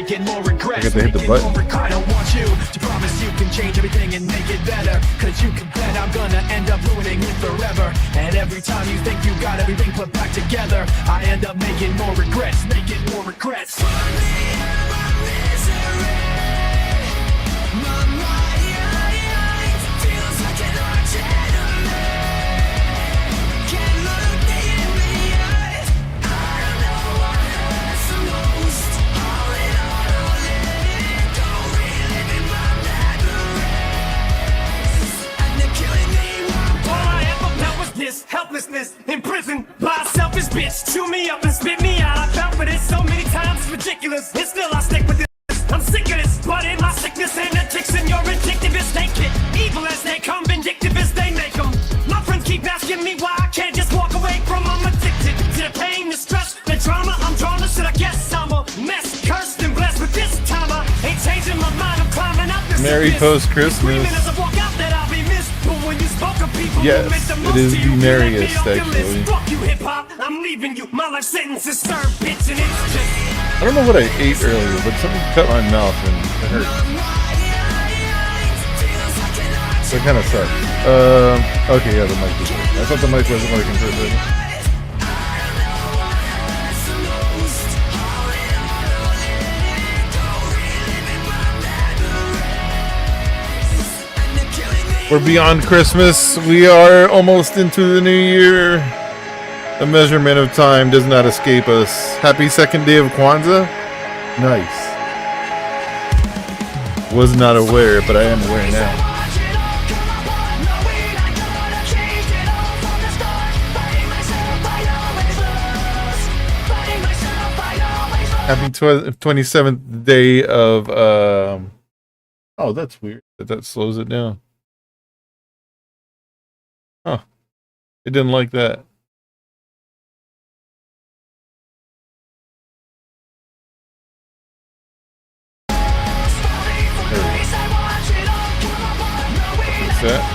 making more regrets. I hit the button. I don't want you to promise you can change everything and make it better, cause you can bet I'm gonna end up ruining it forever. And every time you think you got everything put back together, I end up making more regrets, making more regrets. Helplessness, imprisoned by a selfish bitch. Chew me up and spit me out. I fell for this so many times, it's ridiculous. And still I stick with this. I'm sick of this, but in my sickness and addiction, you're addictive as they get. Evil as they come, vindictive as they make them. My friends keep asking me why I can't just walk away from them. I'm addicted to the pain, the stress, the drama. I'm drawn to shit, I guess I'm a mess. Cursed and blessed, but this time I ain't changing my mind. I'm climbing up this Merry post-Christmas. Yes, it is the merriest, actually. I'm leaving you. My life sentence is served, bitch, and it's just... I don't know what I ate earlier, but something cut my mouth and it hurt. So it kind of sucks. Okay, yeah, the mic was working. I thought the mic wasn't working for a second. We're beyond Christmas. We are almost into the new year. The measurement of time does not escape us. Happy second day of Kwanzaa. Nice. Was not aware, but I am aware now. Happy 27th day of... Oh, that's weird. That slows it down. Huh. It didn't like that. What's that?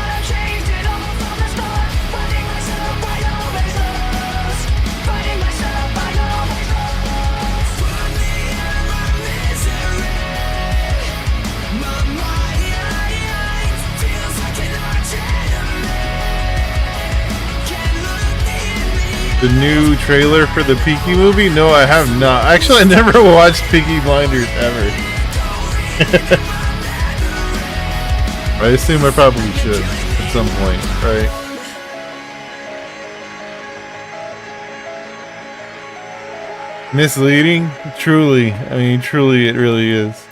The new trailer for the Peaky movie? No, I have not. Actually, I never watched Peaky Blinders ever. I assume I probably should at some point, right? Misleading? Truly. I mean, truly, it really is.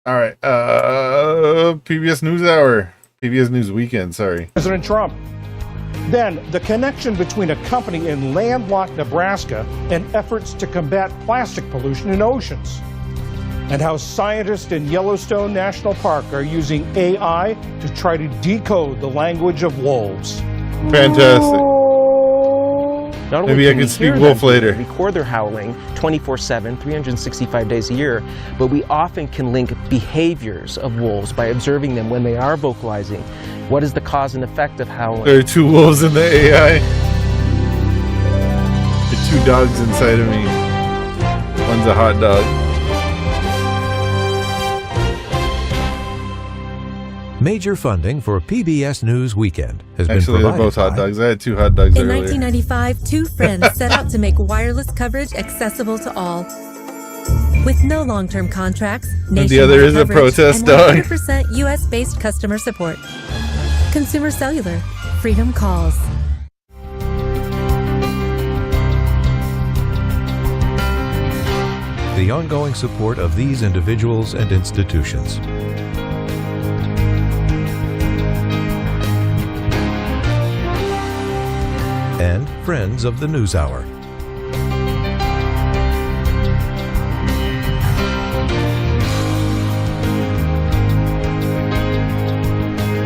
Alright, PBS NewsHour. PBS News Weekend, sorry. President Trump. Then, the connection between a company in landlocked Nebraska and efforts to combat plastic pollution in oceans. And how scientists in Yellowstone National Park are using AI to try to decode the language of wolves. Fantastic. Maybe I can speak wolf later. Record their howling 24/7, 365 days a year, but we often can link behaviors of wolves by observing them when they are vocalizing. What is the cause and effect of howling? There are two wolves in the AI. There are two dogs inside of me. One's a hot dog. Major funding for PBS News Weekend has been Actually, provided they're both hot by... dogs. I had two hot dogs In earlier. 1995, two friends set out to make wireless coverage accessible to all. With no long-term contracts, And the other is a protest dog. 100% U.S.-based customer support. Consumer Cellular. Freedom calls. The ongoing support of these individuals and institutions. And friends of the NewsHour.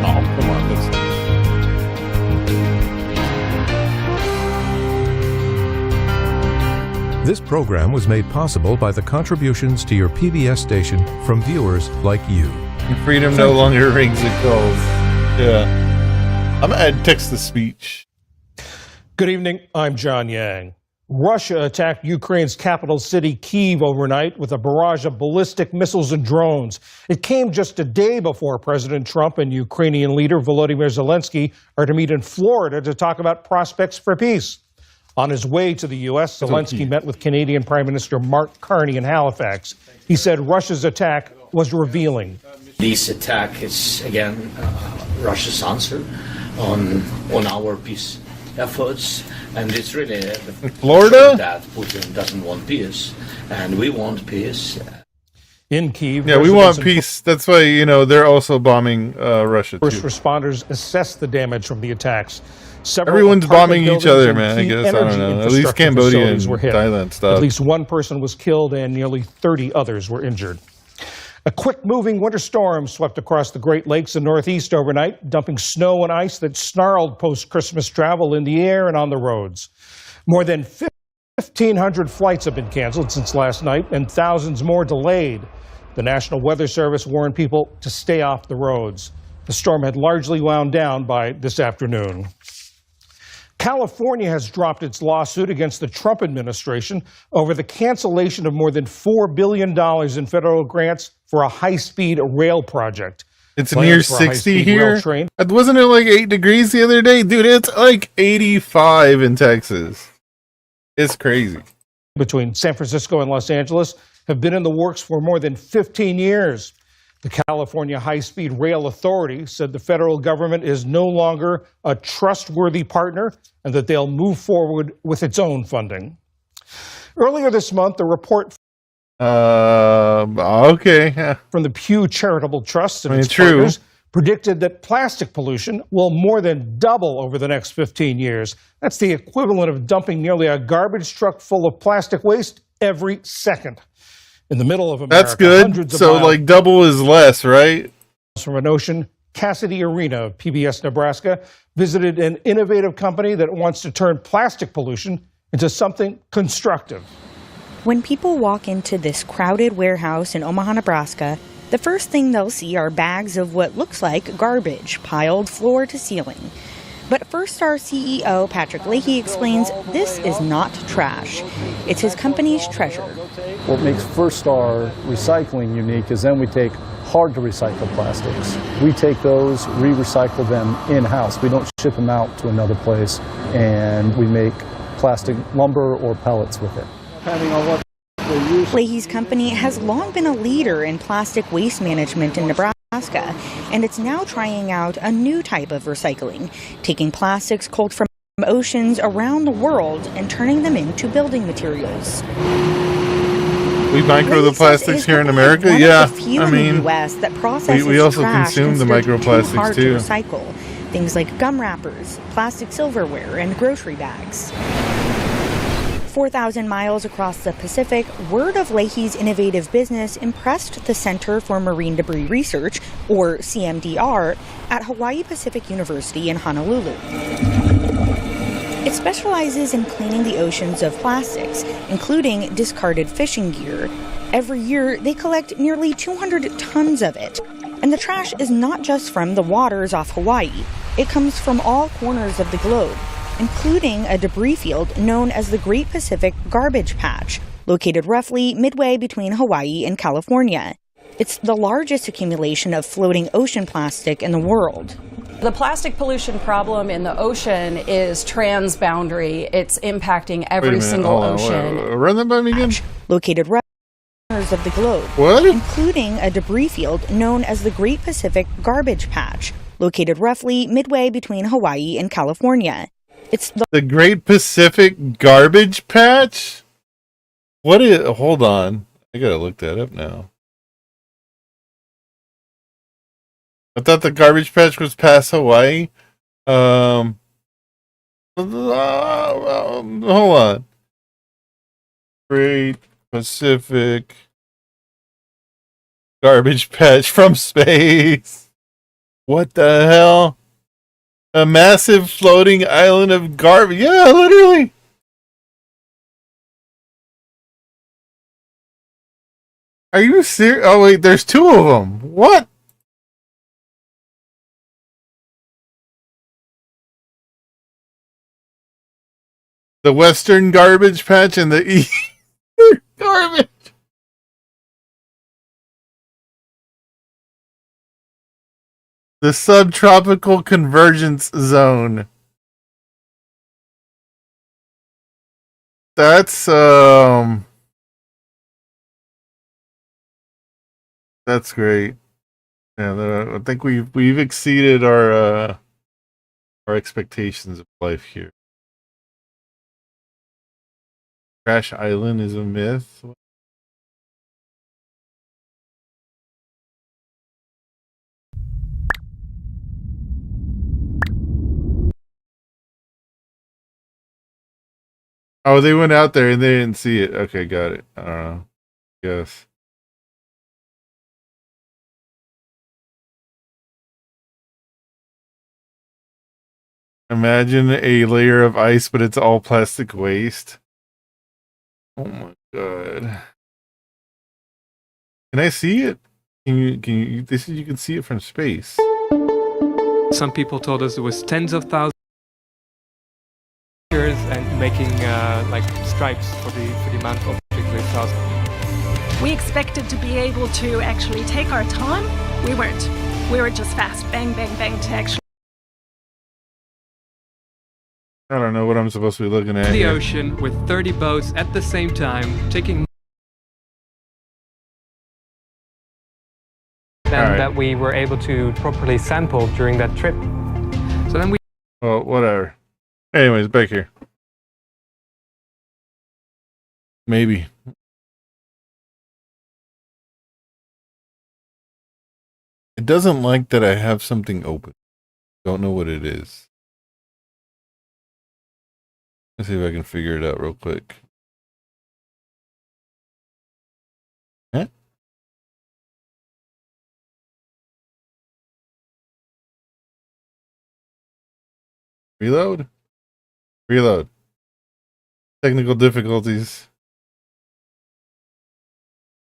Oh, come on. This program was made possible by the contributions to your PBS station from viewers like you. Freedom no longer rings it calls. Yeah. I'm going to add text to speech. Good evening, I'm John Yang. Russia attacked Ukraine's capital city, Kyiv, overnight with a barrage of ballistic missiles and drones. It came just a day before President Trump and Ukrainian leader Volodymyr Zelensky are to meet in Florida to talk about prospects for peace. On his way to the U.S., Zelensky met with Canadian Prime Minister Mark Carney in Halifax. He said Russia's attack was revealing. This attack is, again, Russia's answer on our peace efforts, and it's really Florida that Putin doesn't want peace, and we want peace. In Kyiv, Yeah, we want peace. That's why, they're also bombing Russia, first too. responders assessed the damage from the attacks. Several Everyone's apartment bombing each buildings other, and man, I key guess. I don't energy know. At least infrastructure Cambodia and facilities were hit. Thailand stuff. At least one person was killed and nearly 30 others were injured. A quick-moving winter storm swept across the Great Lakes and Northeast overnight, dumping snow and ice that snarled post-Christmas travel in the air and on the roads. More than 1,500 flights have been canceled since last night and thousands more delayed. The National Weather Service warned people to stay off the roads. The storm had largely wound down by this afternoon. California has dropped its lawsuit against the Trump administration over the cancellation of more than $4 billion in federal grants for a high-speed rail project. It's Plans near for a 60 high-speed here. rail train Wasn't it like 8 degrees the other day? Dude, it's like 85 in Texas. It's crazy. between San Francisco and Los Angeles have been in the works for more than 15 years. The California High-Speed Rail Authority said the federal government is no longer a trustworthy partner and that they'll move forward with its own funding. Earlier this month, a report okay. from the Pew Charitable Trust and I mean, its true. partners predicted that plastic pollution will more than double over the next 15 years. That's the equivalent of dumping nearly a garbage truck full of plastic waste every second. In the middle of America, That's good. hundreds of So, miles like, double is less, right? from an ocean, Cassidy Arena of PBS Nebraska visited an innovative company that wants to turn plastic pollution into something constructive. When people walk into this crowded warehouse in Omaha, Nebraska, the first thing they'll see are bags of what looks like garbage piled floor to ceiling. But First Star CEO Patrick Leahy explains this is not trash. It's his company's treasure. What makes First Star Recycling unique is then we take hard-to-recycle plastics. We take those, re-recycle them in-house. We don't ship them out to another place, and we make plastic lumber or pellets with it. Depending on what they use. Leahy's company has long been a leader in plastic waste management in Nebraska, and it's now trying out a new type of recycling, taking plastics culled from oceans around the world and turning them into building materials. We micro the plastics here in America? Yeah, I mean, US that processes we also trash consume the considered microplastics too hard too. to recycle. Things like gum wrappers, plastic silverware, and grocery bags. 4,000 miles across the Pacific, word of Leahy's innovative business impressed the Center for Marine Debris Research, or CMDR, at Hawaii Pacific University in Honolulu. It specializes in cleaning the oceans of plastics, including discarded fishing gear. Every year, they collect nearly 200 tons of it. And the trash is not just from the waters off Hawaii. It comes from all corners of the globe, including a debris field known as the Great Pacific Garbage Patch, located roughly midway between Hawaii and California. It's the largest accumulation of floating ocean plastic in the world. The plastic pollution problem in the ocean is transboundary. It's impacting every single ocean. Run that by me again? Located roughly corners of the globe, What? including a debris field known as the Great Pacific Garbage Patch, located roughly midway between Hawaii and California. It's The Great Pacific Garbage Patch? What is... Hold on. I gotta look that up now. I thought the Garbage Patch was past Hawaii. Hold on. Great Pacific Garbage Patch from space. What the hell? A massive floating island of garbage. Yeah, literally. Are you serious? Oh, wait, there's two of them. What? The western garbage patch and the eastern garbage. The subtropical convergence zone. That's great. Yeah, I think we've exceeded our expectations of life here. Crash Island is a myth. Oh, they went out there and they didn't see it. Okay, got it. I don't know. Yes. Imagine a layer of ice, but it's all plastic waste. Oh my god. Can I see it? Can you you can see it from space. Some people told us it was tens of thousands and making like stripes for the amount of objects they saw. We expected to be able to actually take our time. We weren't. We were just fast, bang, bang, bang to actually. I don't know what I'm supposed to be looking at. The here. ocean with 30 boats at the same time, taking that we were able to properly sample during that trip. So then we. Well, whatever. Anyways, back here. Maybe. It doesn't like that I have something open. Don't know what it is. Let's see if I can figure it out real quick. Huh? Reload? Reload. Technical difficulties.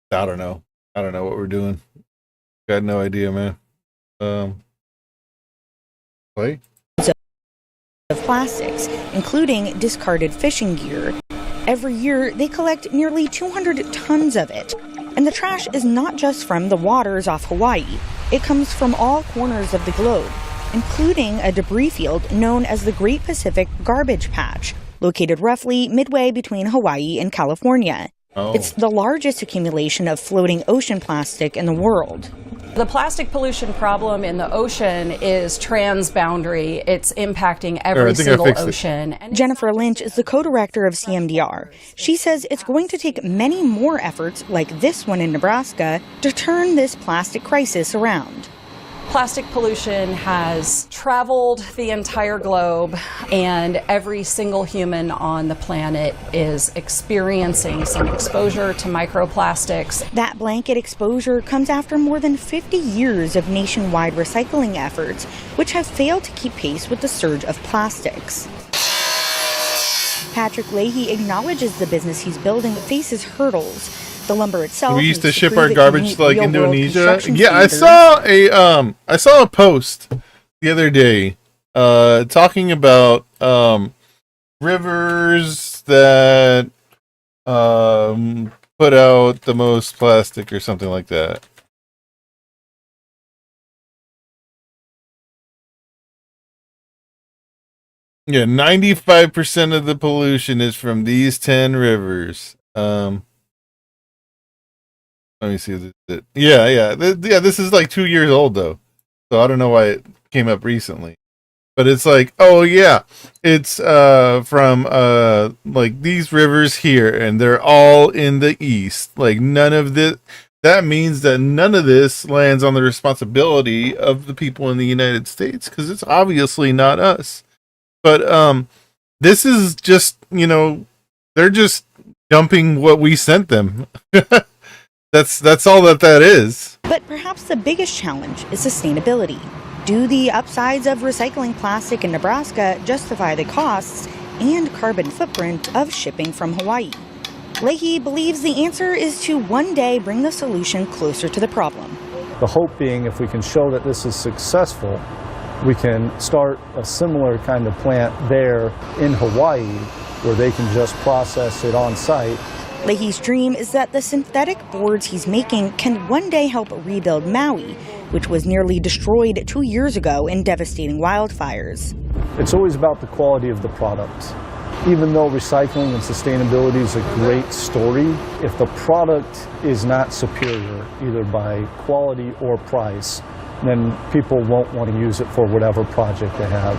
I don't know. I don't know what we're doing. Got no idea, man. Play? Of plastics, including discarded fishing gear. Every year, they collect nearly 200 tons of it. And the trash is not just from the waters off Hawaii. It comes from all corners of the globe, including a debris field known as the Great Pacific Garbage Patch, located roughly midway between Hawaii and California. Oh. It's the largest accumulation of floating ocean plastic in the world. The plastic pollution problem in the ocean is transboundary. It's impacting every single ocean. Jennifer Lynch is the co-director of CMDR. She says it's going to take many more efforts like this one in Nebraska to turn this plastic crisis around. Plastic pollution has traveled the entire globe, and every single human on the planet is experiencing some exposure to microplastics. That blanket exposure comes after more than 50 years of nationwide recycling efforts, which have failed to keep pace with the surge of plastics. Patrick Leahy acknowledges the business he's building faces hurdles. The lumber itself. We used to ship our garbage to like Indonesia. Yeah, I saw a post the other day talking about rivers that put out the most plastic or something like that. Yeah, 95% of the pollution is from these 10 rivers. Let me see. Yeah. This is like 2 years old though, so I don't know why it came up recently. But it's like, oh yeah, it's from like these rivers here, and they're all in the east. Like none of this. That means that none of this lands on the responsibility of the people in the United States, because it's obviously not us. But this is just, they're just dumping what we sent them. That's all that is. But perhaps the biggest challenge is sustainability. Do the upsides of recycling plastic in Nebraska justify the costs and carbon footprint of shipping from Hawaii? Leahy believes the answer is to one day bring the solution closer to the problem. The hope being, if we can show that this is successful, we can start a similar kind of plant there in Hawaii where they can just process it on site. Leahy's dream is that the synthetic boards he's making can one day help rebuild Maui, which was nearly destroyed 2 years ago in devastating wildfires. It's always about the quality of the product. Even though recycling and sustainability is a great story, if the product is not superior, either by quality or price, then people won't want to use it for whatever project they have.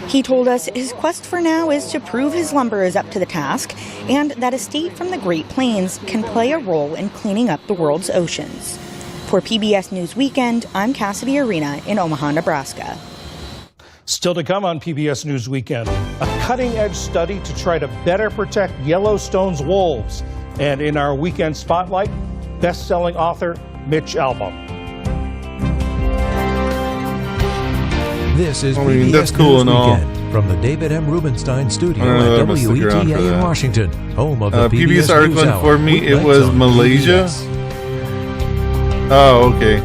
He told us his quest for now is to prove his lumber is up to the task and that a state from the Great Plains can play a role in cleaning up the world's oceans. For PBS News Weekend, I'm Cassidy Arena in Omaha, Nebraska. Still to come on PBS News Weekend, a cutting-edge study to try to better protect Yellowstone's wolves. And in our weekend spotlight, best-selling author Mitch Albom. This is that's PBS cool News and all. Weekend from the David M. Rubenstein Studio I at must stick around for WETA in that. Washington, home of the PBS PBS article News Hour. informed me it Weeknights was on Malaysia. PBS. Oh, okay.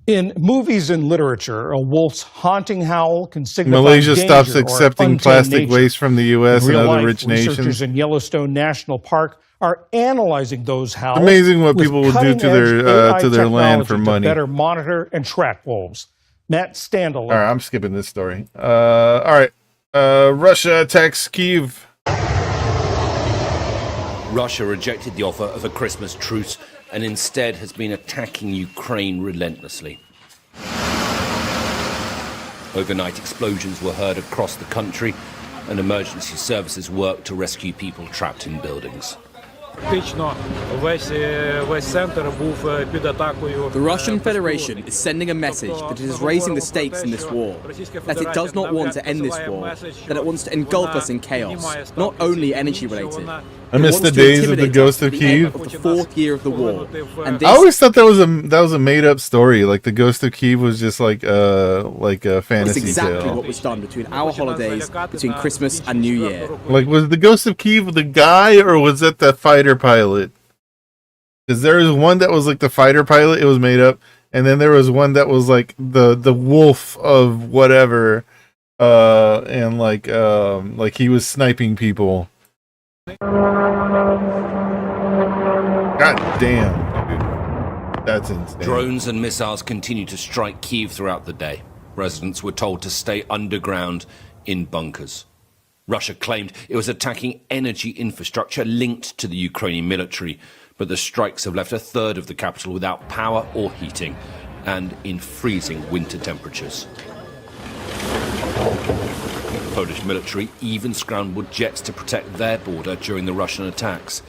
In movies and literature, a wolf's haunting howl can signify Malaysia danger stops or accepting untamed plastic nature. waste from the U.S. In and real other life, rich researchers nations. in Yellowstone National Park are analyzing those howls. Amazing what with people will do to cutting-edge their AI to their land for technology money. to better monitor and track wolves. Matt Standel. All right, I'm skipping this story. All right. Russia attacks Kyiv. Russia rejected the offer of a Christmas truce and instead has been attacking Ukraine relentlessly. Overnight explosions were heard across the country and emergency services worked to rescue people trapped in buildings. The Russian Federation is sending a message that it is raising the stakes in this war, that it does not want to end this war, that it wants to engulf us in chaos, not only energy related. I miss the days of the Ghost of Kyiv. Of the fourth year of the war, and I always thought that was a made up story. Like the Ghost of Kyiv was just like a That's fantasy exactly tale. what was done between our holidays, between Christmas and New Year. Like, was the Ghost of Kyiv the guy, or was that the fighter pilot? Because there was one that was like the fighter pilot; it was made up, and then there was one that was like the wolf of whatever, and like he was sniping people. God damn, dude. That's insane. Drones and missiles continue to strike Kyiv throughout the day. Residents were told to stay underground in bunkers. Russia claimed it was attacking energy infrastructure linked to the Ukrainian military, but the strikes have left a third of the capital without power or heating and in freezing winter temperatures. The Polish military even scrambled jets to protect their border during the Russian attacks.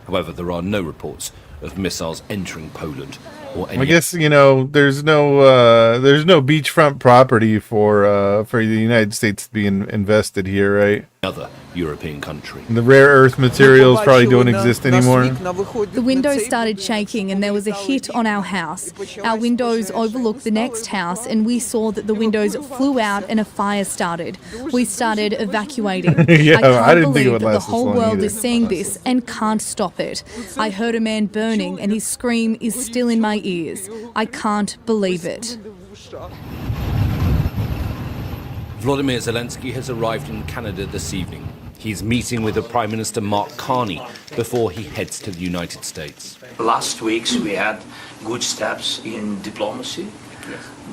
However, there are no reports of missiles entering Poland or any. I guess there's no beachfront property for the United States to be invested here, right? Other European country. The rare earth materials probably don't exist anymore. The windows started shaking and there was a hit on our house. Our windows overlooked the next house and we saw that the windows flew out and a fire started. We started evacuating. Yeah, I can't didn't think it believe would that the last this whole long world either. is seeing this and can't stop it. I heard a man burning and his scream is still in my ears. I can't believe it. Volodymyr Zelensky has arrived in Canada this evening. He's meeting with the Prime Minister Mark Carney before he heads to the United States. Last weeks we had good steps in diplomacy,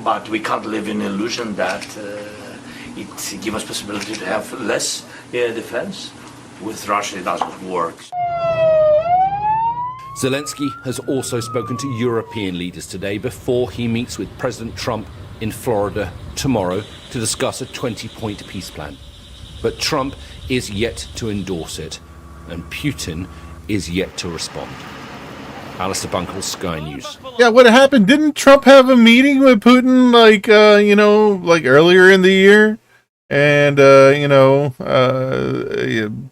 but we can't live in illusion that it gives us possibility to have less air defense. With Russia it doesn't work. Zelensky has also spoken to European leaders today before he meets with President Trump in Florida tomorrow to discuss a 20-point peace plan. But Trump is yet to endorse it, and Putin is yet to respond. Alistair Bunkle, Sky News. Yeah, what happened? Didn't Trump have a meeting with Putin like earlier in the year? And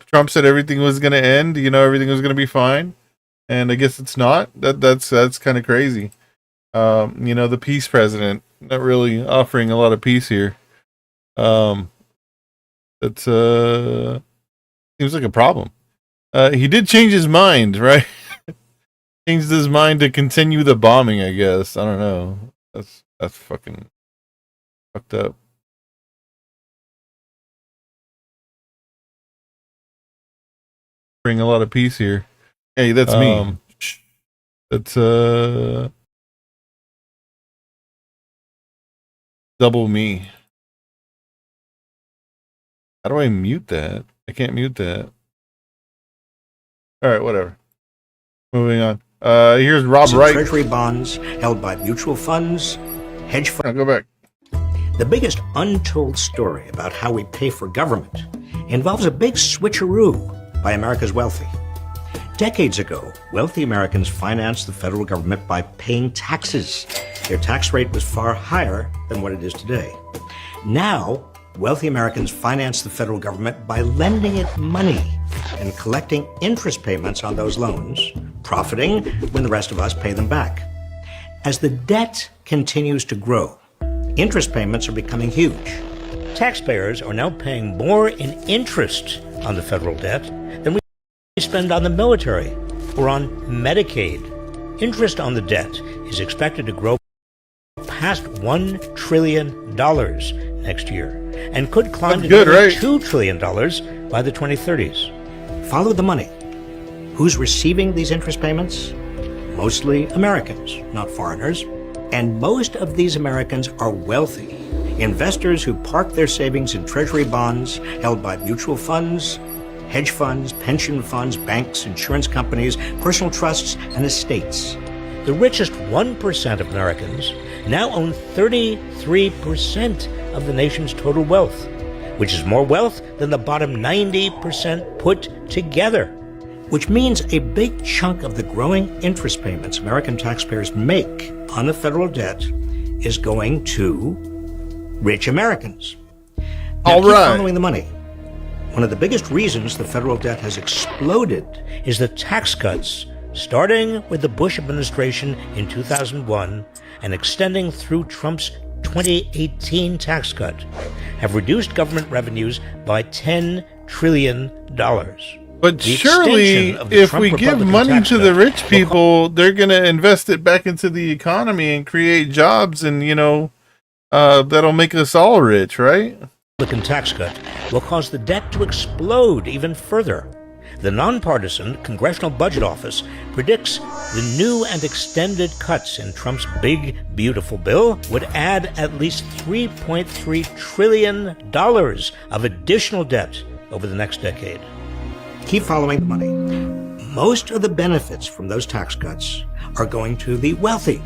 Trump said everything was going to end, everything was going to be fine. And I guess it's not. That's kind of crazy. The peace president not really offering a lot of peace here. That seems like a problem. He did change his mind, right? Changed his mind to continue the bombing, I guess. I don't know. That's fucking fucked up. bring a lot of peace here. Hey, that's me. That's double me. How do I mute that? I can't mute that. All right, whatever. Moving on. Here's Rob Wright. Treasury bonds held by mutual funds, hedge funds. Go back. The biggest untold story about how we pay for government involves a big switcheroo by America's wealthy. Decades ago, wealthy Americans financed the federal government by paying taxes. Their tax rate was far higher than what it is today. Now, wealthy Americans finance the federal government by lending it money and collecting interest payments on those loans, profiting when the rest of us pay them back. As the debt continues to grow, interest payments are becoming huge. Taxpayers are now paying more in interest on the federal debt than we spend on the military or on Medicaid. Interest on the debt is expected to grow past $1 trillion next year and could climb to $2 trillion by the 2030s. Follow the money. Who's receiving these interest payments? Mostly Americans, not foreigners. And most of these Americans are wealthy. Investors who park their savings in treasury bonds held by mutual funds, hedge funds, pension funds, banks, insurance companies, personal trusts, and estates. The richest 1% of Americans now own 33% of the nation's total wealth, which is more wealth than the bottom 90% put together, which means a big chunk of the growing interest payments American taxpayers make on the federal debt is going to rich Americans. Now, keep following the money. One of the biggest reasons the federal debt has exploded is the tax cuts, starting with the Bush administration in 2001 and extending through Trump's 2018 tax cut, have reduced government revenues by $10 trillion. But surely, if we give money to the rich people, they're going to invest it back into the economy and create jobs, and that'll make us all rich, right? The Republican tax cut will cause the debt to explode even further. The nonpartisan Congressional Budget Office predicts the new and extended cuts in Trump's big, beautiful bill would add at least $3.3 trillion of additional debt over the next decade. Keep following the money. Most of the benefits from those tax cuts are going to the wealthy.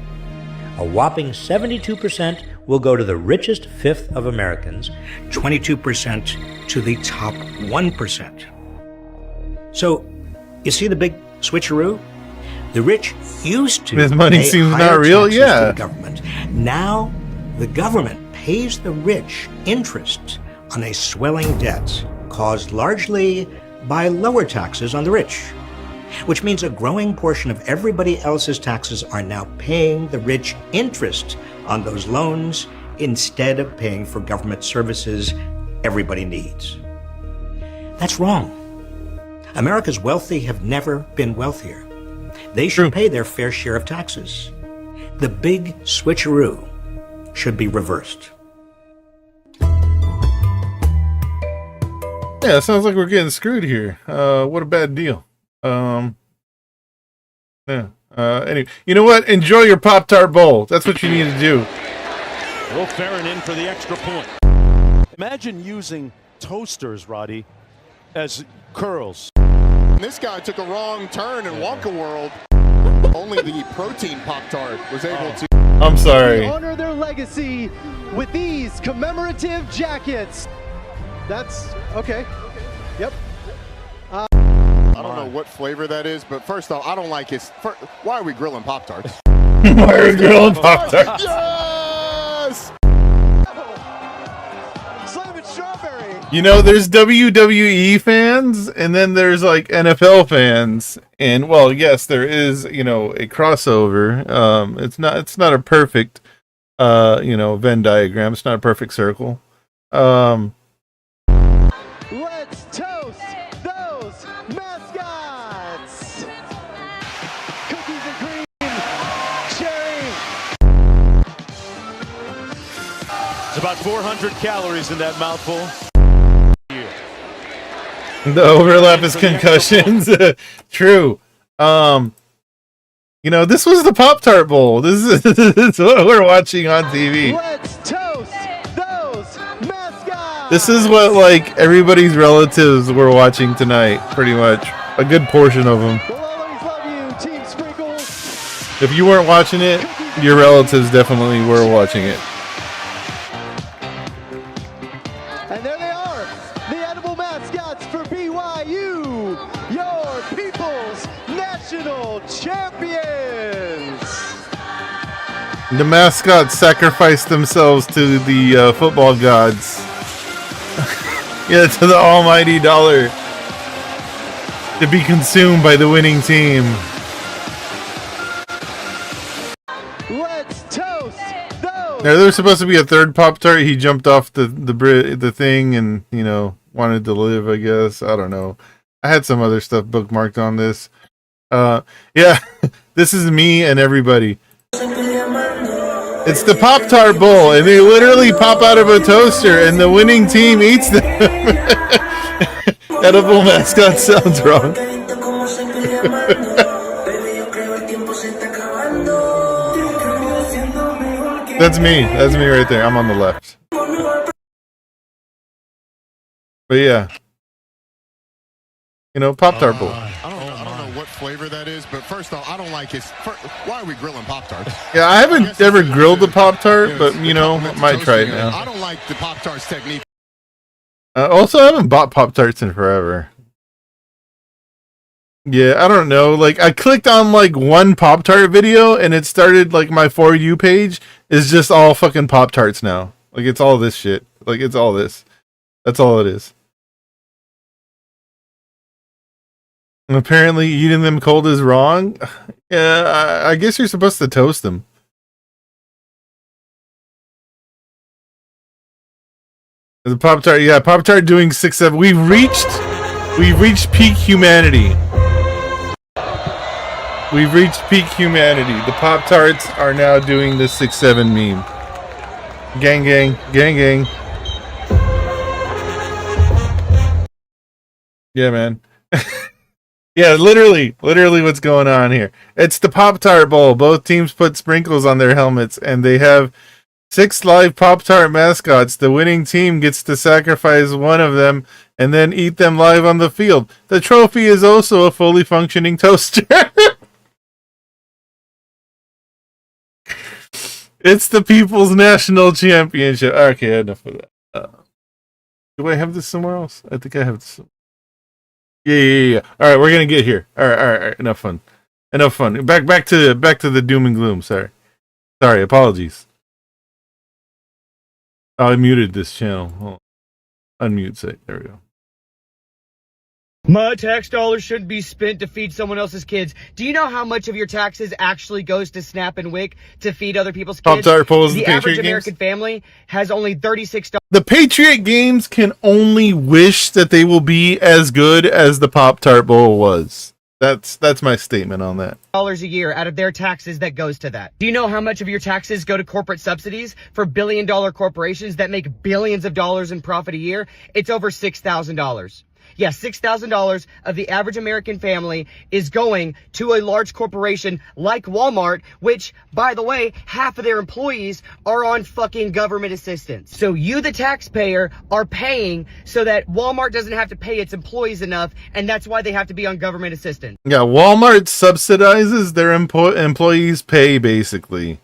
A whopping 72% will go to the richest fifth of Americans, 22% to the top 1%. So, you see the big switcheroo? The rich used to this money pay seems higher not real, taxes yeah. to the government. Now, the government pays the rich interest on a swelling debt caused largely by lower taxes on the rich, which means a growing portion of everybody else's taxes are now paying the rich interest on those loans instead of paying for government services everybody needs. That's wrong. America's wealthy have never been wealthier. They should pay their fair share of taxes. The big switcheroo should be reversed. Yeah, it sounds like we're getting screwed here. What a bad deal. Yeah. Anyway, you know what? Enjoy your Pop-Tart bowl. That's what you need to do. Will Ferrin in for the extra point. Imagine using toasters, Roddy, as curls. This guy took a wrong turn in Wonka World. Only the protein Pop-Tart was able to. I'm sorry. Honor their legacy with these commemorative jackets. That's okay. Yep. I don't know what flavor that is, but first off, I don't like his. Why are we grilling Pop-Tarts? Why are we grilling Pop-Tarts? Yes! Slam strawberry. You know, there's WWE fans, and then there's like NFL fans, and well, yes, there is a crossover. It's not a perfect Venn diagram. It's not a perfect circle. Let's toast those mascots. Cookies and cream, cherry. It's about 400 calories in that mouthful. The overlap is concussions. True. You know, this was the Pop-Tart Bowl. This is what we're watching on TV. Let's toast those mascots. This is what, like, everybody's relatives were watching tonight, pretty much. A good portion of them. If you weren't watching it, your relatives definitely were watching it. And there they are, the edible mascots for BYU, your people's national champions. The mascots sacrificed themselves to the football gods. Yeah, to the almighty dollar. To be consumed by the winning team. Let's toast those. Now, there's supposed to be a third Pop-Tart. He jumped off the thing and, you know, wanted to live, I guess. I don't know. I had some other stuff bookmarked on this. Yeah, this is me and everybody. It's the Pop-Tart Bowl, and they literally pop out of a toaster, and the winning team eats them. Edible mascot sounds wrong. That's me. That's me right there. I'm on the left. But yeah. You know, Pop-Tart Bowl. I don't know what flavor that is, but first off, I don't like it. Why are we grilling Pop-Tarts? Yeah, I haven't ever grilled a Pop-Tart, but, you know, I might try it now. I don't like the Pop-Tarts technique. Also, I haven't bought Pop-Tarts in forever. Yeah, I don't know. Like, I clicked on, like, one Pop-Tart video, and it started, like, my For You page is just all fucking Pop-Tarts now. Like, it's all this shit. Like, it's all this. That's all it is. And apparently, eating them cold is wrong. Yeah, I guess you're supposed to toast them. The Pop-Tart, yeah, Pop-Tart doing 6-7. We've reached peak humanity. We've reached peak humanity. The Pop-Tarts are now doing the 6-7 meme. Gang, gang, gang, gang. Yeah, man. Yeah, literally what's going on here. It's the Pop-Tart Bowl. Both teams put sprinkles on their helmets, and they have 6 live Pop-Tart mascots. The winning team gets to sacrifice one of them and then eat them live on the field. The trophy is also a fully functioning toaster. It's the People's National Championship. Okay, enough of that. Do I have this somewhere else? I think I have this. Yeah. All right, we're gonna get here. All right. Enough fun. Back to the doom and gloom. Sorry. Apologies. Oh, I muted this channel. Hold on. Unmute site. There we go. My tax dollars shouldn't be spent to feed someone else's kids. Do you know how much of your taxes actually goes to Snap and Wick to feed other people's kids? Pop-Tart pulls the average Patriot American family has only $36. The Patriot games can only wish that they will be as good as the Pop-Tart Bowl was. That's my statement on that. $1 a year out of their taxes that goes to that. Do you know how much of your taxes go to corporate subsidies for billion-dollar corporations that make billions of dollars in profit a year? It's over $6,000. Yeah, $6,000 of the average American family is going to a large corporation like Walmart, which, by the way, half of their employees are on fucking government assistance. So you, the taxpayer, are paying so that Walmart doesn't have to pay its employees enough, and that's why they have to be on government assistance. Yeah, Walmart subsidizes their employees' pay, basically.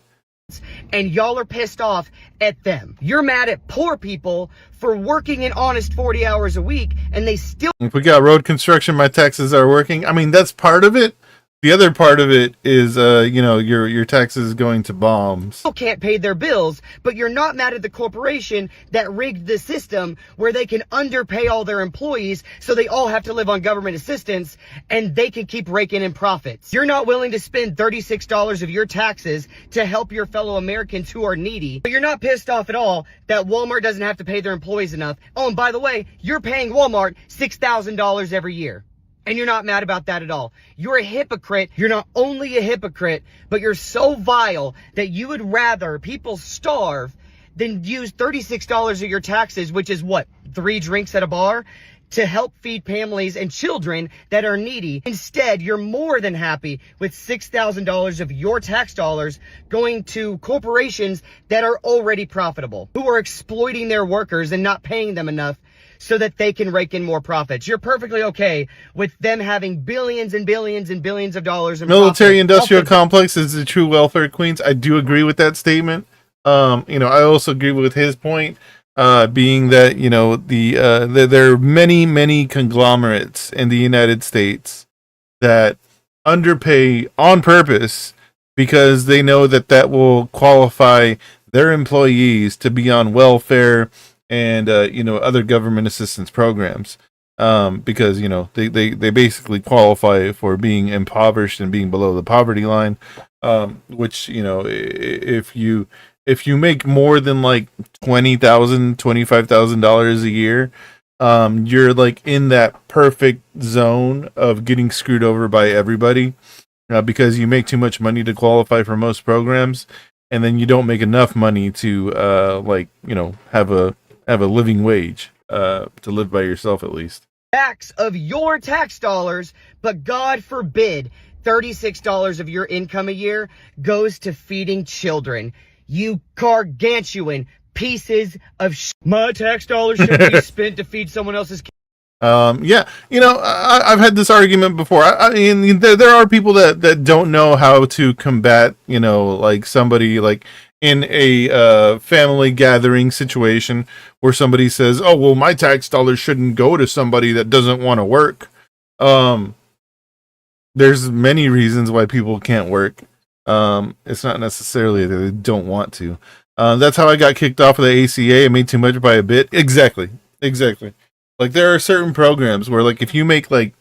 And y'all are pissed off at them. You're mad at poor people for working an honest 40 hours a week, and they still... If we got road construction, my taxes are working. I mean, that's part of it. The other part of it is, your taxes going to bombs. Can't pay their bills, but you're not mad at the corporation that rigged the system where they can underpay all their employees so they all have to live on government assistance and they can keep raking in profits. You're not willing to spend $36 of your taxes to help your fellow Americans who are needy, but you're not pissed off at all that Walmart doesn't have to pay their employees enough. Oh, and by the way, you're paying Walmart $6,000 every year. And you're not mad about that at all. You're a hypocrite. You're not only a hypocrite, but you're so vile that you would rather people starve than use $36 of your taxes, which is what, 3 drinks at a bar, to help feed families and children that are needy. Instead, you're more than happy with $6,000 of your tax dollars going to corporations that are already profitable, who are exploiting their workers and not paying them enough so that they can rake in more profits. You're perfectly okay with them having billions and billions and billions of dollars in Military profit. industrial complex is the true welfare queens. I do agree with that statement. I also agree with his point, being that, there are many conglomerates in the United States that underpay on purpose because they know that will qualify their employees to be on welfare and other government assistance programs, because they basically qualify for being impoverished and being below the poverty line, which if you make more than like $25,000 a year, you're like in that perfect zone of getting screwed over by everybody, because you make too much money to qualify for most programs, and then you don't make enough money to have a living wage, to live by yourself at least. Tax of your tax dollars, but God forbid $36 of your income a year goes to feeding children. You gargantuan pieces of my tax dollars should be spent to feed someone else's kids. I've had this argument before. I mean, there are people that don't know how to combat, like somebody like in a family gathering situation where somebody says, "Oh, well, my tax dollars shouldn't go to somebody that doesn't want to work." There's many reasons why people can't work. It's not necessarily that they don't want to. That's how I got kicked off of the ACA. I made too much by a bit. Exactly. Like there are certain programs where, like, if you make like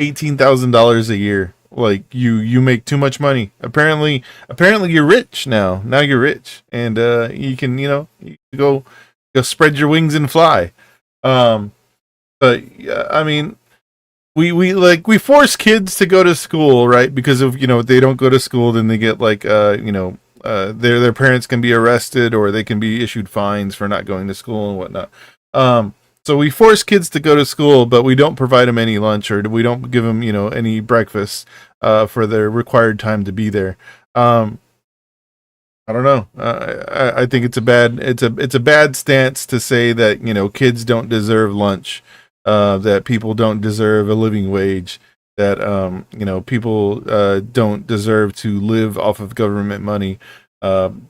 $18,000 a year, like you make too much money. Apparently you're rich now. Now you're rich, and you can you go spread your wings and fly. But I mean, we force kids to go to school, right? Because of they don't go to school, then they get like their parents can be arrested, or they can be issued fines for not going to school and whatnot. So we force kids to go to school, but we don't provide them any lunch, or we don't give them, any breakfast for their required time to be there. I don't know. I think it's a bad stance to say that kids don't deserve lunch, that people don't deserve a living wage, that people don't deserve to live off of government money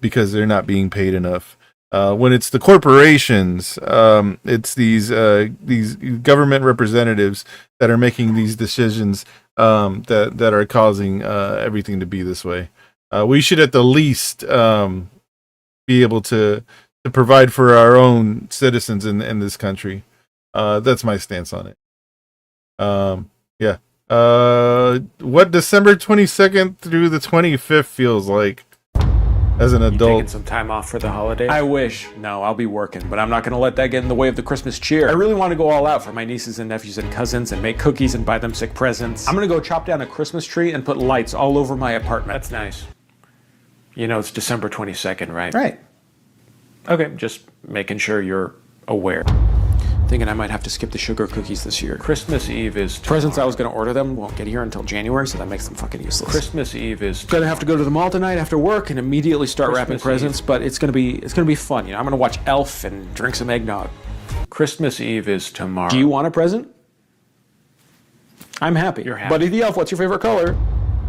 because they're not being paid enough. When it's the corporations, it's these government representatives that are making these decisions, that are causing everything to be this way. We should at the least be able to provide for our own citizens in this country. That's my stance on it. Yeah. What December 22nd through the 25th feels like as an adult. Taking some time off for the holidays? I wish. No, I'll be working, but I'm not going to let that get in the way of the Christmas cheer. I really want to go all out for my nieces and nephews and cousins and make cookies and buy them sick presents. I'm going to go chop down a Christmas tree and put lights all over my apartment. That's nice. It's December 22nd, right? Right. Okay, just making sure you're aware. Thinking I might have to skip the sugar cookies this year. Christmas Eve is tomorrow. Presents I was going to order them won't get here until January, so that makes them fucking useless. Christmas Eve is going to have to go to the mall tonight after work and immediately start wrapping presents, but it's going to be fun. I'm going to watch Elf and drink some eggnog. Christmas Eve is tomorrow. Do you want a present? I'm happy. You're happy. Buddy the Elf, what's your favorite color?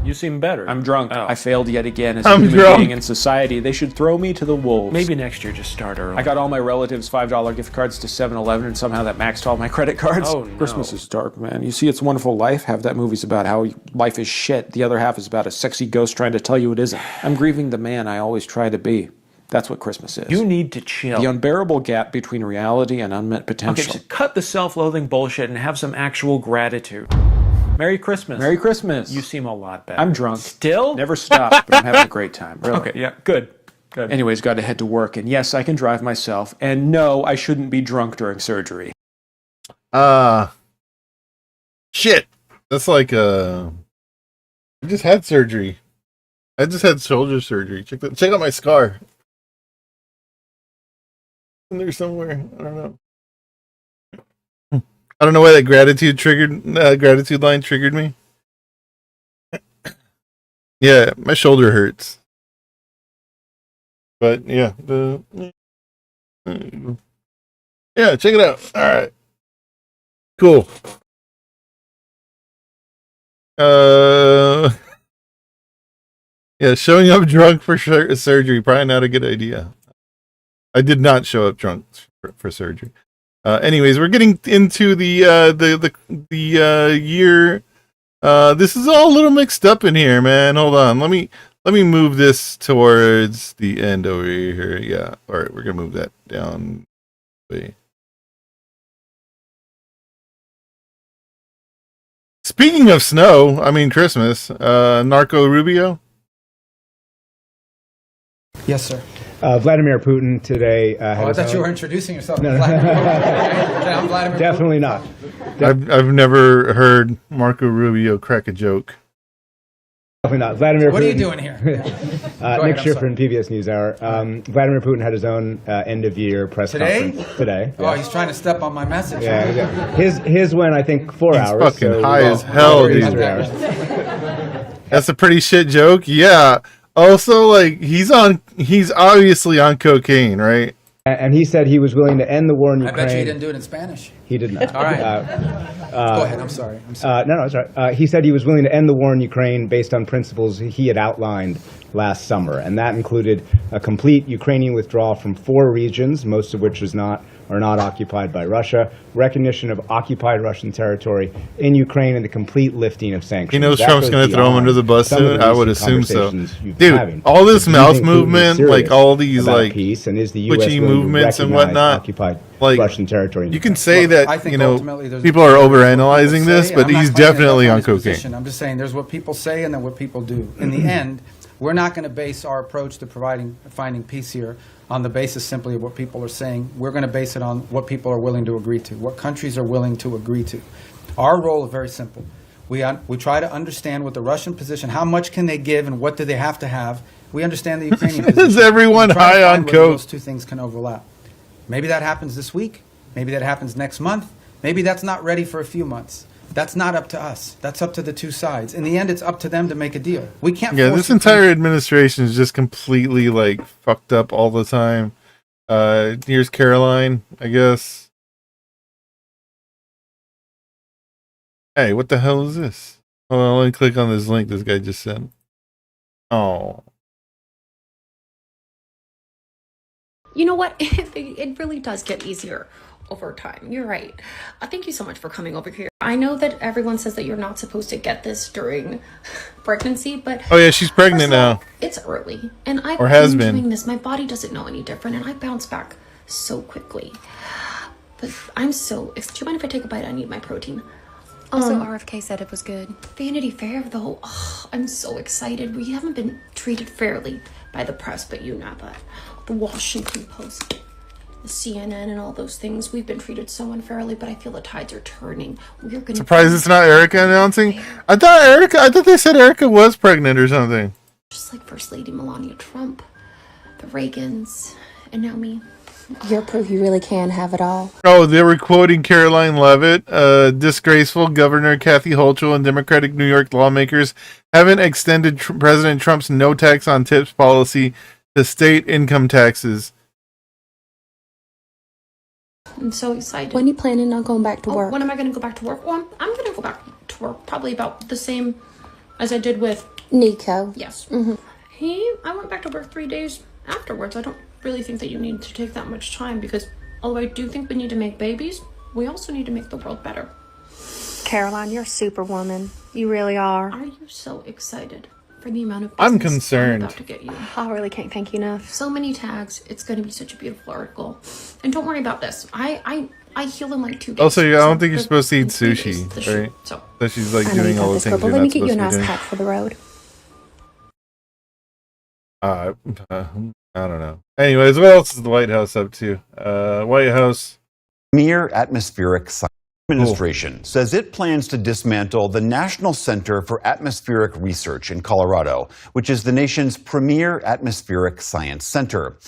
You seem better. I'm drunk. Oh. I failed yet again as a human being in society. They should throw me to the wolves. Maybe next year just start early. I got all my relatives $5 gift cards to 7-Eleven, and somehow that maxed all my credit cards. Oh, no. Christmas is dark, man. You see It's a Wonderful Life? Half that movie's about how life is shit. The other half is about a sexy ghost trying to tell you it isn't. I'm grieving the man I always try to be. That's what Christmas is. You need to chill. The unbearable gap between reality and unmet potential. Okay, just cut the self-loathing bullshit and have some actual gratitude. Merry Christmas. Merry Christmas. You seem a lot better. I'm drunk. Still? Never stop, but I'm having a great time. Really. Okay, yeah, good. Anyways, got to head to work, and yes, I can drive myself, and no, I shouldn't be drunk during surgery. Shit. That's like, I just had surgery. I just had shoulder surgery. Check out my scar. In there somewhere. I don't know. I don't know why that gratitude line triggered me. Yeah, my shoulder hurts. But yeah, yeah, check it out. All right, cool. Yeah, showing up drunk for surgery probably not a good idea. I did not show up drunk for surgery. Anyways, we're getting into the year. This is all a little mixed up in here, man. Hold on. Let me move this towards the end over here. Yeah. All right, we're gonna move that down. Wait. Speaking of snow, I mean Christmas. Narco Rubio. Yes, sir. Vladimir Putin today. I thought you were introducing yourself. No, I'm Vladimir definitely Putin. not. I've never heard Marco Rubio crack a joke. Definitely not. Vladimir. What Putin, are you doing here? Nick Schifrin, PBS NewsHour. Vladimir Putin had his own end of year press conference today. Oh, he's trying to step on my message. Yeah. His went I think 4 hours. Fucking so high as hell, dude. That's a pretty shit joke. Yeah. Also, like he's obviously on cocaine, right? And he said he was willing to end the war in Ukraine. I bet you he didn't do it in Spanish. He did not. All right. Go ahead. I'm sorry. No, it's all right. He said he was willing to end the war in Ukraine based on principles he had outlined last summer, and that included a complete Ukrainian withdrawal from 4 regions, most of which are not occupied by Russia, recognition of occupied Russian territory in Ukraine, and the complete lifting of sanctions. He knows Trump's going to throw him under the bus soon. I would assume so. Dude, all this mouth movement, like all these like twitchy movements and whatnot, like Russian territory. You can say that people are overanalyzing this, but he's definitely on cocaine. I'm just saying there's what people say and then what people do. In the end, we're not going to base our approach to finding peace here on the basis simply of what people are saying. We're going to base it on what people are willing to agree to, what countries are willing to agree to. Our role is very simple. We try to understand what the Russian position, how much can they give and what do they have to have. We understand the Ukrainian position. Is everyone high on coke? Those two things can overlap. Maybe that happens this week. Maybe that happens next month. Maybe that's not ready for a few months. That's not up to us. That's up to the two sides. In the end, it's up to them to make a deal. We can't. Yeah, this entire administration is just completely like fucked up all the time. Here's Caroline, I guess. Hey, what the hell is this? Hold on, let me click on this link this guy just sent. Oh. You know what? It really does get easier over time. You're right. Thank you so much for coming over here. I know that everyone says that you're not supposed to get this during pregnancy, but oh yeah, she's pregnant now. It's early, and I've been doing this. My body doesn't know any different, and I bounce back so quickly. But I'm so. Do you mind if I take a bite? I need my protein. Also, RFK said it was good. Vanity Fair, though. Oh, I'm so excited. We haven't been treated fairly by the press, but you know that. The Washington Post, the CNN, and all those things. We've been treated so unfairly, but I feel the tides are turning. We're gonna. Surprised it's not Erica announcing. I thought they said Erica was pregnant or something. Just like First Lady Melania Trump, the Reagans, and now me. You're proof you really can have it all. Oh, they were quoting Caroline Leavitt. Disgraceful Governor Kathy Hochul and Democratic New York lawmakers haven't extended President Trump's no tax on tips policy to state income taxes. I'm so excited. When are you planning on going back to work? When am I going to go back to work? Well, I'm going to go back to work probably about the same as I did with Nico. Yes. Mm-hmm. I went back to work 3 days afterwards. I don't really think that you need to take that much time because although I do think we need to make babies, we also need to make the world better. Caroline, you're a superwoman. You really are. Are you so excited for the amount of I'm business concerned. I'm about to get you? I really can't thank you enough. So many tags. It's going to be such a beautiful article. And don't worry about this. I heal in like 2 days. Also, I don't think you're supposed to eat sushi, right? So she's like doing all the things you're let me not get you a supposed to nice be doing. pack for the road. I don't know. Anyways, what else is the White House up to? White House. Premier Atmospheric Science Administration says it plans to dismantle the National Center for Atmospheric Research in Colorado, which is the nation's premier atmospheric science center.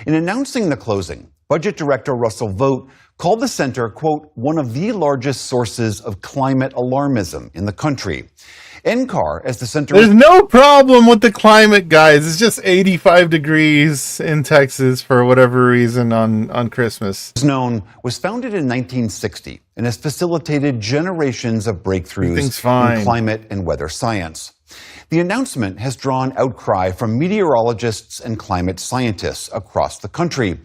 In announcing the closing, Budget Director Russell Vogt called the center, quote, one of the largest sources of climate alarmism in the country. NCAR, as the center... There's no problem with the climate, guys. It's just 85 degrees in Texas for whatever reason on Christmas. Was founded in 1960 and has facilitated generations of breakthroughs in climate and weather science. The announcement has drawn outcry from meteorologists and climate scientists across the country.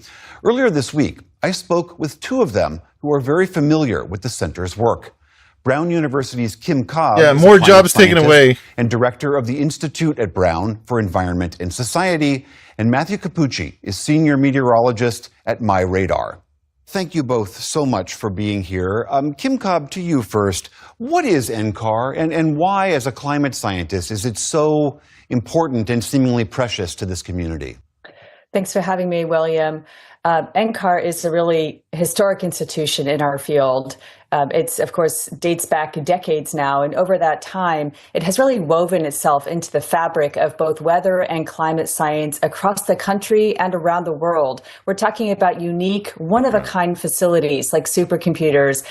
Earlier this week, I spoke with two of them who are very familiar with the center's work. Brown University's Kim Cobb, more jobs taken away, and director of the Institute at Brown for Environment and Society, and Matthew Capucci is senior meteorologist at MyRadar. Thank you both so much for being here. Kim Cobb, to you first. What is NCAR, and why, as a climate scientist, is it so important and seemingly precious to this community? Thanks for having me, William. NCAR is a really historic institution in our field. It's, of course, dates back decades now, and over that time, it has really woven itself into the fabric of both weather and climate science across the country and around the world. We're talking about unique, one-of-a-kind facilities like supercomputers,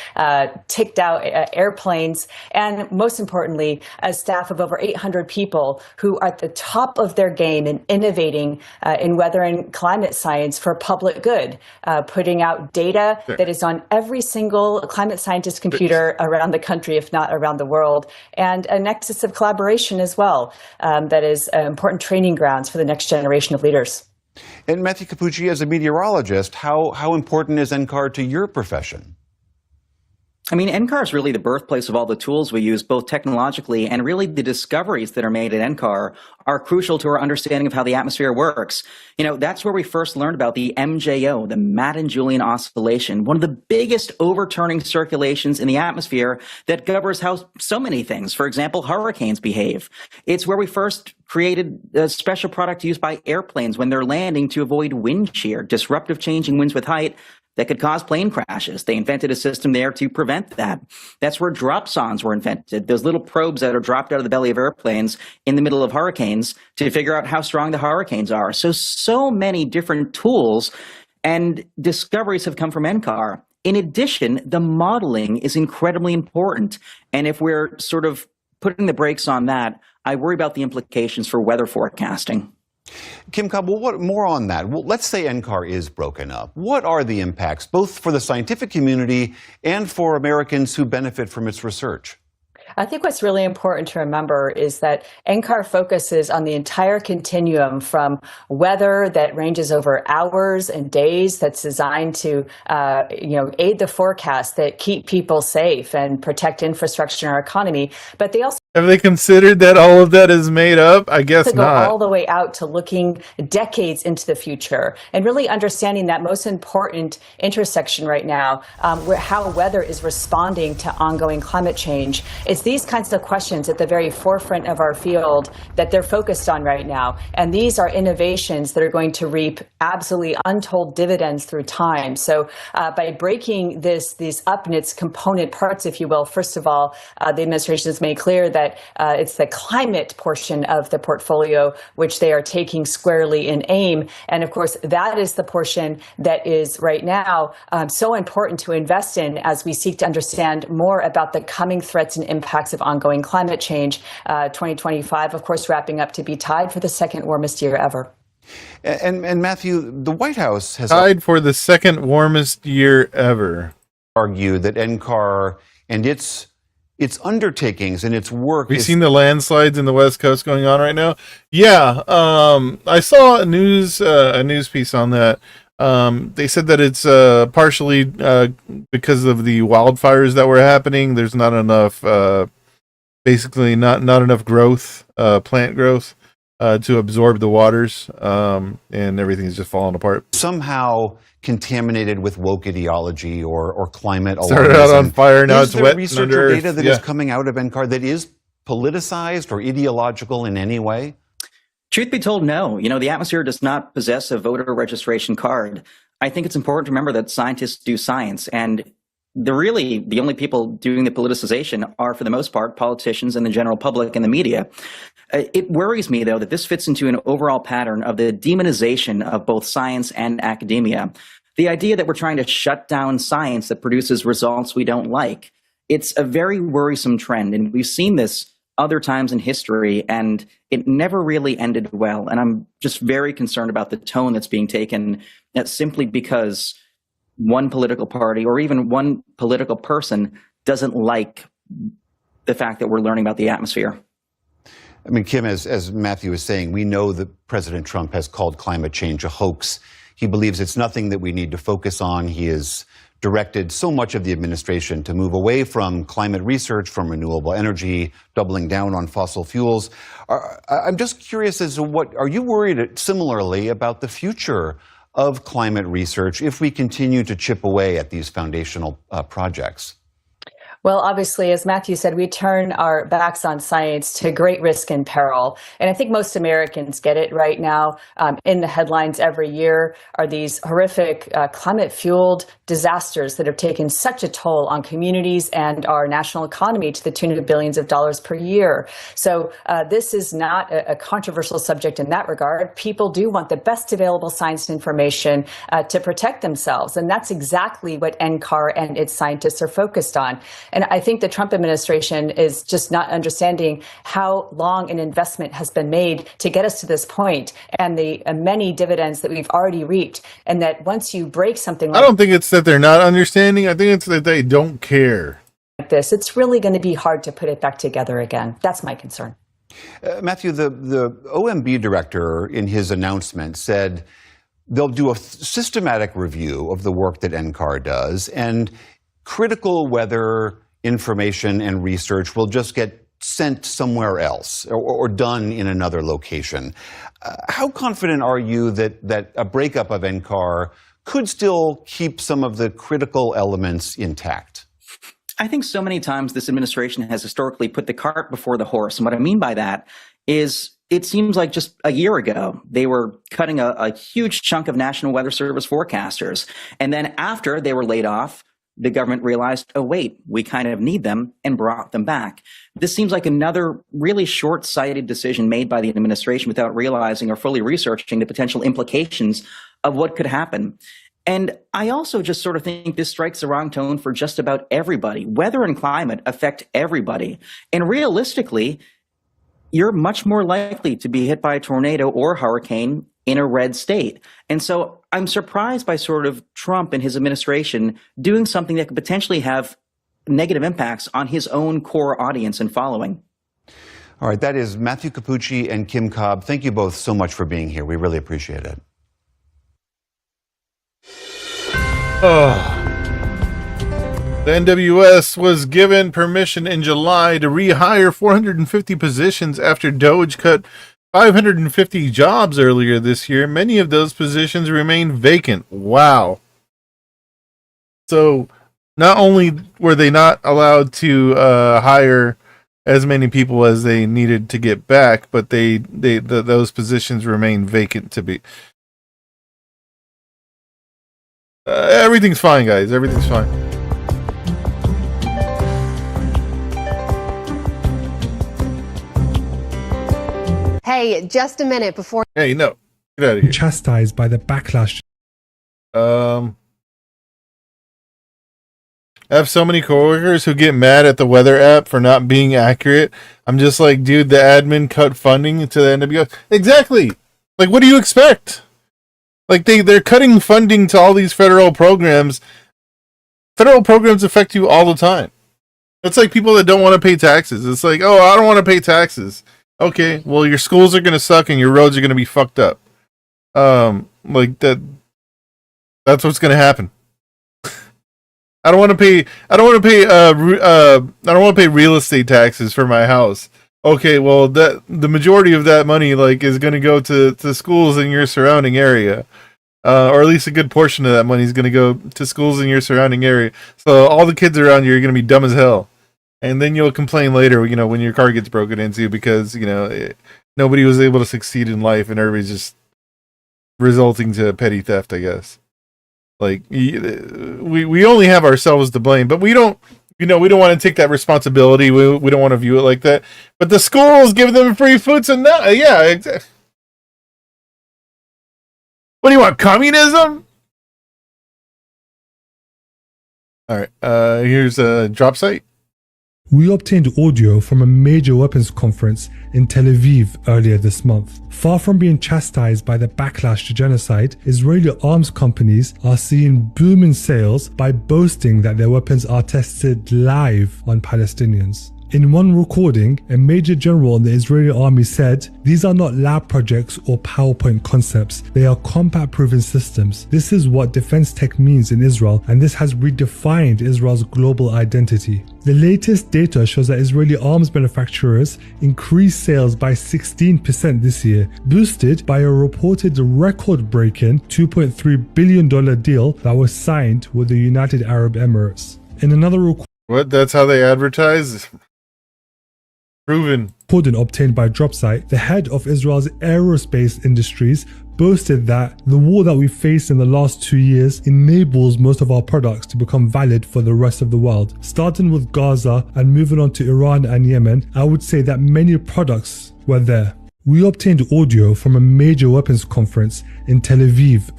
ticked out airplanes, and most importantly, a staff of over 800 people who are at the top of their game in innovating in weather and climate science for public good, putting out data that is on every single climate scientist computer around the country, if not around the world, and a nexus of collaboration as well that is important training grounds for the next generation of leaders. And Matthew Capucci, as a meteorologist, how important is NCAR to your profession? I mean, NCAR is really the birthplace of all the tools we use, both technologically and really the discoveries that are made at NCAR are crucial to our understanding of how the atmosphere works. You know, that's where we first learned about the MJO, the Madden-Julian Oscillation, one of the biggest overturning circulations in the atmosphere that governs how so many things, for example, hurricanes behave. It's where we first created a special product used by airplanes when they're landing to avoid wind shear, disruptive changing winds with height that could cause plane crashes. They invented a system there to prevent that. That's where dropsondes were invented, those little probes that are dropped out of the belly of airplanes in the middle of hurricanes to figure out how strong the hurricanes are. So many different tools and discoveries have come from NCAR. In addition, the modeling is incredibly important. And if we're sort of putting the brakes on that, I worry about the implications for weather forecasting. Kim Cobb, well, what more on that? Well, let's say NCAR is broken up. What are the impacts, both for the scientific community and for Americans who benefit from its research? I think what's really important to remember is that NCAR focuses on the entire continuum from weather that ranges over hours and days that's designed to aid the forecast that keep people safe and protect infrastructure in our economy. But they also have they considered that all of that is made up? I guess to go not. All the way out to looking decades into the future and really understanding that most important intersection right now, how weather is responding to ongoing climate change. It's these kinds of questions at the very forefront of our field that they're focused on right now. And these are innovations that are going to reap absolutely untold dividends through time. So by breaking these up in its component parts, if you will, first of all, the administration has made clear that it's the climate portion of the portfolio which they are taking squarely in aim. And of course, that is the portion that is right now so important to invest in as we seek to understand more about the coming threats and impacts of ongoing climate change. 2025, of course, wrapping up to be tied for the second warmest year ever. And Matthew, the White House has tied for the second warmest year ever. Argue that NCAR and its undertakings and its work. Have you seen the landslides in the West Coast going on right now? Yeah, I saw a news piece on that. They said that it's partially because of the wildfires that were happening. There's not enough, basically not enough growth, plant growth, to absorb the waters, and everything's just falling apart. Somehow contaminated with woke ideology or climate alarmism. Started out on fire, now it's wet. Is there research or data that is coming out of NCAR that is politicized or ideological in any way? Truth be told, no. You know, the atmosphere does not possess a voter registration card. I think it's important to remember that scientists do science, and the only people doing the politicization are, for the most part, politicians and the general public and the media. It worries me, though, that this fits into an overall pattern of the demonization of both science and academia. The idea that we're trying to shut down science that produces results we don't like, it's a very worrisome trend. And we've seen this other times in history, and it never really ended well. And I'm just very concerned about the tone that's being taken, simply because one political party or even one political person doesn't like the fact that we're learning about the atmosphere. I mean, Kim, as Matthew was saying, we know that President Trump has called climate change a hoax. He believes it's nothing that we need to focus on. He has directed so much of the administration to move away from climate research, from renewable energy, doubling down on fossil fuels. I'm just curious as to are you worried similarly about the future of climate research if we continue to chip away at these foundational projects? Well, obviously, as Matthew said, we turn our backs on science to great risk and peril. And I think most Americans get it right now. In the headlines every year are these horrific climate-fueled disasters that have taken such a toll on communities and our national economy to the tune of billions of dollars per year. So this is not a controversial subject in that regard. People do want the best available science information to protect themselves. And that's exactly what NCAR and its scientists are focused on. And I think the Trump administration is just not understanding how long an investment has been made to get us to this point, and the many dividends that we've already reaped. And that once you break something like I don't think it's that they're not understanding. I think it's that they don't care. This, it's really going to be hard to put it back together again. That's my concern. Matthew, the OMB director in his announcement said they'll do a systematic review of the work that NCAR does, and critical weather information and research will just get sent somewhere else or done in another location. How confident are you that a breakup of NCAR could still keep some of the critical elements intact? I think so many times this administration has historically put the cart before the horse. And what I mean by that is it seems like just a year ago, they were cutting a huge chunk of National Weather Service forecasters. And then after they were laid off, the government realized, oh, wait, we kind of need them, and brought them back. This seems like another really short-sighted decision made by the administration without realizing or fully researching the potential implications of what could happen. And I also just sort of think this strikes the wrong tone for just about everybody. Weather and climate affect everybody. And realistically, you're much more likely to be hit by a tornado or hurricane in a red state. And so I'm surprised by sort of Trump and his administration doing something that could potentially have negative impacts on his own core audience and following. All right, that is Matthew Capucci and Kim Cobb. Thank you both so much for being here. We really appreciate it. The NWS was given permission in July to rehire 450 positions after DOGE cut 550 jobs earlier this year. Many of those positions remain vacant. Wow. So not only were they not allowed to hire as many people as they needed to get back, but those positions remain vacant to be. Everything's fine, guys. Everything's fine. Hey, just a minute before. Hey, no. Get out of here. Chastised by the backlash. I have so many coworkers who get mad at the weather app for not being accurate. I'm just like, dude, the admin cut funding to the NWS. Exactly. Like, what do you expect? Like, they're cutting funding to all these federal programs. Federal programs affect you all the time. It's like people that don't want to pay taxes. It's like, oh, I don't want to pay taxes. Okay, well, your schools are going to suck and your roads are going to be fucked up. Like that. That's what's going to happen. I don't want to pay real estate taxes for my house. Okay, well, the majority of that money like is going to go to schools in your surrounding area. Or at least a good portion of that money is going to go to schools in your surrounding area. So all the kids around you are going to be dumb as hell. And then you'll complain later, when your car gets broken into because, nobody was able to succeed in life and everybody's just resulting to petty theft, I guess. Like, we only have ourselves to blame, but we don't want to take that responsibility. We don't want to view it like that. But the schools give them free food, so no, yeah. Exactly. What do you want, communism? All right. Here's a drop site. We obtained audio from a major weapons conference in Tel Aviv earlier this month. Far from being chastised by the backlash to genocide, Israeli arms companies are seeing booming sales by boasting that their weapons are tested live on Palestinians. In one recording, a major general in the Israeli army said, "These are not lab projects or PowerPoint concepts. They are combat-proven systems. This is what defense tech means in Israel, and this has redefined Israel's global identity." The latest data shows that Israeli arms manufacturers increased sales by 16% this year, boosted by a reported record-breaking $2.3 billion deal that was signed with the United Arab Emirates. In another What? That's how they advertise? Proven. Recording obtained by DropSite, the head of Israel's aerospace industries boasted that the war that we faced in the last 2 years enables most of our products to become valid for the rest of the world. Starting with Gaza and moving on to Iran and Yemen, I would say that many products were there. We obtained audio from a major weapons conference in Tel Aviv.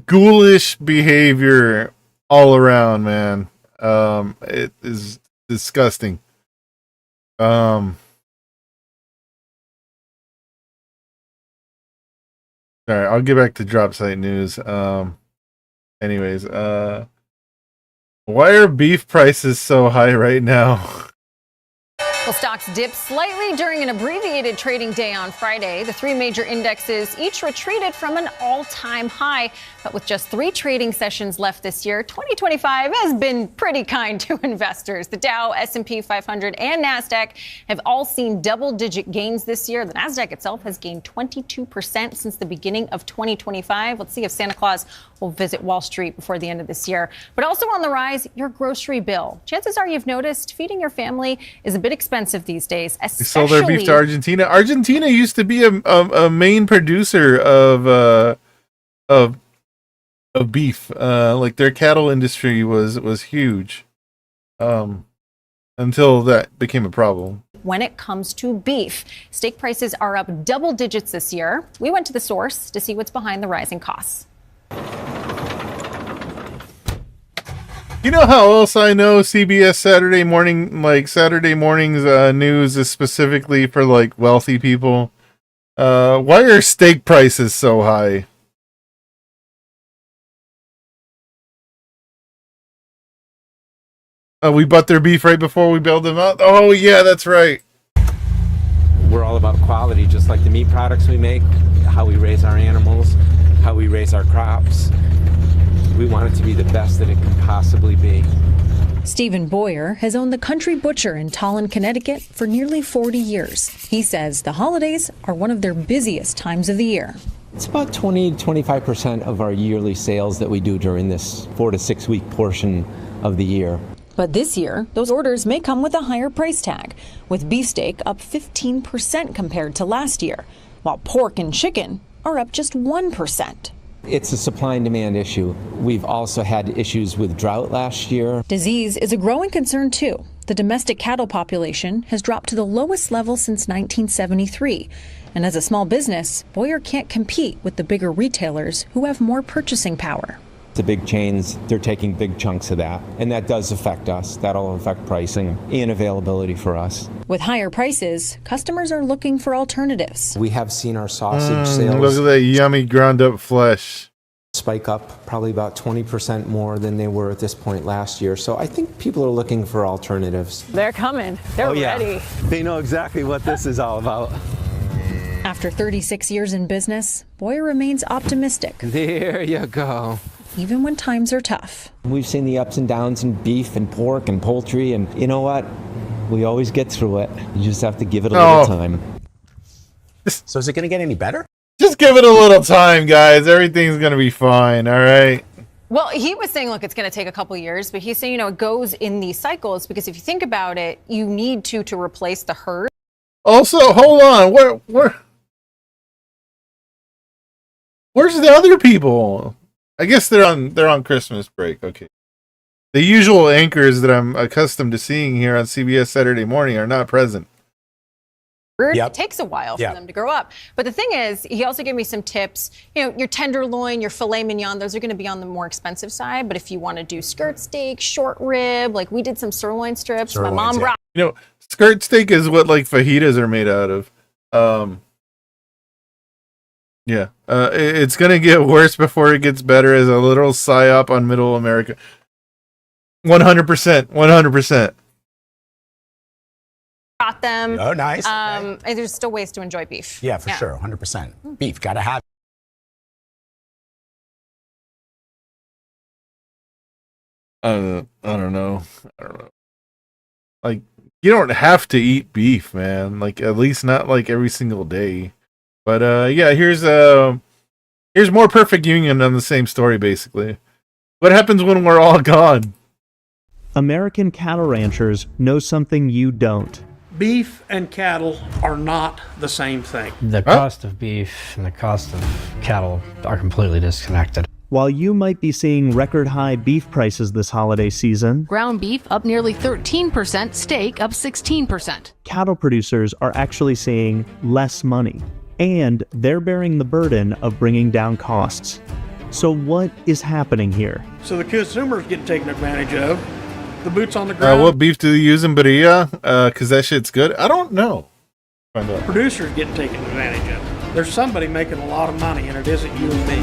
Ghoulish behavior all around, man. It is disgusting. All right, I'll get back to drop site news. Anyways, why are beef prices so high right now? Well, stocks dipped slightly during an abbreviated trading day on Friday. The three major indexes each retreated from an all-time high. But with just 3 trading sessions left this year, 2025 has been pretty kind to investors. The Dow, S&P 500, and NASDAQ have all seen double-digit gains this year. The NASDAQ itself has gained 22% since the beginning of 2025. Let's see if Santa Claus will visit Wall Street before the end of this year. But also on the rise, your grocery bill. Chances are you've noticed feeding your family is a bit expensive these days, They especially... sold their beef to Argentina. Argentina used to be a main producer of beef. Like their cattle industry was huge. Until that became a problem. When it comes to beef, steak prices are up double digits this year. We went to the source to see what's behind the rising costs. You know how else I know CBS Saturday morning, like Saturday mornings news is specifically for like wealthy people? Why are steak prices so high? We bought their beef right before we bailed them out. Oh yeah, that's right. We're all about quality, just like the meat products we make, how we raise our animals, how we raise our crops. We want it to be the best that it can possibly be. Stephen Boyer has owned the Country Butcher in Tolland, Connecticut for nearly 40 years. He says the holidays are one of their busiest times of the year. It's about 20-25% of our yearly sales that we do during this 4 to 6 week portion of the year. But this year, those orders may come with a higher price tag, with beefsteak up 15% compared to last year, while pork and chicken are up just 1%. It's a supply and demand issue. We've also had issues with drought last year. Disease is a growing concern too. The domestic cattle population has dropped to the lowest level since 1973. And as a small business, Boyer can't compete with the bigger retailers who have more purchasing power. The big chains, they're taking big chunks of that, and that does affect us. That'll affect pricing and availability for us. With higher prices, customers are looking for alternatives. We have seen our sausage sales. Look at that yummy ground up flesh. Spike up probably about 20% more than they were at this point last year. So I think people are looking for alternatives. They're coming. They're ready. They know exactly what this is all about. After 36 years in business, Boyer remains optimistic. There you go. Even when times are tough. We've seen the ups and downs in beef and pork and poultry, and you know what? We always get through it. You just have to give it a little time. So is it going to get any better? Just give it a little time, guys. Everything's going to be fine, all right? Well, he was saying, look, it's going to take a couple years, but he's saying, it goes in these cycles because if you think about it, you need to replace the herd. Also, hold on. Where's the other people? I guess they're on Christmas break. Okay. The usual anchors that I'm accustomed to seeing here on CBS Saturday Morning are not present. It takes a while for them to grow up. But the thing is, he also gave me some tips. You know, your tenderloin, your filet mignon, those are going to be on the more expensive side. But if you want to do skirt steak, short rib, like we did some sirloin strips. My mom brought. You know, skirt steak is what like fajitas are made out of. It's gonna get worse before it gets better as a literal psyop on Middle America. 100%. Got them. Oh, nice. And there's still ways to enjoy beef. Yeah, for sure. 100%. Beef, gotta have it. I don't know. Like, you don't have to eat beef, man. Like, at least not like every single day. But here's more perfect union on the same story, basically. What happens when we're all gone? American cattle ranchers know something you don't. Beef and cattle are not the same thing. The cost of beef and the cost of cattle are completely disconnected. While you might be seeing record high beef prices this holiday season, ground beef up nearly 13%, steak up 16%. Cattle producers are actually seeing less money, and they're bearing the burden of bringing down costs. So what is happening here? So the consumers get taken advantage of. The boots on the ground. What beef do you use in birria? Because that shit's good. I don't know. Find out. Producers getting taken advantage of. There's somebody making a lot of money, and it isn't you and me.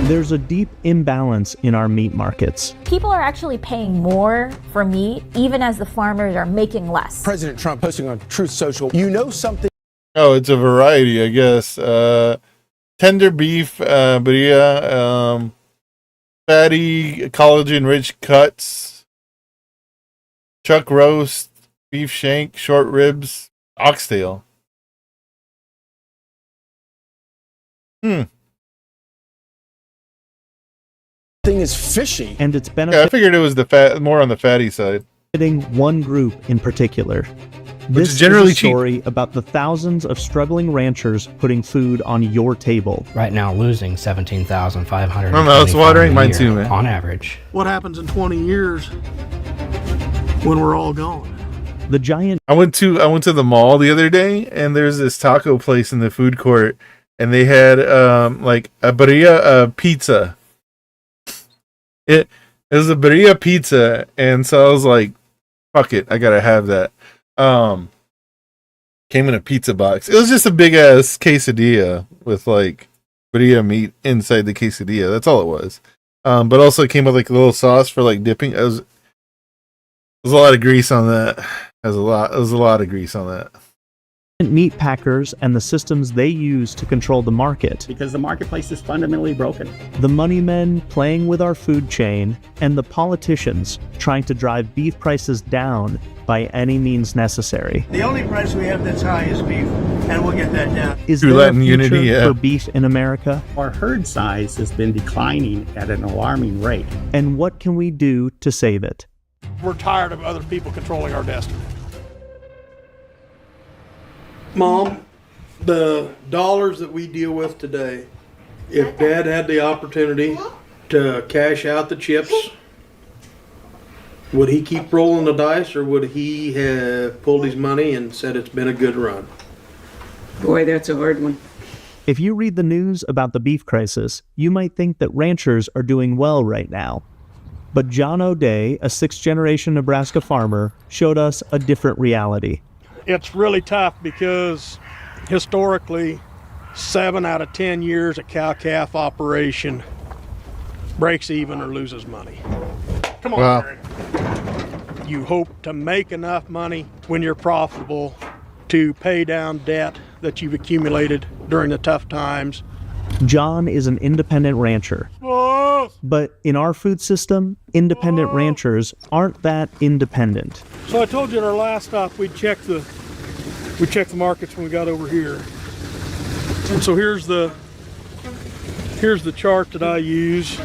There's a deep imbalance in our meat markets. People are actually paying more for meat, even as the farmers are making less. President Trump posting on Truth Social, you know something. Oh, it's a variety, I guess. Tender beef, birria, fatty, collagen-rich cuts, chuck roast, beef shank, short ribs, oxtail. Thing is fishy. And it's I figured it was more on the fatty side. Benefiting one group in particular. Which This is generally is a story about the thousands of struggling ranchers putting food on your table. Right now, losing $17,500. My mouth's watering, mine too, man. On average. What happens in 20 years when we're all gone? The giant. I went to the mall the other day, and there's this taco place in the food court, and they had like a birria pizza. It was a birria pizza, and so I was like, "Fuck it, I gotta have that." Came in a pizza box. It was just a big ass quesadilla with like birria meat inside the quesadilla. That's all it was. But also it came with like a little sauce for like dipping. There's a lot of grease on that. There's a lot of grease on that. Meat packers and the systems they use to control the market. Because the marketplace is fundamentally broken. The money men playing with our food chain, and the politicians trying to drive beef prices down by any means necessary. The only price we have that's high is beef, and we'll get that down. Is there a future for beef in America? Our herd size has been declining at an alarming rate. And what can we do to save it? We're tired of other people controlling our destiny. Mom, the dollars that we deal with today, if Dad had the opportunity to cash out the chips, would he keep rolling the dice, or would he have pulled his money and said it's been a good run? Boy, that's a hard one. If you read the news about the beef crisis, you might think that ranchers are doing well right now. But John O'Day, a sixth-generation Nebraska farmer, showed us a different reality. It's really tough because historically, 7 out of 10 years a cow-calf operation breaks even or loses money. Come on, wow. Mary. You hope to make enough money when you're profitable to pay down debt that you've accumulated during the tough times. John is an independent rancher. But in our food system, independent ranchers aren't that independent. So I told you at our last stop we'd check the markets when we got over here. And so here's the chart that I use.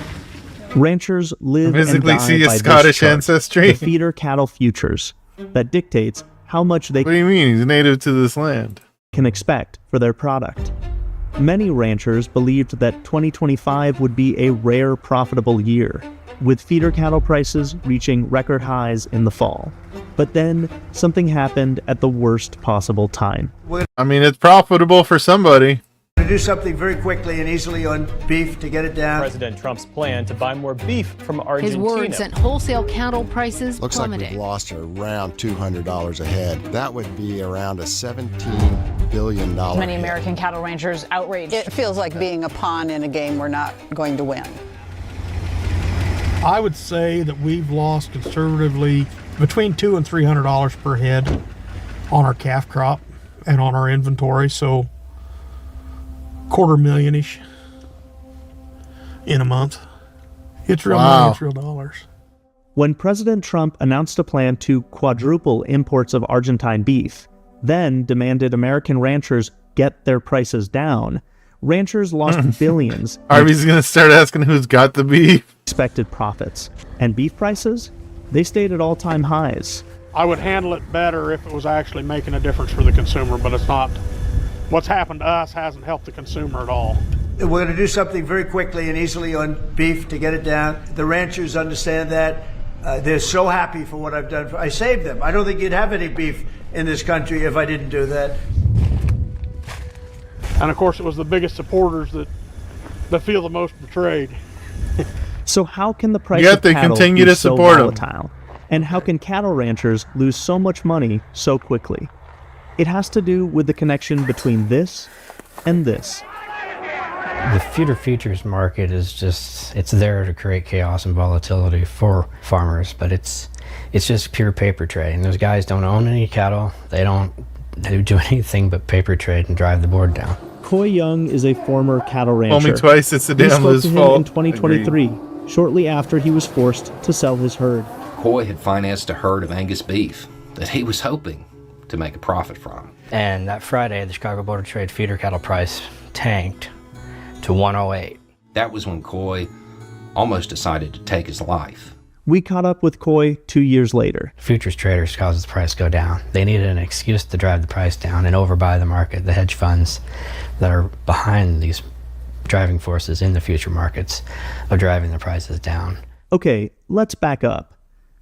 Ranchers live Physically and die see a by Scottish this chart, ancestry. the feeder cattle futures that dictates how much they What do you mean? He's native to this land. Can expect for their product. Many ranchers believed that 2025 would be a rare profitable year, with feeder cattle prices reaching record highs in the fall. But then something happened at the worst possible time. I mean, it's profitable for somebody. To do something very quickly and easily on beef to get it down. President Trump's plan to buy more beef from Argentina. His words sent wholesale cattle prices Looks plummeting. like we've lost around $200 a head. That would be around a $17 billion Many hit. American cattle ranchers outraged. It feels like being a pawn in a game we're not going to win. I would say that we've lost conservatively between $200 and $300 per head on our calf crop and on our inventory. So $250,000-ish in a month. It's real money, it's real dollars. When President Trump announced a plan to quadruple imports of Argentine beef, then demanded American ranchers get their prices down, ranchers lost billions. Arby's going to start asking who's got the beef. Expected profits. And beef prices? They stayed at all-time highs. I would handle it better if it was actually making a difference for the consumer, but it's not. What's happened to us hasn't helped the consumer at all. We're going to do something very quickly and easily on beef to get it down. The ranchers understand that. They're so happy for what I've done. I saved them. I don't think you'd have any beef in this country if I didn't do that. And of course, it was the biggest supporters that feel the most betrayed. So how can the price Yet of they cattle continue be to so support 'em. volatile? And how can cattle ranchers lose so much money so quickly? It has to do with the connection between this and this. The futures market is it's there to create chaos and volatility for farmers, but it's just pure paper trade. And those guys don't own any cattle. They don't do anything but paper trade and drive the board down. Coy Young is a former cattle rancher. Told me twice it's the We damn spoke Liz to him fault. in 2023, shortly after he was forced to sell his herd. Coy had financed a herd of Angus beef that he was hoping to make a profit from. And that Friday, the Chicago Board of Trade feeder cattle price tanked to 108. That was when Coy almost decided to take his life. We caught up with Coy 2 years later. Futures traders caused the price to go down. They needed an excuse to drive the price down and overbuy the market. The hedge funds that are behind these driving forces in the future markets are driving the prices down. Okay, let's back up.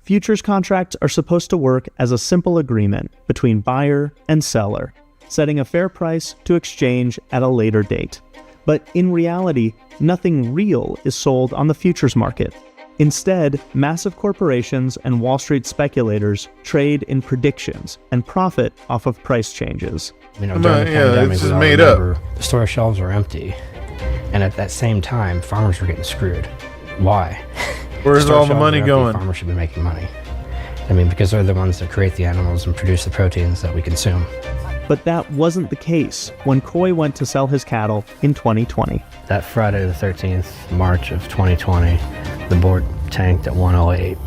Futures contracts are supposed to work as a simple agreement between buyer and seller, setting a fair price to exchange at a later date. But in reality, nothing real is sold on the futures market. Instead, massive corporations and Wall Street speculators trade in predictions and profit off of price changes. During the pandemic, we all remember the store shelves were empty, and at that same time, farmers were getting screwed. Why? Where's all the money going? Farmers should be making money. I mean, because they're the ones that create the animals and produce the proteins that we consume. But that wasn't the case when Coy went to sell his cattle in 2020. That Friday the 13th, March of 2020, the board tanked at 108,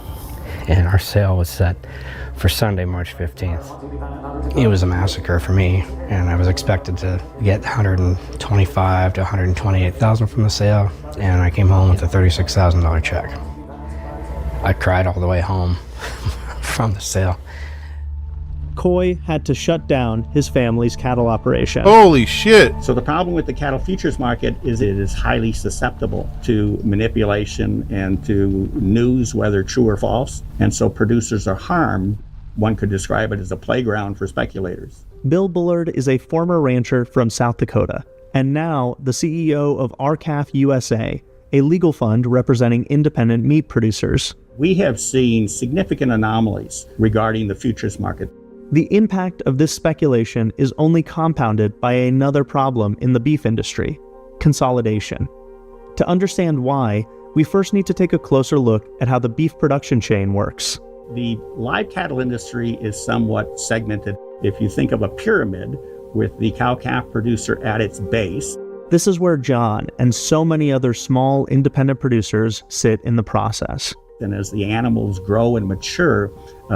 and our sale was set for Sunday, March 15th. It was a massacre for me, and I was expected to get 125 to 128,000 from the sale, and I came home with a $36,000 check. I cried all the way home from the sale. Coy had to shut down his family's cattle operation. Holy shit. So the problem with the cattle futures market is it is highly susceptible to manipulation and to news, whether true or false. And so producers are harmed. One could describe it as a playground for speculators. Bill Bullard is a former rancher from South Dakota, and now the CEO of RCAF USA, a legal fund representing independent meat producers. We have seen significant anomalies regarding the futures market. The impact of this speculation is only compounded by another problem in the beef industry: consolidation. To understand why, we first need to take a closer look at how the beef production chain works. The live cattle industry is somewhat segmented. If you think of a pyramid with the cow-calf producer at its base, this is where John and so many other small independent producers sit in the process. And as the animals grow and mature,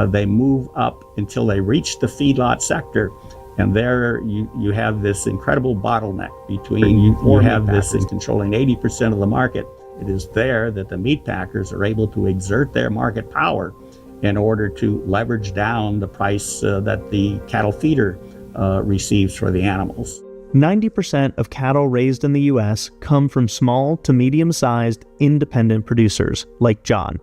they move up until they reach the feedlot sector. And there you have this incredible bottleneck between you have this in controlling 80% of the market. It is there that the meat packers are able to exert their market power in order to leverage down the price that the cattle feeder receives for the animals. 90% of cattle raised in the U.S. come from small to medium-sized independent producers like John.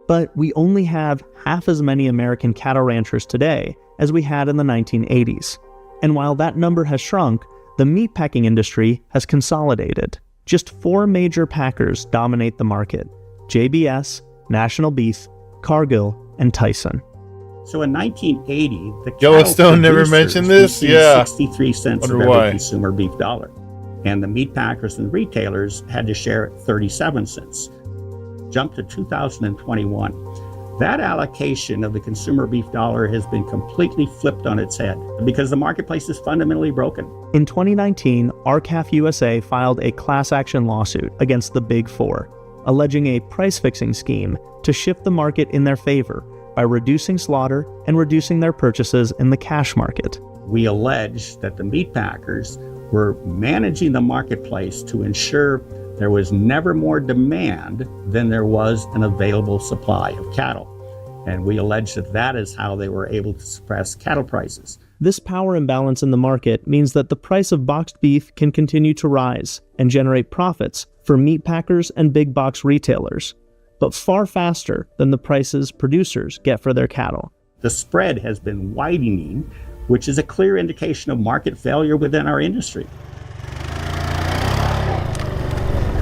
But we only have half as many American cattle ranchers today as we had in the 1980s. And while that number has shrunk, the meatpacking industry has consolidated. Just 4 major packers dominate the market: JBS, National Beef, Cargill, and Tyson. So in 1980, the Yellowstone never producers mentioned this? received Yeah. 63 cents of Wonder every why. consumer beef dollar. And the meat packers and retailers had to share 37 cents. Jump to 2021. That allocation of the consumer beef dollar has been completely flipped on its head because the marketplace is fundamentally broken. In 2019, RCAF USA filed a class action lawsuit against the Big Four, alleging a price-fixing scheme to shift the market in their favor by reducing slaughter and reducing their purchases in the cash market. We allege that the meat packers were managing the marketplace to ensure there was never more demand than there was an available supply of cattle. And we allege that that is how they were able to suppress cattle prices. This power imbalance in the market means that the price of boxed beef can continue to rise and generate profits for meat packers and big box retailers, but far faster than the prices producers get for their cattle. The spread has been widening, which is a clear indication of market failure within our industry.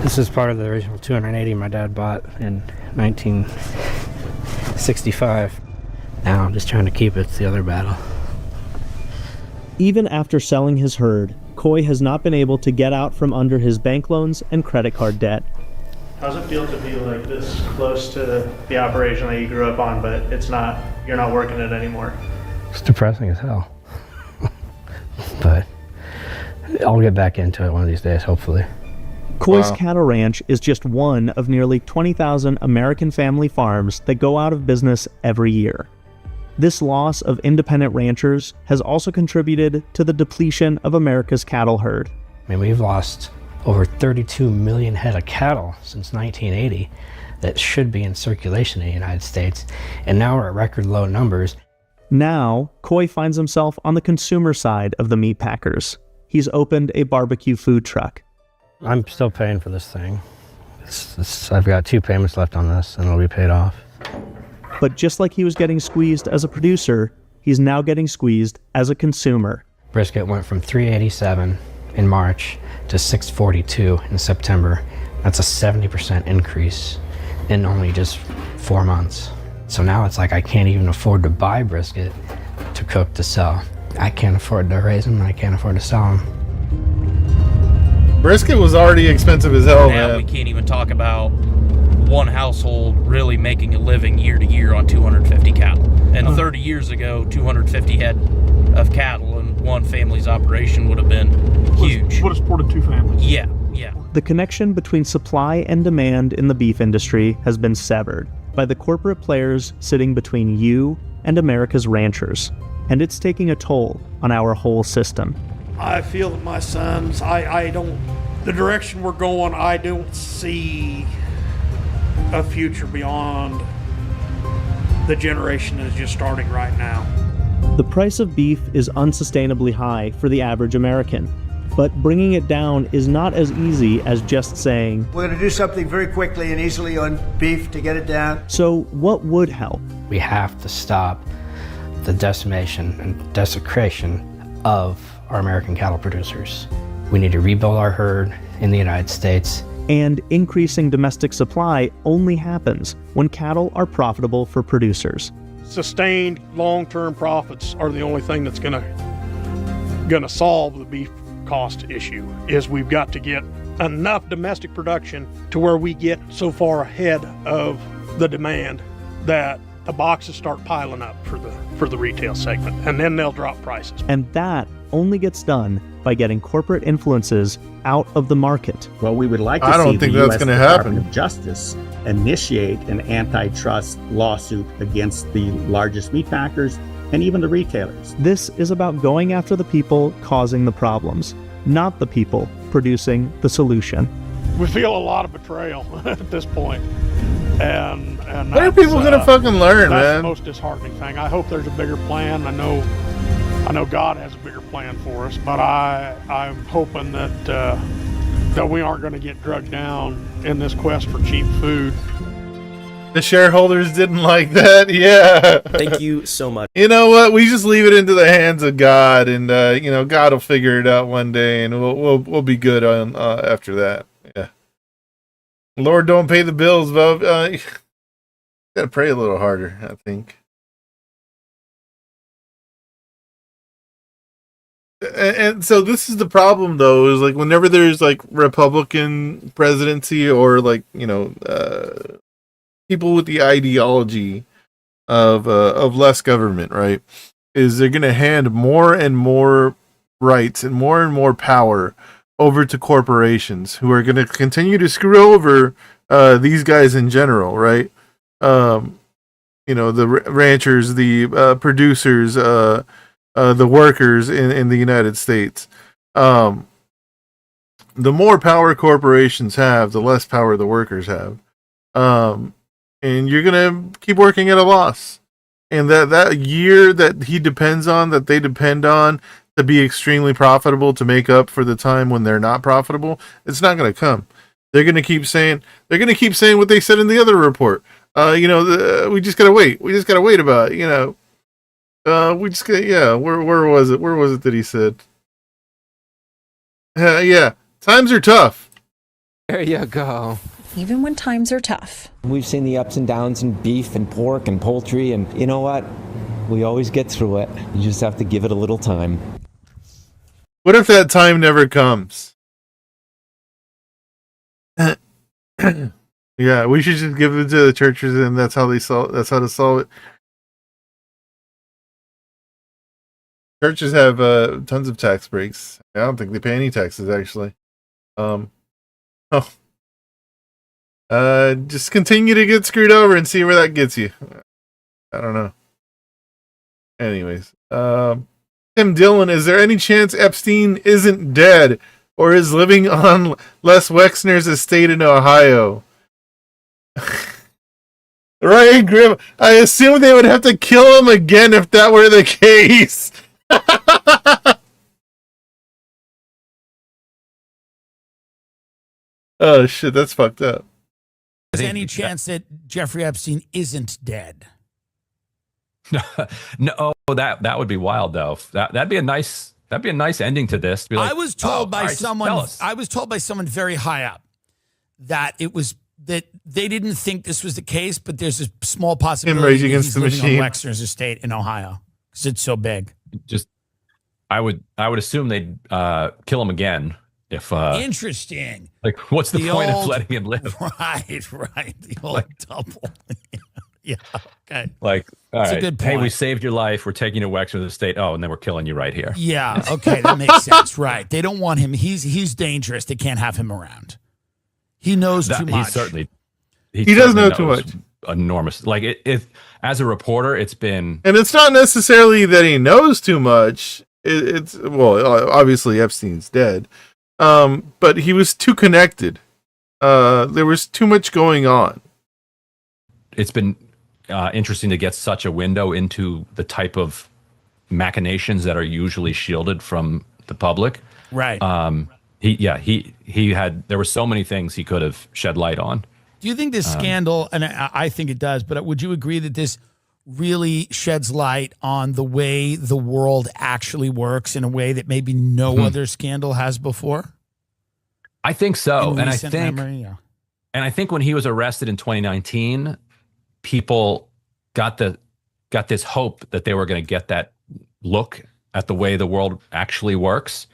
This is part of the original 280 my dad bought in 1965. Now I'm just trying to keep it. It's the other battle. Even after selling his herd, Coy has not been able to get out from under his bank loans and credit card debt. How's it feel to be like this close to the operation that you grew up on, but you're not working it anymore? It's depressing as hell. But I'll get back into it one of these days, hopefully. Coy's Cattle Ranch is just one of nearly 20,000 American family farms that go out of business every year. This loss of independent ranchers has also contributed to the depletion of America's cattle herd. I mean, we've lost over 32 million head of cattle since 1980 that should be in circulation in the United States, and now we're at record low numbers. Now, Coy finds himself on the consumer side of the meat packers. He's opened a barbecue food truck. I'm still paying for this thing. I've got 2 payments left on this, and it'll be paid off. But just like he was getting squeezed as a producer, he's now getting squeezed as a consumer. Brisket went from $387 in March to $642 in September. That's a 70% increase in only just 4 months. So now it's like I can't even afford to buy brisket to cook to sell. I can't afford to raise them, and I can't afford to sell them. Brisket was already expensive as hell, Now man. we can't even talk about one household really making a living year to year on 250 cattle. And 30 years ago, 250 head of cattle in one family's operation would have been huge. Would have supported 2 families. Yeah. The connection between supply and demand in the beef industry has been severed by the corporate players sitting between you and America's ranchers, and it's taking a toll on our whole system. I feel that my sons, the direction we're going, I don't see a future beyond the generation that is just starting right now. The price of beef is unsustainably high for the average American, but bringing it down is not as easy as just saying, We're going to do something very quickly and easily on beef to get it down. So what would help? We have to stop the decimation and desecration of our American cattle producers. We need to rebuild our herd in the United States. And increasing domestic supply only happens when cattle are profitable for producers. Sustained long-term profits are the only thing that's gonna solve the beef cost issue. Is we've got to get enough domestic production to where we get so far ahead of the demand that the boxes start piling up for the retail segment, and then they'll drop prices. And that only gets done by getting corporate influences out of the market. Well, we would like to I don't see think the that's U.S. gonna Department happen. of Justice initiate an antitrust lawsuit against the largest meat packers and even the retailers. This is about going after the people causing the problems, not the people producing the solution. We feel a lot of betrayal at this point. And When are people gonna fucking learn, that's man? the most disheartening thing. I hope there's a bigger plan. I know God has a bigger plan for us, but I'm hoping that we aren't going to get drugged down in this quest for cheap food. The shareholders didn't like that. Yeah. Thank you so much. You know what? We just leave it into the hands of God, and God will figure it out one day, and we'll be good on after that. Yeah. Lord, don't pay the bills, but gotta pray a little harder, I think. And so this is the problem, though, is like whenever there's like Republican presidency or like people with the ideology of less government, right? Is they're going to hand more and more rights and more power over to corporations who are going to continue to screw over these guys in general, right? The ranchers, the producers, the workers in the United States. The more power corporations have, the less power the workers have. And you're going to keep working at a loss. And that year that they depend on to be extremely profitable to make up for the time when they're not profitable, it's not going to come. They're going to keep saying what they said in the other report. We just got to wait. We just got to wait about, where was it? Where was it that he said? Times are tough. There you go. Even when times are tough. We've seen the ups and downs in beef and pork and poultry, and you know what? We always get through it. You just have to give it a little time. What if that time never comes? Yeah, we should just give it to the churches, and that's how to solve it. Churches have tons of tax breaks. I don't think they pay any taxes, actually. Just continue to get screwed over and see where that gets you. I don't know. Anyways, Tim Dillon, is there any chance Epstein isn't dead or is living on Les Wexner's estate in Ohio? Ryan Grimm, I assume they would have to kill him again if that were the case. Oh shit, that's fucked up. Is there any chance that Jeffrey Epstein isn't dead? No, that would be wild though. That'd be a nice ending to this. Be like, I was told by someone. tell us. I was told by someone very high up that that they didn't think this was the case, but there's a small possibility that he's living on Wexner's estate in Ohio because it's so big. I would assume they'd kill him again if. Interesting. Like, what's the point of letting him live? Right. The old double. Yeah. Okay. Like, all That's right, a good hey, point. we saved your life. We're taking you to Wexner's estate. Oh, and then we're killing you right here. Yeah. Okay. That makes sense. Right. They don't want him. He's dangerous. They can't have him around. He knows too much. He does know too much. Enormous. Like it as a reporter, it's been. And it's not necessarily that he knows too much. It's obviously Epstein's dead, but he was too connected. There was too much going on. It's been interesting to get such a window into the type of machinations that are usually shielded from the public. Right. He had. There were so many things he could have shed light on. Do you think this scandal, and I think it does, but would you agree that this really sheds light on the way the world actually works in a way that maybe no other scandal has before? I think so. In And I recent think, memory, yeah. and I think when he was arrested in 2019, people got this hope that they were going to get that look at the way the world actually works.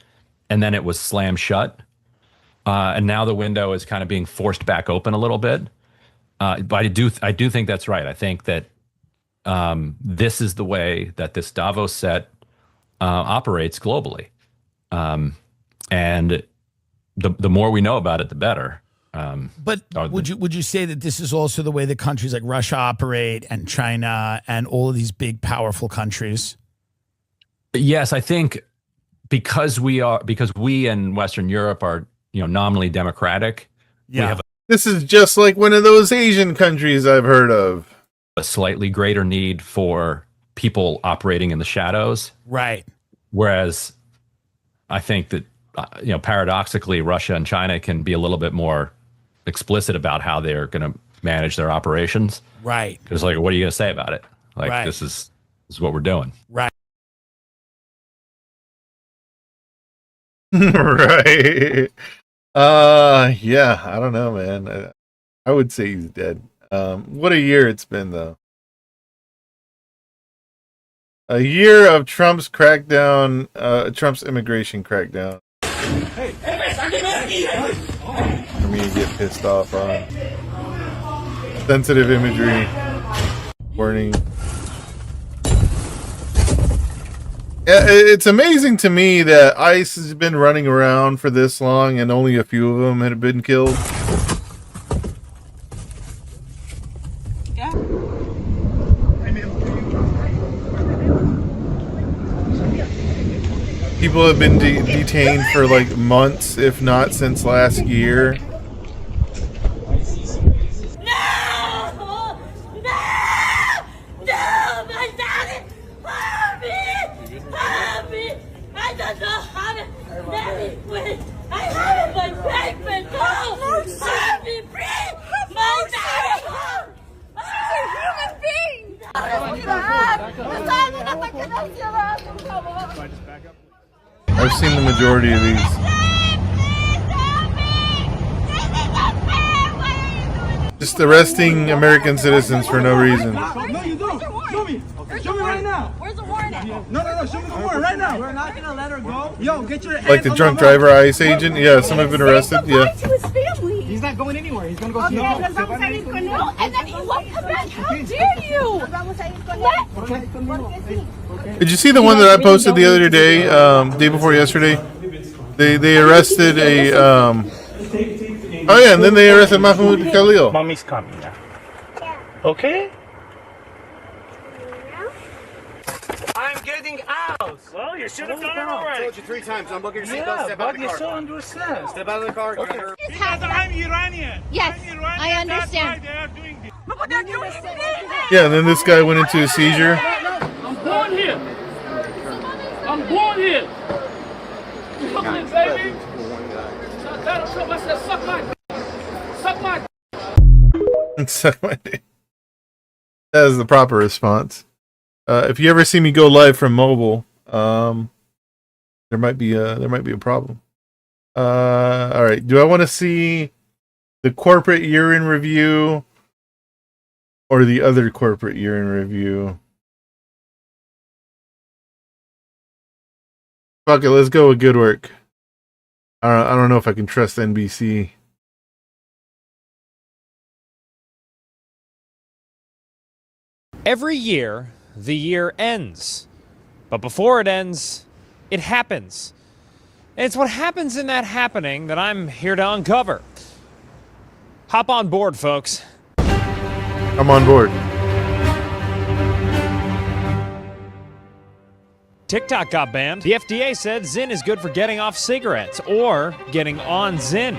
And then it was slammed shut. And now the window is kind of being forced back open a little bit. But I do think that's right. I think that this is the way that this Davos set operates globally. And the more we know about it, the better. But would you say that this is also the way that countries like Russia operate and China and all of these big, powerful countries? Yes, I think because we in Western Europe are nominally democratic. Yeah. We have This is just like one of those Asian countries I've heard of. a slightly greater need for people operating in the shadows. Right. Whereas I think that, paradoxically, Russia and China can be a little bit more explicit about how they're going to manage their operations. Right. Because like, what are you going to say about it? Like, Right. this is what we're doing. Right. Right. Yeah, I don't know, man. I would say he's dead. What a year it's been, though. A year of Trump's crackdown, Trump's immigration crackdown. For me to get pissed off on. Sensitive imagery. Warning. Yeah, it's amazing to me that ICE has been running around for this long and only a few of them had been killed. People have been detained for like months, if not since last year. I've seen the majority of these. Just arresting American citizens for no reason. No, you don't. Show me. Show me right now. Where's the warrant at? No, show me the warrant right now. We're not gonna let her go. Yo, get your Like the drunk driver ICE agent? Yeah, some have been arrested. Yeah. to his family. He's not going anywhere. He's gonna go see No, and then he won't come back. How dare you? Did you see the one that I posted the other day, day before yesterday? They arrested a oh yeah, and then they arrested Mahmoud Khalil. Mommy's coming now. Okay? I'm getting out. Well, you should have done it already. I told you 3 times. I'm looking your seatbelt. Step out of the car. Still understand. Step out of the car. Okay. Because I'm Iranian. Yes, I understand. Look what they're doing to me. Yeah, and then this guy went into a seizure. I'm born here. I'm born here. Come on, baby. Suck my. Suck my dick. That is the proper response. If you ever see me go live from mobile, there might be a problem. All right. Do I want to see the corporate year in review or the other corporate year in review? Fuck it. Let's go with good work. I don't know if I can trust NBC. Every year, the year ends. But before it ends, it happens. And it's what happens in that happening that I'm here to uncover. Hop on board, folks. I'm on board. TikTok got banned. The FDA said Zyn is good for getting off cigarettes or getting on Zyn.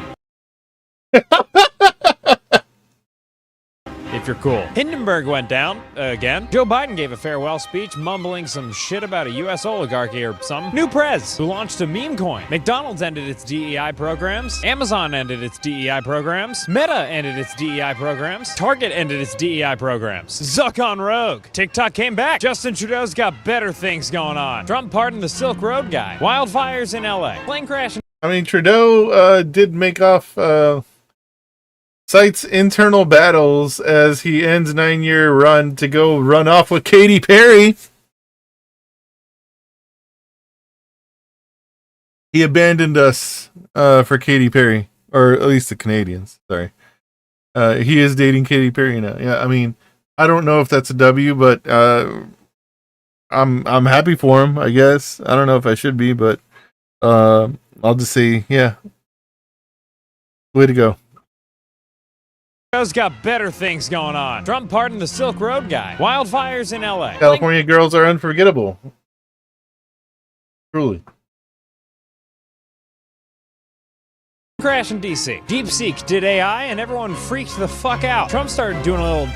If you're cool. Hindenburg went down again. Joe Biden gave a farewell speech mumbling some shit about a U.S. oligarchy or something. New Prez, who launched a meme coin. McDonald's ended its DEI programs. Amazon ended its DEI programs. Meta ended its DEI programs. Target ended its DEI programs. Zuck on rogue. TikTok came back. Justin Trudeau's got better things going on. Trump pardoned the Silk Road guy. Wildfires in L.A. Plane crash. I mean, Trudeau did make off cites internal battles as he ends 9-year run to go run off with Katy Perry. He abandoned us for Katy Perry, or at least the Canadians. Sorry, he is dating Katy Perry now. Yeah, I mean, I don't know if that's a W, but I'm happy for him. I guess I don't know if I should be, but I'll just say, yeah, way to go. Trudeau's got better things going on. Trump pardoned the Silk Road guy. Wildfires in L.A. California girls are unforgettable. Truly. Crash in D.C. DeepSeek did AI and everyone freaked the fuck out. Trump started doing a little...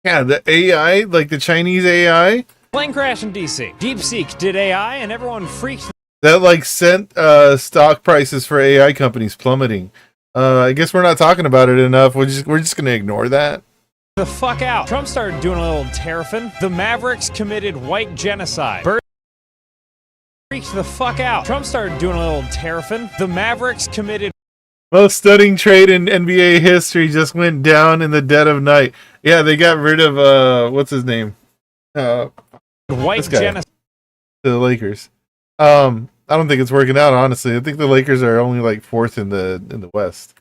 Yeah, the AI, like the Chinese AI. Plane crash in D.C. DeepSeek did AI and everyone freaked... That like sent stock prices for AI companies plummeting. I guess we're not talking about it enough. We're just gonna ignore that. The fuck out. Trump started doing a little terrafin. The Mavericks committed white genocide. Bird freaked the fuck out. Trump started doing a little terrafin. The Mavericks committed Most stunning trade in NBA history just went down in the dead of night. Yeah, they got rid of what's his name? white genocide. To the Lakers. I don't think it's working out, honestly. I think the Lakers are only like fourth in the West.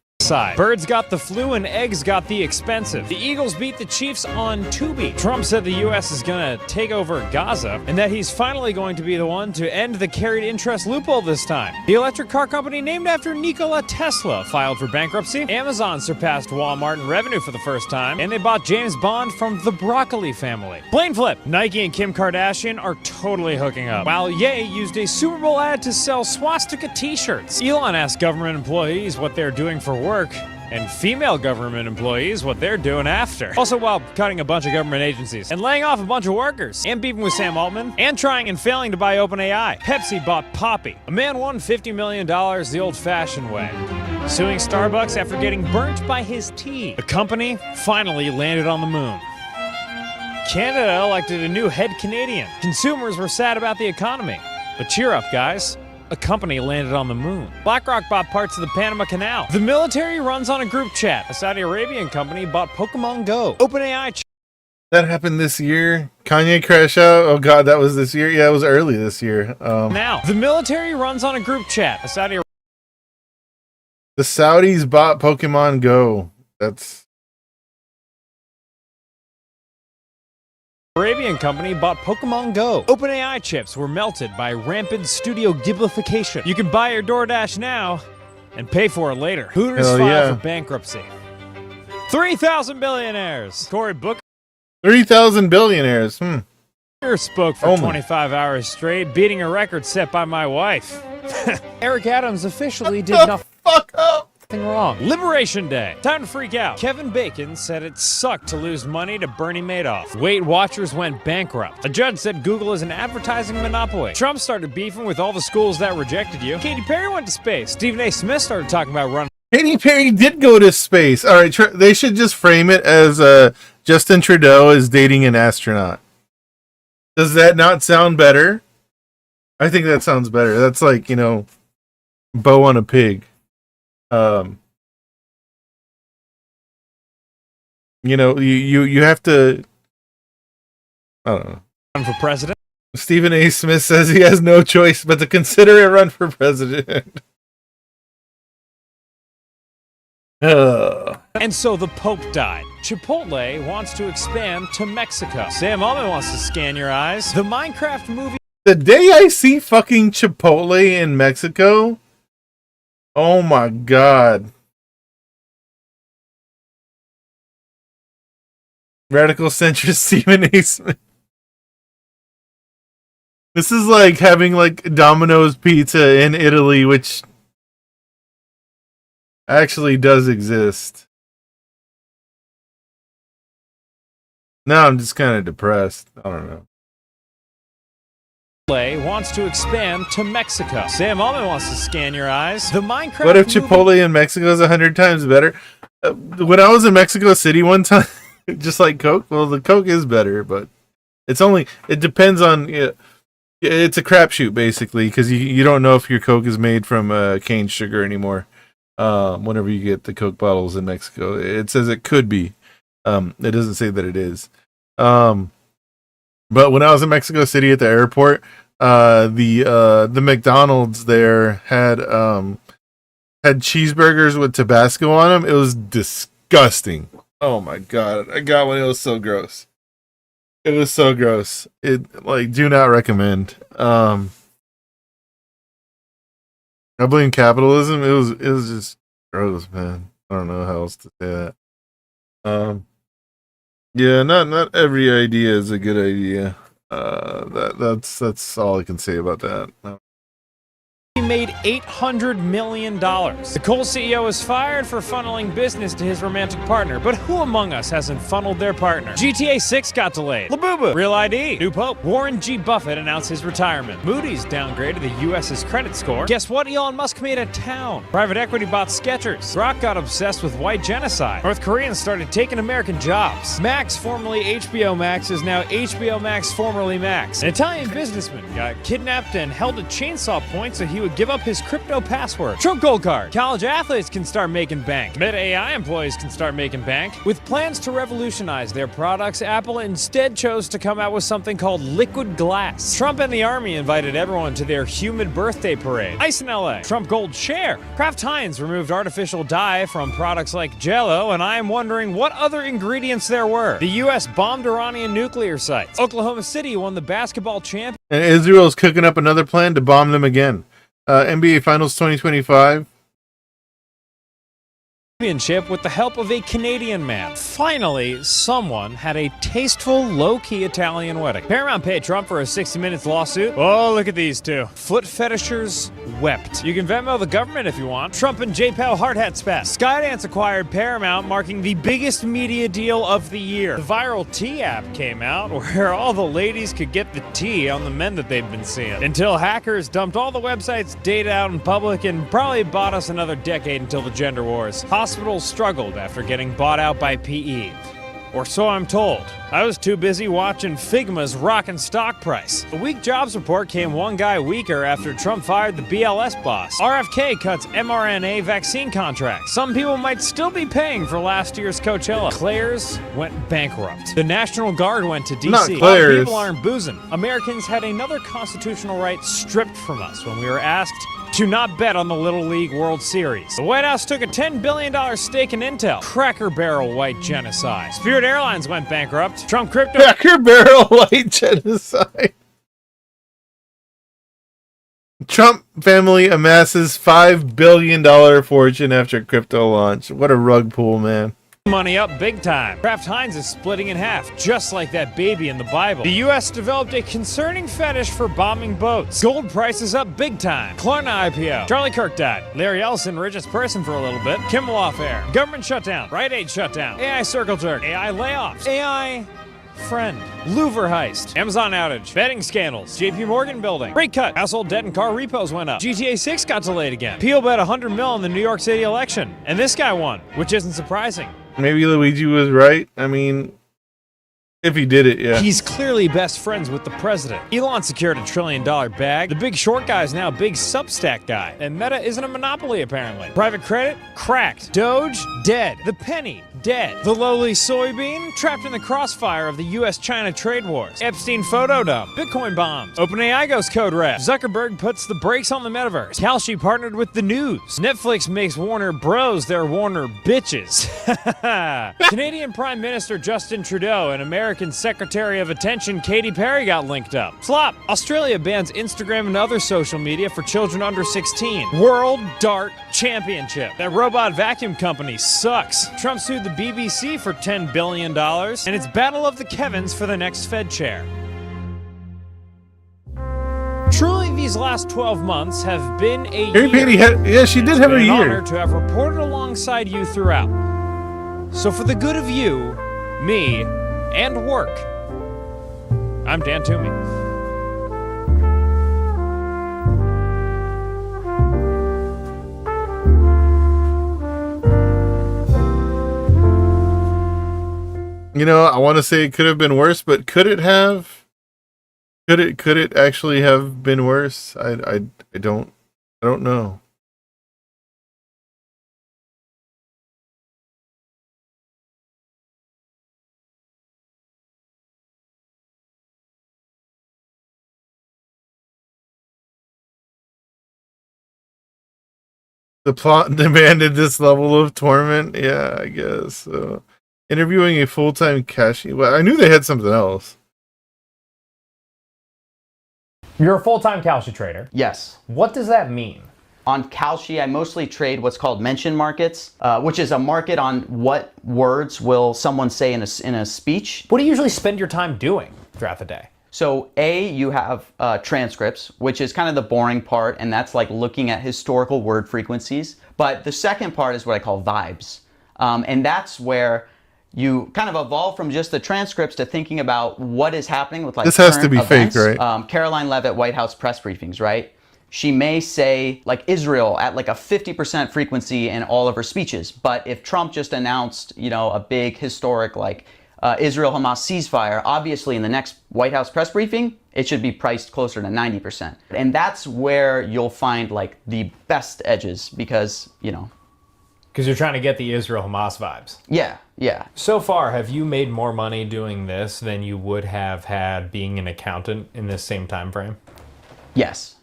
Birds got the flu and eggs got the expensive. The Eagles beat the Chiefs on Tubi. Trump said the U.S. is going to take over Gaza and that he's finally going to be the one to end the carried interest loophole this time. The electric car company named after Nikola Tesla filed for bankruptcy. Amazon surpassed Walmart in revenue for the first time, and they bought James Bond from the Broccoli family. Plane flip. Nike and Kim Kardashian are totally hooking up, while Ye used a Super Bowl ad to sell swastika t-shirts. Elon asked government employees what they're doing for work, and female government employees what they're doing after. Also, while cutting a bunch of government agencies and laying off a bunch of workers, and beefing with Sam Altman, and trying and failing to buy OpenAI. Pepsi bought Poppy. A man won $50 million the old-fashioned way, suing Starbucks after getting burnt by his tea. The company finally landed on the moon. Canada elected a new head Canadian. Consumers were sad about the economy, but cheer up, guys. A company landed on the moon. BlackRock bought parts of the Panama Canal. The military runs on a group chat. A Saudi Arabian company bought Pokemon Go. OpenAI. That happened this year. Kanye crash out. Oh god, that was this year. Yeah, it was early this year. Now, the military runs on a group chat. A Saudi The Saudis bought Pokemon Go. That's Arabian company bought Pokemon Go. OpenAI chips were melted by rampant studio giblification. You can buy your DoorDash now and pay for it later. Hooters filed for bankruptcy. 3,000 billionaires. Cory Booker 3,000 billionaires. Spoke for 25 hours straight, beating a record set by my wife. Eric Adams officially did nothing. Fuck up. Nothing wrong. Liberation Day. Time to freak out. Kevin Bacon said it sucked to lose money to Bernie Madoff. Weight Watchers went bankrupt. A judge said Google is an advertising monopoly. Trump started beefing with all the schools that rejected you. Katy Perry went to space. Stephen A. Smith started talking about running. Katy Perry did go to space. All right, they should just frame it as Justin Trudeau is dating an astronaut. Does that not sound better? I think that sounds better. That's like, bow on a pig. You have to. I don't know. Run for president. Stephen A. Smith says he has no choice but to consider a run for president. And so the Pope died. Chipotle wants to expand to Mexico. Sam Altman wants to scan your eyes. The Minecraft movie. The day I see fucking Chipotle in Mexico, oh my god. Radical centrist Stephen A. Smith. This is like having like Domino's pizza in Italy, which actually does exist. Now I'm just kind of depressed. I don't know. Wants to expand to Mexico. Sam Altman wants to scan your eyes. The Minecraft. What if Chipotle in Mexico is 100 times better? When I was in Mexico City one time, just like Coke. Well, the Coke is better, but it depends on. It's a crapshoot basically because you don't know if your Coke is made from cane sugar anymore. Whenever you get the Coke bottles in Mexico, it says it could be. It doesn't say that it is. But when I was in Mexico City at the airport, the McDonald's there had cheeseburgers with Tabasco on them. It was disgusting. Oh my god, I got one. It was so gross. It was so gross. Do not recommend. I blame capitalism. It was just gross, man. I don't know how else to say that. Yeah, not every idea is a good idea. That's all I can say about that. made $800 million. The coal CEO was fired for funneling business to his romantic partner, but who among us hasn't funneled their partner? GTA 6 got delayed. Labubu, Real ID, new pope. Warren G. Buffett announced his retirement. Moody's downgraded the U.S.'s credit score. Guess what? Elon Musk made a town. Private equity bought Skechers. Rock got obsessed with white genocide. North Koreans started taking American jobs. Max, formerly HBO Max, is now HBO Max, formerly Max. An Italian businessman got kidnapped and held at chainsaw point so he would give up his crypto password. Trump Gold Card. College athletes can start making bank. Meta AI employees can start making bank. With plans to revolutionize their products, Apple instead chose to come out with something called liquid glass. Trump and the army invited everyone to their humid birthday parade. Ice in LA. Trump Gold Share. Kraft Heinz removed artificial dye from products like Jell-O, and I am wondering what other ingredients there were. The U.S. bombed Iranian nuclear sites. Oklahoma City won the basketball championship. And Israel's cooking up another plan to bomb them again. NBA Finals 2025. With the help of a Canadian man. Finally, someone had a tasteful, low-key Italian wedding. Paramount paid Trump for a 60 Minutes lawsuit. Oh, look at these two. Foot fetishers wept. You can Venmo the government if you want. Trump and J-Pow hard hat spat. Skydance acquired Paramount, marking the biggest media deal of the year. The viral tea app came out, where all the ladies could get the tea on the men that they've been seeing. Until hackers dumped all the website's data out in public and probably bought us another decade until the gender wars. Hospitals struggled after getting bought out by PE. Or so I'm told. I was too busy watching Figma's rockin' stock price. The weak jobs report came one guy weaker after Trump fired the BLS boss. RFK cuts mRNA vaccine contracts. Some people might still be paying for last year's Coachella. Claire's went bankrupt. The National Guard went to D.C. Not Claire's. People aren't boozing. Americans had another constitutional right stripped from us when we were asked to not bet on the Little League World Series. The White House took a $10 billion stake in Intel. Cracker Barrel white genocide. Spirit Airlines went bankrupt. Trump crypto. Cracker Barrel white genocide. Trump family amasses $5 billion fortune after crypto launch. What a rug pull, man. Money up big time. Kraft Heinz is splitting in half, just like that baby in the Bible. The U.S. developed a concerning fetish for bombing boats. Gold prices up big time. Klarna IPO. Charlie Kirk died. Larry Ellison, richest person for a little bit. Kimmel off air. Government shutdown. Rite Aid shutdown. AI circle jerk. AI layoffs. AI friend. Louvre heist. Amazon outage. Betting scandals. JP Morgan building. Rate cut. Household debt and car repos went up. GTA 6 got delayed again. Peel bet $100 million in the New York City election. And this guy won, which isn't surprising. Maybe Luigi was right. I mean, if he did it, yeah. He's clearly best friends with the president. Elon secured a $1 trillion bag. The big short guy is now a big Substack guy. And Meta isn't a monopoly, apparently. Private credit? Cracked. Doge? Dead. The penny? Dead. The lowly soybean? Trapped in the crossfire of the US-China trade wars. Epstein photo dump. Bitcoin bombs. OpenAI goes code red. Zuckerberg puts the brakes on the metaverse. Kalshi partnered with the news. Netflix makes Warner Bros. Their Warner bitches. Canadian Prime Minister Justin Trudeau and American Secretary of Attention Katy Perry got linked up. Flop. Australia bans Instagram and other social media for children under 16. World Dart Championship. That robot vacuum company sucks. Trump sued the BBC for $10 billion, and it's Battle of the Kevins for the next Fed chair. Truly, these last 12 months have been a Harry Patey had, yeah, she did have a year. It's been an honor to have reported alongside you throughout. So for the good of you, me, and work, I'm Dan Toomey. You know, I want to say it could have been worse, but could it have? Could it actually have been worse? I don't know. The plot demanded this level of torment. Yeah, I guess so. Interviewing a full-time cashier. Well, I knew they had something else. You're a full-time Kalshi trader. Yes. What does that mean? On Kalshi, I mostly trade what's called mention markets, which is a market on what words will someone say in a speech. What do you usually spend your time doing throughout the day? So you have transcripts, which is kind of the boring part, and that's like looking at historical word frequencies. But the second part is what I call vibes. And that's where you kind of evolve from just the transcripts to thinking about what is happening with like this has to be events. fake, right? Caroline Leavitt, White House press briefings, right? She may say like Israel at like a 50% frequency in all of her speeches. But if Trump just announced, you know, a big historic like Israel-Hamas ceasefire, obviously in the next White House press briefing, it should be priced closer to 90%. And that's where you'll find like the best edges because, you know. Because you're trying to get the Israel-Hamas vibes. Yeah, yeah. So far, have you made more money doing this than you would have had being an accountant in this same time frame? Yes.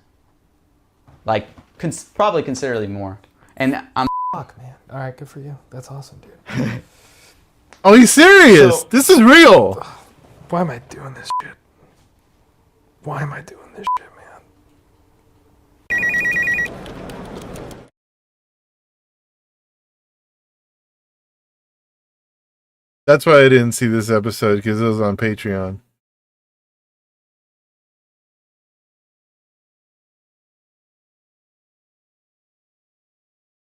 Like, probably considerably more. And I'm... Fuck, man. All right, good for you. That's awesome, dude. Oh, he's serious. This is real. Why am I doing this shit? Why am I doing this shit, man? That's why I didn't see this episode, because it was on Patreon.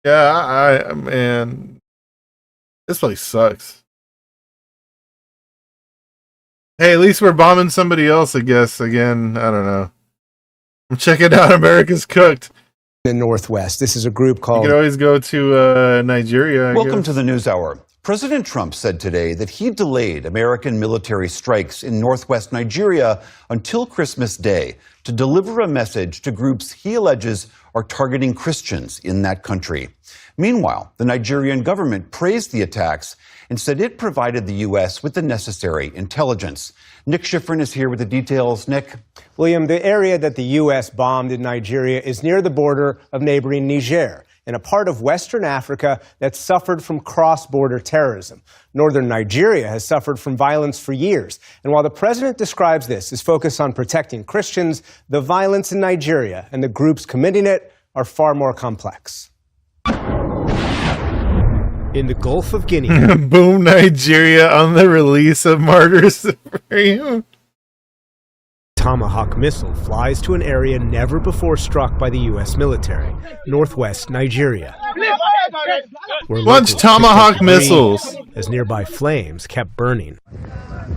Yeah, man, this place sucks. Hey, at least we're bombing somebody else, I guess. Again, I don't know. I'm checking out America's Cooked. The Northwest. This is a group called... You could always go to Nigeria, I Welcome guess. to the NewsHour. President Trump said today that he delayed American military strikes in northwest Nigeria until Christmas Day to deliver a message to groups he alleges are targeting Christians in that country. Meanwhile, the Nigerian government praised the attacks and said it provided the U.S. with the necessary intelligence. Nick Schifrin is here with the details. Nick? William, the area that the U.S. bombed in Nigeria is near the border of neighboring Niger, in a part of Western Africa that suffered from cross-border terrorism. Northern Nigeria has suffered from violence for years. And while the president describes this as focus on protecting Christians, the violence in Nigeria and the groups committing it are far more complex. In the Gulf of Guinea. Boom, Nigeria on the release of Martyr Supreme. Tomahawk missile flies to an area never before struck by the U.S. military, northwest Nigeria. Launch Tomahawk missiles. As nearby flames kept burning.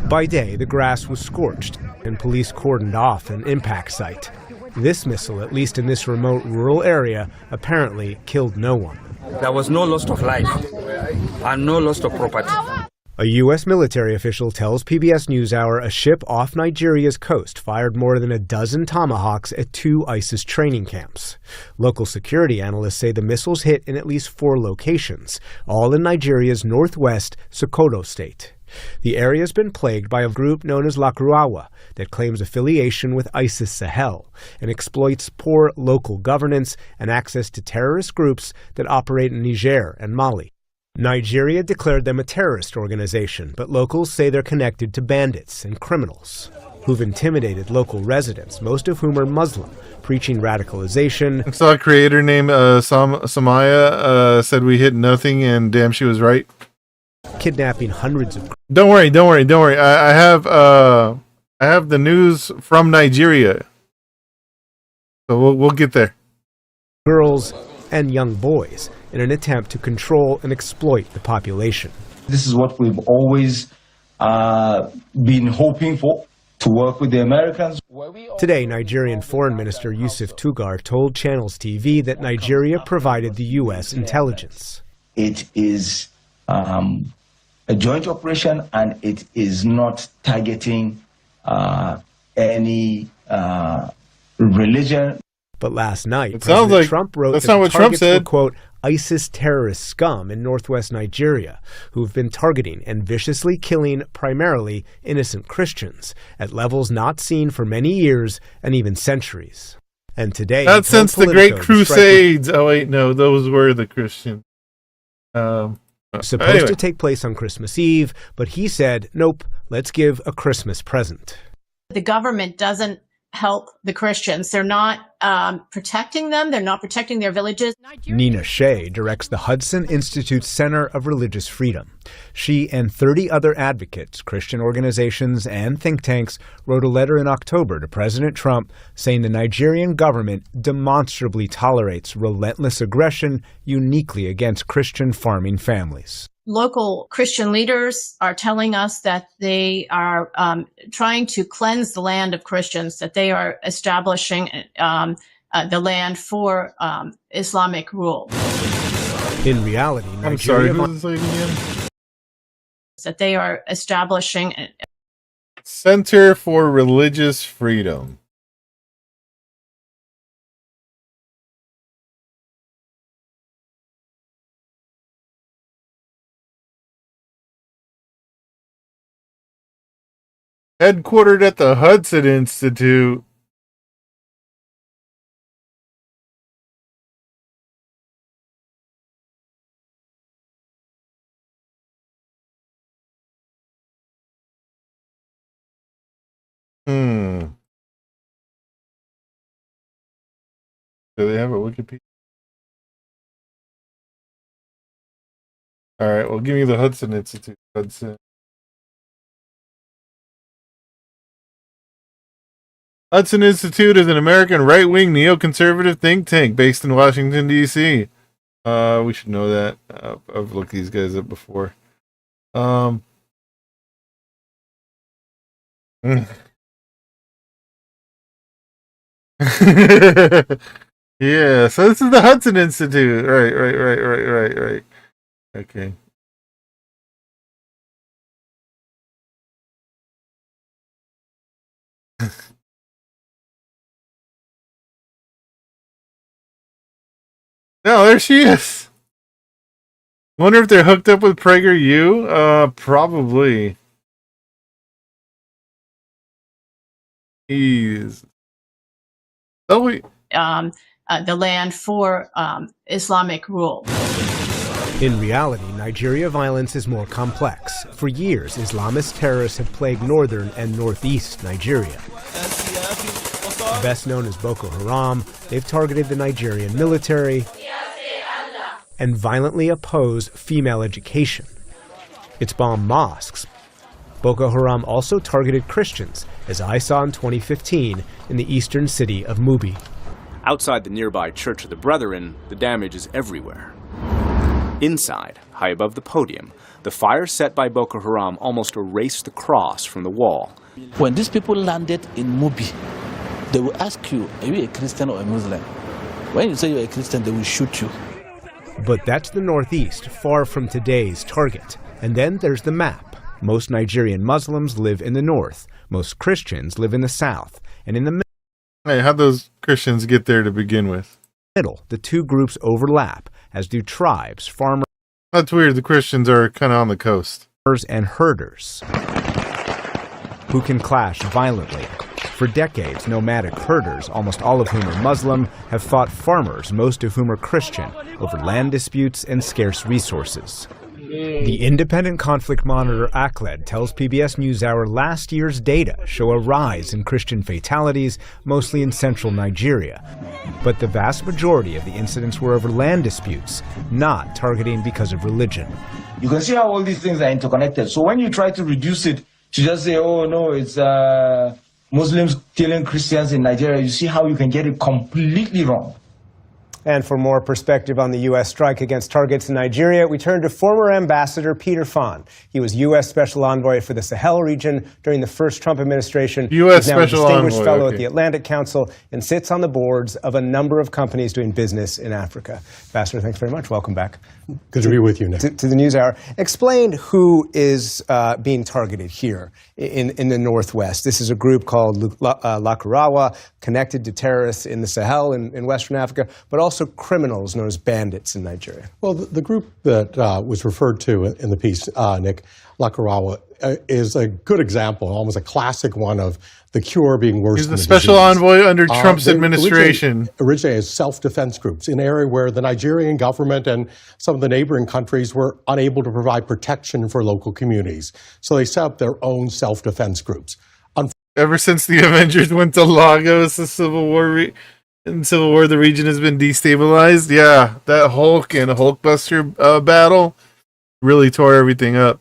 By day, the grass was scorched, and police cordoned off an impact site. This missile, at least in this remote rural area, apparently killed no one. There was no loss of life and no loss of property. A U.S. military official tells PBS NewsHour a ship off Nigeria's coast fired more than a dozen Tomahawks at 2 ISIS training camps. Local security analysts say the missiles hit in at least 4 locations, all in Nigeria's northwest Sokoto state. The area has been plagued by a group known as Lakurawa that claims affiliation with ISIS Sahel and exploits poor local governance and access to terrorist groups that operate in Niger and Mali. Nigeria declared them a terrorist organization, but locals say they're connected to bandits and criminals who've intimidated local residents, most of whom are Muslim, preaching radicalization. I saw a creator named Samaya said we hit nothing, and damn, she was right. Kidnapping hundreds of... Don't worry. I have the news from Nigeria. So we'll get there. Girls and young boys in an attempt to control and exploit the population. This is what we've always been hoping for, to work with the Americans. Today, Nigerian Foreign Minister Yusuf Tugar told Channels TV that Nigeria provided the U.S. intelligence. It is a joint operation, and it is not targeting any religion. But last night, it sounds President like Trump wrote that's that not what Trump said. Were, quote, ISIS terrorist scum in northwest Nigeria who've been targeting and viciously killing primarily innocent Christians at levels not seen for many years and even centuries. And today, not since the Great Crusades. Oh wait, no, those were the Christians. Supposed to take place on Christmas Eve, but he said, nope, let's give a Christmas present. The government doesn't help the Christians. They're not protecting them. They're not protecting their villages. Nina Shea directs the Hudson Institute's Center of Religious Freedom. She and 30 other advocates, Christian organizations, and think tanks wrote a letter in October to President Trump saying the Nigerian government demonstrably tolerates relentless aggression uniquely against Christian farming families. Local Christian leaders are telling us that they are trying to cleanse the land of Christians, that they are establishing the land for Islamic rule. In reality, Nigeria, I'm sorry, who's this lady again? That they are establishing Center for Religious Freedom. Headquartered at the Hudson Institute. Do they have a Wikipedia? All right, well, give me the Hudson Institute. Hudson Institute is an American right-wing neoconservative think tank based in Washington, D.C. We should know that. I've looked these guys up before. Yeah, so this is the Hudson Institute. Right. Okay. No, there she is. Wonder if they're hooked up with PragerU? Probably. Jeez. Oh, wait. the land for Islamic rule. In reality, Nigeria violence is more complex. For years, Islamist terrorists have plagued northern and northeast Nigeria. Best known as Boko Haram, they've targeted the Nigerian military and violently oppose female education. It's bombed mosques. Boko Haram also targeted Christians, as I saw in 2015 in the eastern city of Mubi. Outside the nearby Church of the Brethren, the damage is everywhere. Inside, high above the podium, the fire set by Boko Haram almost erased the cross from the wall. When these people landed in Mubi, they will ask you, are you a Christian or a Muslim? When you say you're a Christian, they will shoot you. But that's the northeast, far from today's target. And then there's the map. Most Nigerian Muslims live in the north. Most Christians live in the south. And in the Hey, how'd those Christians get there to begin with? middle, the two groups overlap, as do tribes, farmers. That's weird. The Christians are kind of on the coast. And herders, who can clash violently. For decades, nomadic herders, almost all of whom are Muslim, have fought farmers, most of whom are Christian, over land disputes and scarce resources. The independent conflict monitor ACLED tells PBS NewsHour last year's data show a rise in Christian fatalities, mostly in central Nigeria. But the vast majority of the incidents were over land disputes, not targeting because of religion. You can see how all these things are interconnected. So when you try to reduce it to just say, oh no, it's Muslims killing Christians in Nigeria, you see how you can get it completely wrong. And for more perspective on the U.S. strike against targets in Nigeria, we turn to former Ambassador Peter Fahn. He was U.S. Special Envoy for the Sahel region during the first Trump administration. U.S. He's now Special a distinguished Envoy, fellow okay. at the Atlantic Council and sits on the boards of a number of companies doing business in Africa. Ambassador, thanks very much. Welcome back. Good to be with you, Nick. To the NewsHour. Explain who is being targeted here in the Northwest. This is a group called Lakurawa, connected to terrorists in the Sahel in Western Africa, but also criminals known as bandits in Nigeria. Well, the group that was referred to in the piece, Nick, Lakurawa, is a good example, almost a classic one of the cure being worse He's than the the special disease. envoy under Trump's They administration. originated as self-defense groups in an area where the Nigerian government and some of the neighboring countries were unable to provide protection for local communities. So they set up their own self-defense groups. Ever since the Avengers went to Lagos, the Civil War in Civil War, the region has been destabilized. Yeah, that Hulk and Hulkbuster battle really tore everything up.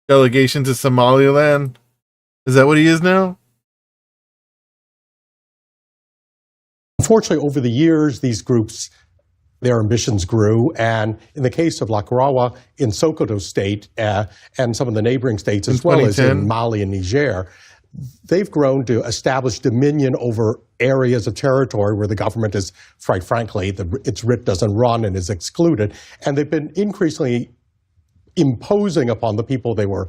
Delegation to Somaliland. Is that what he is now? Unfortunately, over the years, these groups, their ambitions grew, and in the case of Lakurawa in Sokoto State and some of the neighboring states, as well as in Mali and Niger, they've grown to establish dominion over areas of territory where the government is, quite frankly, its writ doesn't run and is excluded. And they've been increasingly imposing upon the people they were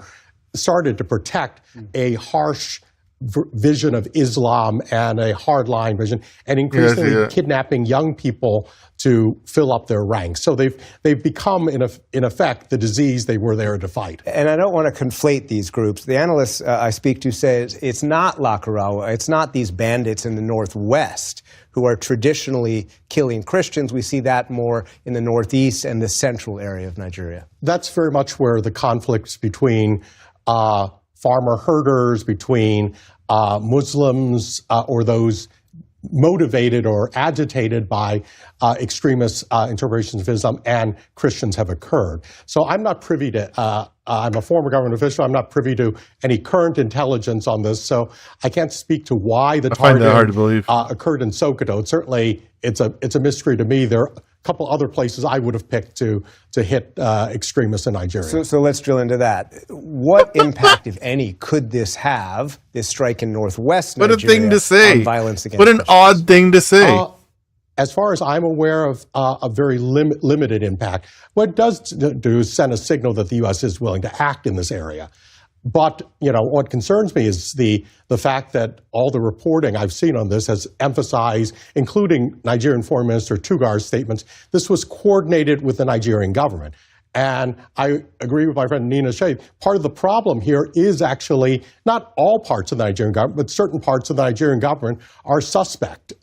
started to protect a harsh vision of Islam and a hardline vision, and increasingly kidnapping young people to fill up their ranks. So they've become, in effect, the disease they were there to fight. And I don't want to conflate these groups. The analysts I speak to say it's not Lakurawa, it's not these bandits in the Northwest who are traditionally killing Christians. We see that more in the Northeast and the central area of Nigeria. That's very much where the conflicts between farmer herders, between Muslims or those motivated or agitated by extremist interpretations of Islam and Christians have occurred. So I'm not privy to, I'm a former government official, I'm not privy to any current intelligence on this, so I can't speak to why the targeting occurred in Sokoto. Certainly, it's a mystery to me. There are a couple other places I would have picked to hit extremists in Nigeria. So let's drill into that. What impact, if any, could this have, this strike in Northwest Nigeria, what a thing to say. On violence against What an Christians? odd thing to say. As far as I'm aware of, a very limited impact. What it does do is send a signal that the U.S. is willing to act in this area. But, what concerns me is the fact that all the reporting I've seen on this has emphasized, including Nigerian Foreign Minister Tugar's statements, this was coordinated with the Nigerian government. And I agree with my friend Nina Shea. Part of the problem here is actually not all parts of the Nigerian government, but certain parts of the Nigerian government are suspect.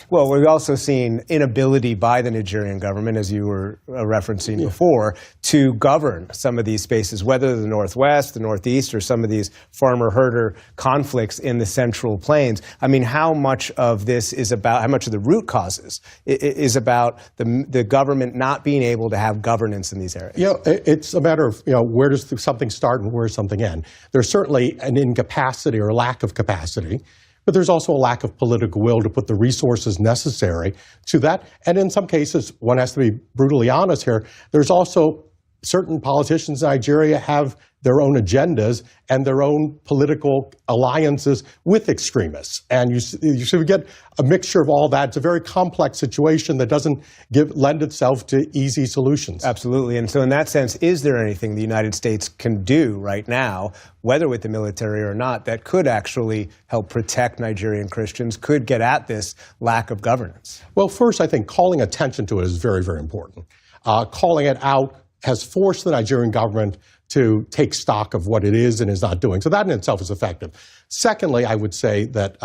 Well, we've also seen inability by the Nigerian government, as you were referencing before, to govern some of these spaces, whether the Northwest, the Northeast, or some of these farmer-herder conflicts in the Central Plains. I mean, how much of this is about, how much of the root causes is about the government not being able to have governance in these areas? It's a matter of, where does something start and where does something end? There's certainly an incapacity or lack of capacity. But there's also a lack of political will to put the resources necessary to that. And in some cases, one has to be brutally honest here, there's also certain politicians in Nigeria have their own agendas and their own political alliances with extremists. And you should get a mixture of all that. It's a very complex situation that doesn't lend itself to easy solutions. Absolutely. And so in that sense, is there anything the United States can do right now, whether with the military or not, that could actually help protect Nigerian Christians, could get at this lack of governance? Well, first, I think calling attention to it is very, very important. Calling it out has forced the Nigerian government to take stock of what it is and is not doing. So that in itself is effective. Secondly, I would say that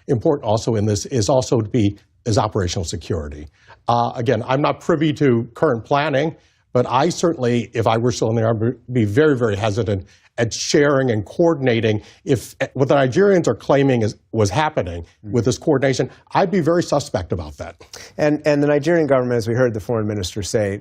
important also in this is also is operational security. Again, I'm not privy to current planning, but I certainly, if I were still in the Army, would be very, very hesitant at sharing and coordinating. If what the Nigerians are claiming was happening with this coordination, I'd be very suspect about that. And the Nigerian government, as we heard the foreign minister say,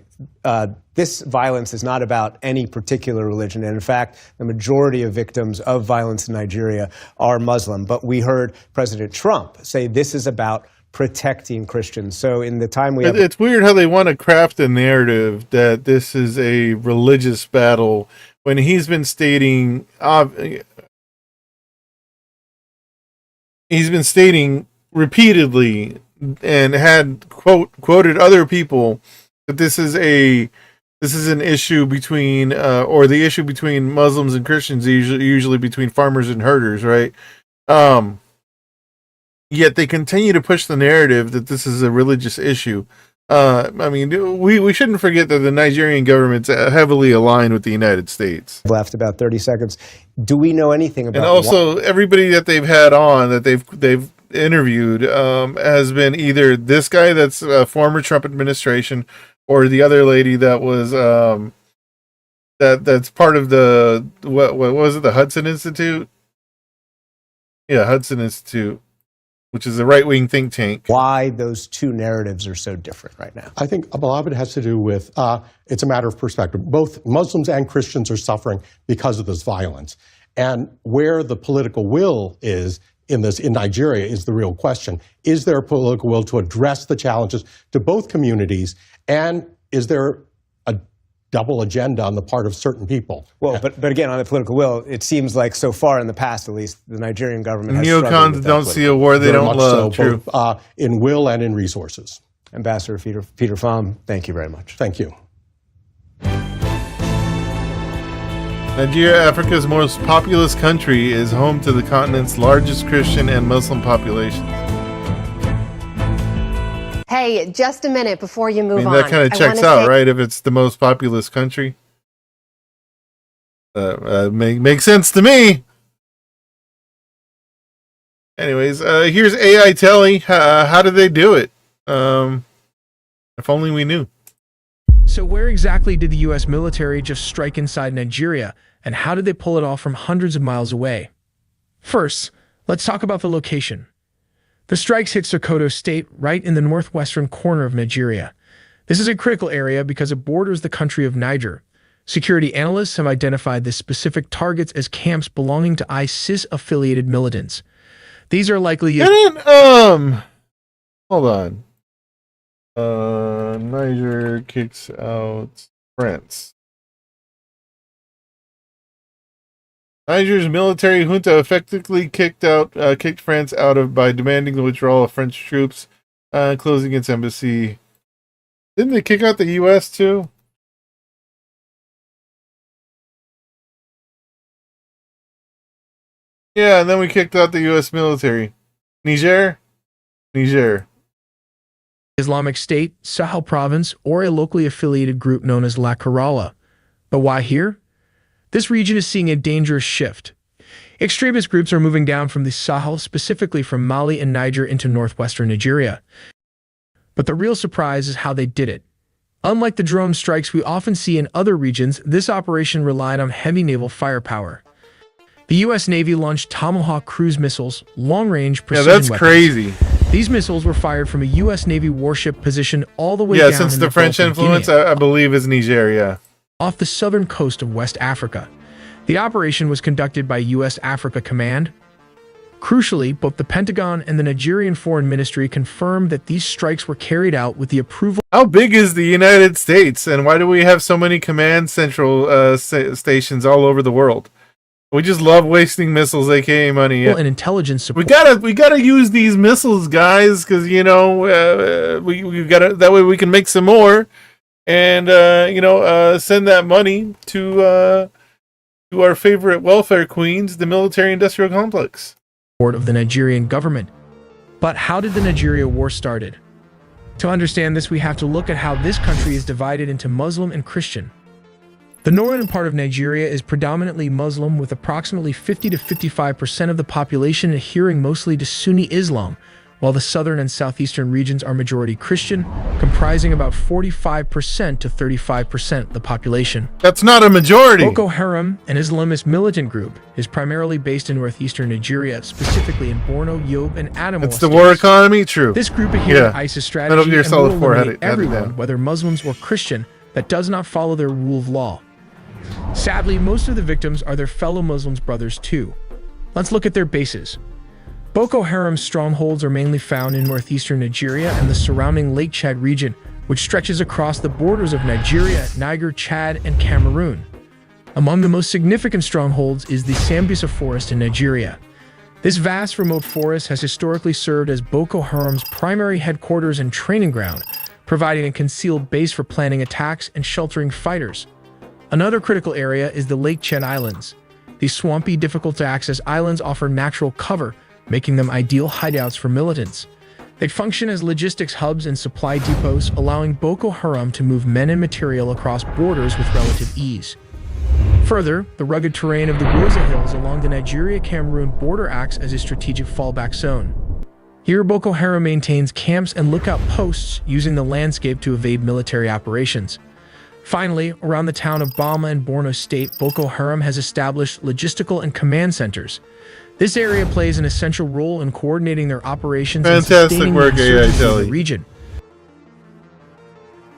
this violence is not about any particular religion. And in fact, the majority of victims of violence in Nigeria are Muslim. But we heard President Trump say this is about protecting Christians. So in the time we have... It's weird how they want to craft a narrative that this is a religious battle when he's been stating repeatedly and had quoted other people that this is an issue between or the issue between Muslims and Christians, usually between farmers and herders, right? Yet they continue to push the narrative that this is a religious issue. I mean, we shouldn't forget that the Nigerian government's heavily aligned with the United States. Left about 30 seconds. Do we know anything about? And also, everybody that they've had on, that they've interviewed, has been either this guy that's a former Trump administration, or the other lady that was that's part of the what was it, the Hudson Institute? Yeah, Hudson Institute. which is a right-wing think tank. Why those two narratives are so different right now? I think a lot of it has to do with, it's a matter of perspective. Both Muslims and Christians are suffering because of this violence. And where the political will is in Nigeria is the real question. Is there a political will to address the challenges to both communities? And is there a double agenda on the part of certain people? Well, but again, on the political will, it seems like so far in the past, at least, the Nigerian government has struggled Neocons with that don't see a war they Very don't much love. so, True. both, in will and in resources. Ambassador Peter Pham, thank you very much. Thank you. Nigeria, Africa's most populous country, is home to the continent's largest Christian and Muslim populations. Hey, just a minute before you move on. That kind of checks out, right? If it's the most populous country. Makes sense to me. Anyways, here's AI Telly. How did they do it? If only we knew. So where exactly did the U.S. military just strike inside Nigeria, and how did they pull it off from hundreds of miles away? First, let's talk about the location. The strikes hit Sokoto State, right in the northwestern corner of Nigeria. This is a critical area because it borders the country of Niger. Security analysts have identified the specific targets as camps belonging to ISIS-affiliated militants. These are likely... Hold on. Niger kicks out France. Niger's military junta effectively kicked France out of by demanding the withdrawal of French troops, closing its embassy. Didn't they kick out the U.S. too? Yeah, and then we kicked out the U.S. military. Niger. Islamic State, Sahel Province, or a locally affiliated group known as La Kerala. But why here? This region is seeing a dangerous shift. Extremist groups are moving down from the Sahel, specifically from Mali and Niger, into northwestern Nigeria. But the real surprise is how they did it. Unlike the drone strikes we often see in other regions, this operation relied on heavy naval firepower. The U.S. Navy launched Tomahawk cruise missiles, long-range precision weapons. Crazy. These missiles were fired from a U.S. Navy warship positioned all the way down since in the French Gulf of influence, Guinea, I believe, is Nigeria. off the southern coast of West Africa. The operation was conducted by U.S. Africa Command. Crucially, both the Pentagon and the Nigerian Foreign Ministry confirmed that these strikes were carried out with the approval. How big is the United States, and why do we have so many command central stations all over the world? We just love wasting missiles, aka money. And intelligence support. We gotta use these missiles, guys, because we gotta, that way we can make some more, and send that money to our favorite welfare queens, the military-industrial complex. Of the Nigerian government. But how did the Nigeria war started? To understand this, we have to look at how this country is divided into Muslim and Christian. The northern part of Nigeria is predominantly Muslim, with approximately 50 to 55% of the population adhering mostly to Sunni Islam, while the southern and southeastern regions are majority Christian, comprising about 45% to 35% of the population. That's not a majority. Boko Haram, an Islamist militant group, is primarily based in northeastern Nigeria, specifically in Borno, Yobe, and Adamawa It's the states. war economy, true. This group adheres to ISIS strategy and will eliminate everyone, whether Muslims or Christian, that does not follow their rule of law. Sadly, most of the victims are their fellow Muslims brothers too. Let's look at their bases. Boko Haram's strongholds are mainly found in northeastern Nigeria and the surrounding Lake Chad region, which stretches across the borders of Nigeria, Niger, Chad, and Cameroon. Among the most significant strongholds is the Sambisa forest in Nigeria. This vast remote forest has historically served as Boko Haram's primary headquarters and training ground, providing a concealed base for planning attacks and sheltering fighters. Another critical area is the Lake Chad Islands. These swampy, difficult-to-access islands offer natural cover, making them ideal hideouts for militants. They function as logistics hubs and supply depots, allowing Boko Haram to move men and material across borders with relative ease. Further, the rugged terrain of the GAZA Hills along the Nigeria-Cameroon border acts as a strategic fallback zone. Here, Boko Haram maintains camps and lookout posts, using the landscape to evade military operations. Finally, around the town of Bama in Borno State, Boko Haram has established logistical and command centers. This area plays an essential role in coordinating their operations Fantastic and sustaining work, the AI insurgency in Telly. the region.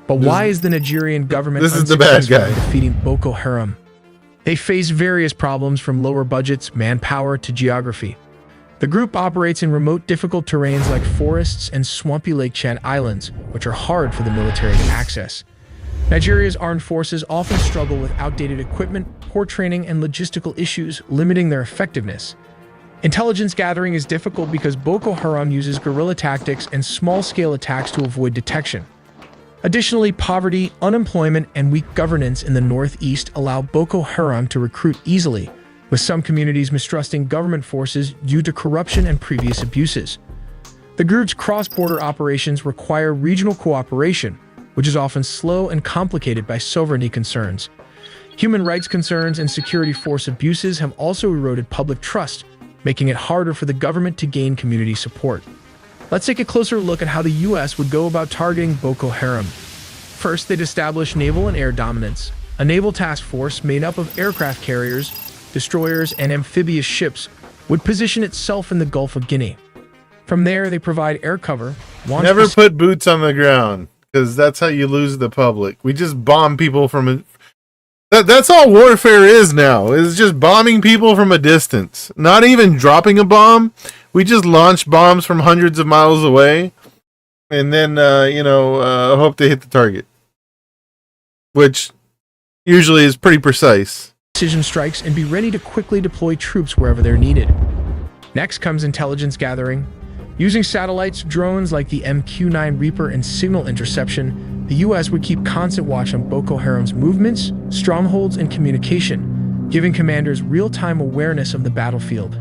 But why is the Nigerian government This is the bad unsuccessful guy. in defeating Boko Haram? They face various problems from lower budgets, manpower, to geography. The group operates in remote, difficult terrains like forests and swampy Lake Chad Islands, which are hard for the military to access. Nigeria's armed forces often struggle with outdated equipment, poor training, and logistical issues, limiting their effectiveness. Intelligence gathering is difficult because Boko Haram uses guerrilla tactics and small-scale attacks to avoid detection. Additionally, poverty, unemployment, and weak governance in the northeast allow Boko Haram to recruit easily, with some communities mistrusting government forces due to corruption and previous abuses. The group's cross-border operations require regional cooperation, which is often slow and complicated by sovereignty concerns. Human rights concerns and security force abuses have also eroded public trust, making it harder for the government to gain community support. Let's take a closer look at how the U.S. would go about targeting Boko Haram. First, they'd establish naval and air dominance. A naval task force made up of aircraft carriers, destroyers, and amphibious ships would position itself in the Gulf of Guinea. From there, they provide air cover. Never put boots on the ground, because that's how you lose the public. We just bomb people from a... That's all warfare is now, is just bombing people from a distance. Not even dropping a bomb. We just launch bombs from hundreds of miles away, and then, hope they hit the target. Which usually is pretty precise. Precision strikes and be ready to quickly deploy troops wherever they're needed. Next comes intelligence gathering. Using satellites, drones like the MQ-9 Reaper, and signal interception, the U.S. would keep constant watch on Boko Haram's movements, strongholds, and communication, giving commanders real-time awareness of the battlefield.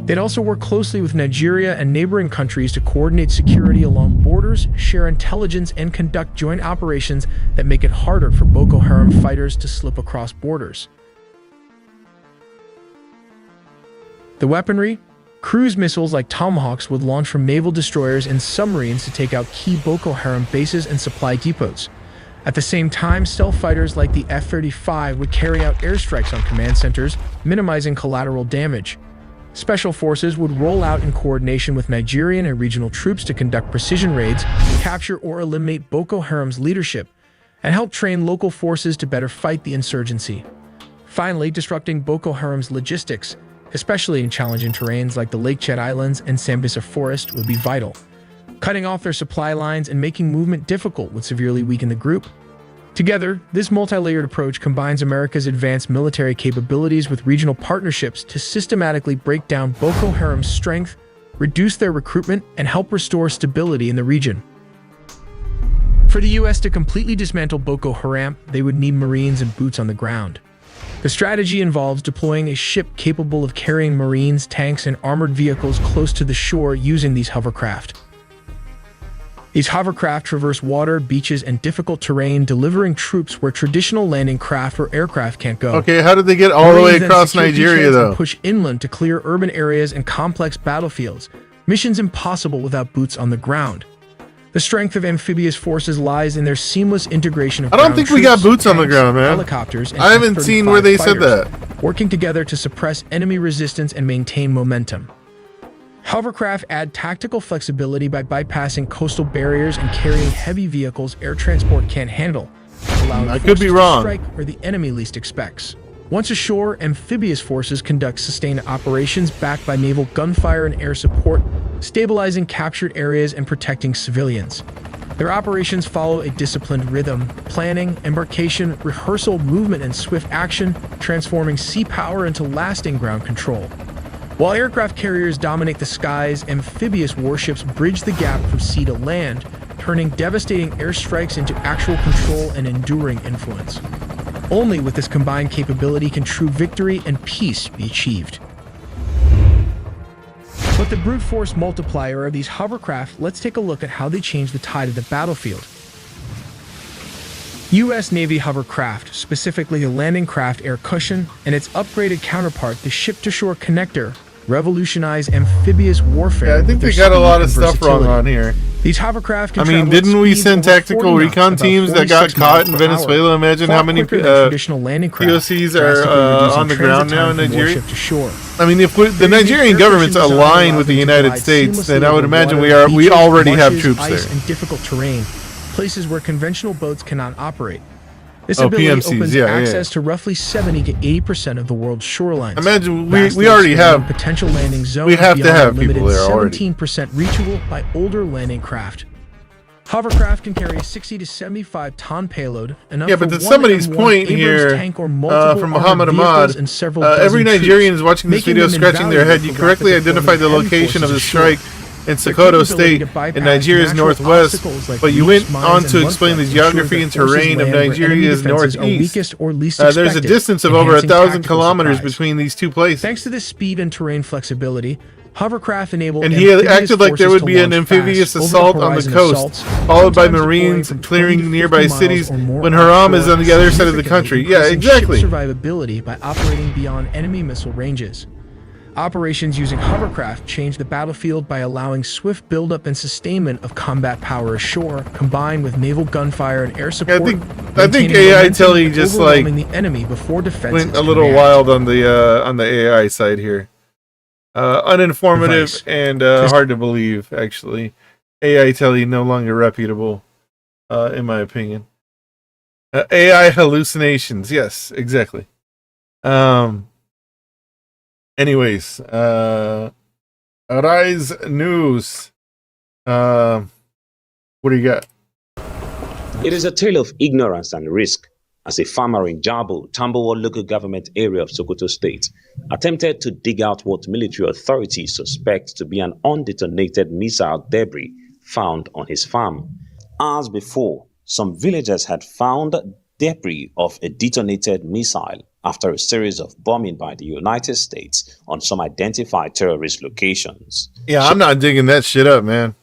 They'd also work closely with Nigeria and neighboring countries to coordinate security along borders, share intelligence, and conduct joint operations that make it harder for Boko Haram fighters to slip across borders. The weaponry? Cruise missiles like Tomahawks would launch from naval destroyers and submarines to take out key Boko Haram bases and supply depots. At the same time, stealth fighters like the F-35 would carry out airstrikes on command centers, minimizing collateral damage. Special forces would roll out in coordination with Nigerian and regional troops to conduct precision raids, capture or eliminate Boko Haram's leadership, and help train local forces to better fight the insurgency. Finally, disrupting Boko Haram's logistics, especially in challenging terrains like the Lake Chad Islands and Sambisa Forest, would be vital. Cutting off their supply lines and making movement difficult would severely weaken the group. Together, this multi-layered approach combines America's advanced military capabilities with regional partnerships to systematically break down Boko Haram's strength, reduce their recruitment, and help restore stability in the region. For the U.S. to completely dismantle Boko Haram, they would need Marines and boots on the ground. The strategy involves deploying a ship capable of carrying Marines, tanks, and armored vehicles close to the shore using these hovercraft. These hovercraft traverse water, beaches, and difficult terrain, delivering troops where traditional landing craft or aircraft can't go. Okay, how did they get all the way across Nigeria, though? And push inland to clear urban areas and complex battlefields. Missions impossible without boots on the ground. The strength of amphibious forces lies in their seamless integration of I don't think we got boots on the ground, man. Helicopters, and I haven't seen where they said that. Working together to suppress enemy resistance and maintain momentum. Hovercraft add tactical flexibility by bypassing coastal barriers and carrying heavy vehicles air transport can't handle, allowing I could be wrong. to strike where the enemy least expects. Once ashore, amphibious forces conduct sustained operations backed by naval gunfire and air support, stabilizing captured areas and protecting civilians. Their operations follow a disciplined rhythm: planning, embarkation, rehearsal, movement, and swift action, transforming sea power into lasting ground control. While aircraft carriers dominate the skies, amphibious warships bridge the gap from sea to land, turning devastating airstrikes into actual control and enduring influence. Only with this combined capability can true victory and peace be achieved. But the brute force multiplier of these hovercraft, let's take a look at how they change the tide of the battlefield. U.S. Navy hovercraft, specifically the landing craft Air Cushion and its upgraded counterpart, the Ship-to-Shore Connector, revolutionize amphibious warfare. Yeah, I think they got a lot of stuff wrong on here. These hovercraft can I mean, travel at didn't we speeds send over tactical 40 knots, recon about teams that got 46 caught miles in per Venezuela? hour, Imagine far how many quicker than traditional landing craft, POCs are drastically reducing on the transit ground now time in from Nigeria. warship to shore. I mean, if the Their unique Nigerian air government's cushion design aligned allowed with the them to United glide States, then seamlessly I would over imagine water, we beaches, already have marshes, troops ice, there. and difficult terrain, places where conventional boats cannot operate. This Oh, ability PMCs, opens yeah, access to roughly 70 to 80% of the world's shorelines. Imagine vastly we already expanding have potential landing zones we have to beyond have the people limited there already. 17% reachable by older landing craft. Hovercraft can carry a 60 to 75 ton payload, enough Yeah, but for to one somebody's M1 point Abrams here tank or multiple from armored Muhammad vehicles Ahmad, and several every dozen Nigerian troops, is watching this making video them scratching their head. You invaluable for correctly rapid identified the deployment of location of heavy the forces strike ashore. in Their Sokoto capability State to bypass in Nigeria's natural northwest, obstacles like but you reefs, went mines, on and to explain the mudfloods ensures geography that and forces terrain of land where enemy Nigeria's defenses are northeast. weakest or least There's a expected, distance of over enhancing 1,000 tactical kilometers surprise. between these two places. Thanks to this speed and terrain flexibility, hovercraft enable And he amphibious acted like there forces would to be an launch amphibious fast, assault on the over-the-horizon coast, assaults, followed by sometimes deploying Marines from 20 clearing to 50 nearby miles cities or more when Haram is offshore, on the other side of the country. significantly Yeah, increasing exactly. ship survivability by operating beyond enemy missile ranges. Operations using hovercraft change the battlefield by allowing swift buildup and sustainment of combat power ashore, combined with naval gunfire and air support. I think maintaining AI momentum Telly and just like overwhelming the enemy before defenses went a can little react. wild on the AI side here. Uninformative Advice. and hard to believe. Actually, AI Telly no longer reputable, in my opinion. AI hallucinations. Yes, exactly. Anyways, Rise News. What do you got? It is a tale of ignorance and risk as a farmer in Jabo, Tambawa local government area of Sokoto State, attempted to dig out what military authorities suspect to be an undetonated missile debris found on his farm. Hours before, some villagers had found debris of a detonated missile after a series of bombing by the United States on some identified terrorist locations. Yeah, I'm not digging that shit up, man.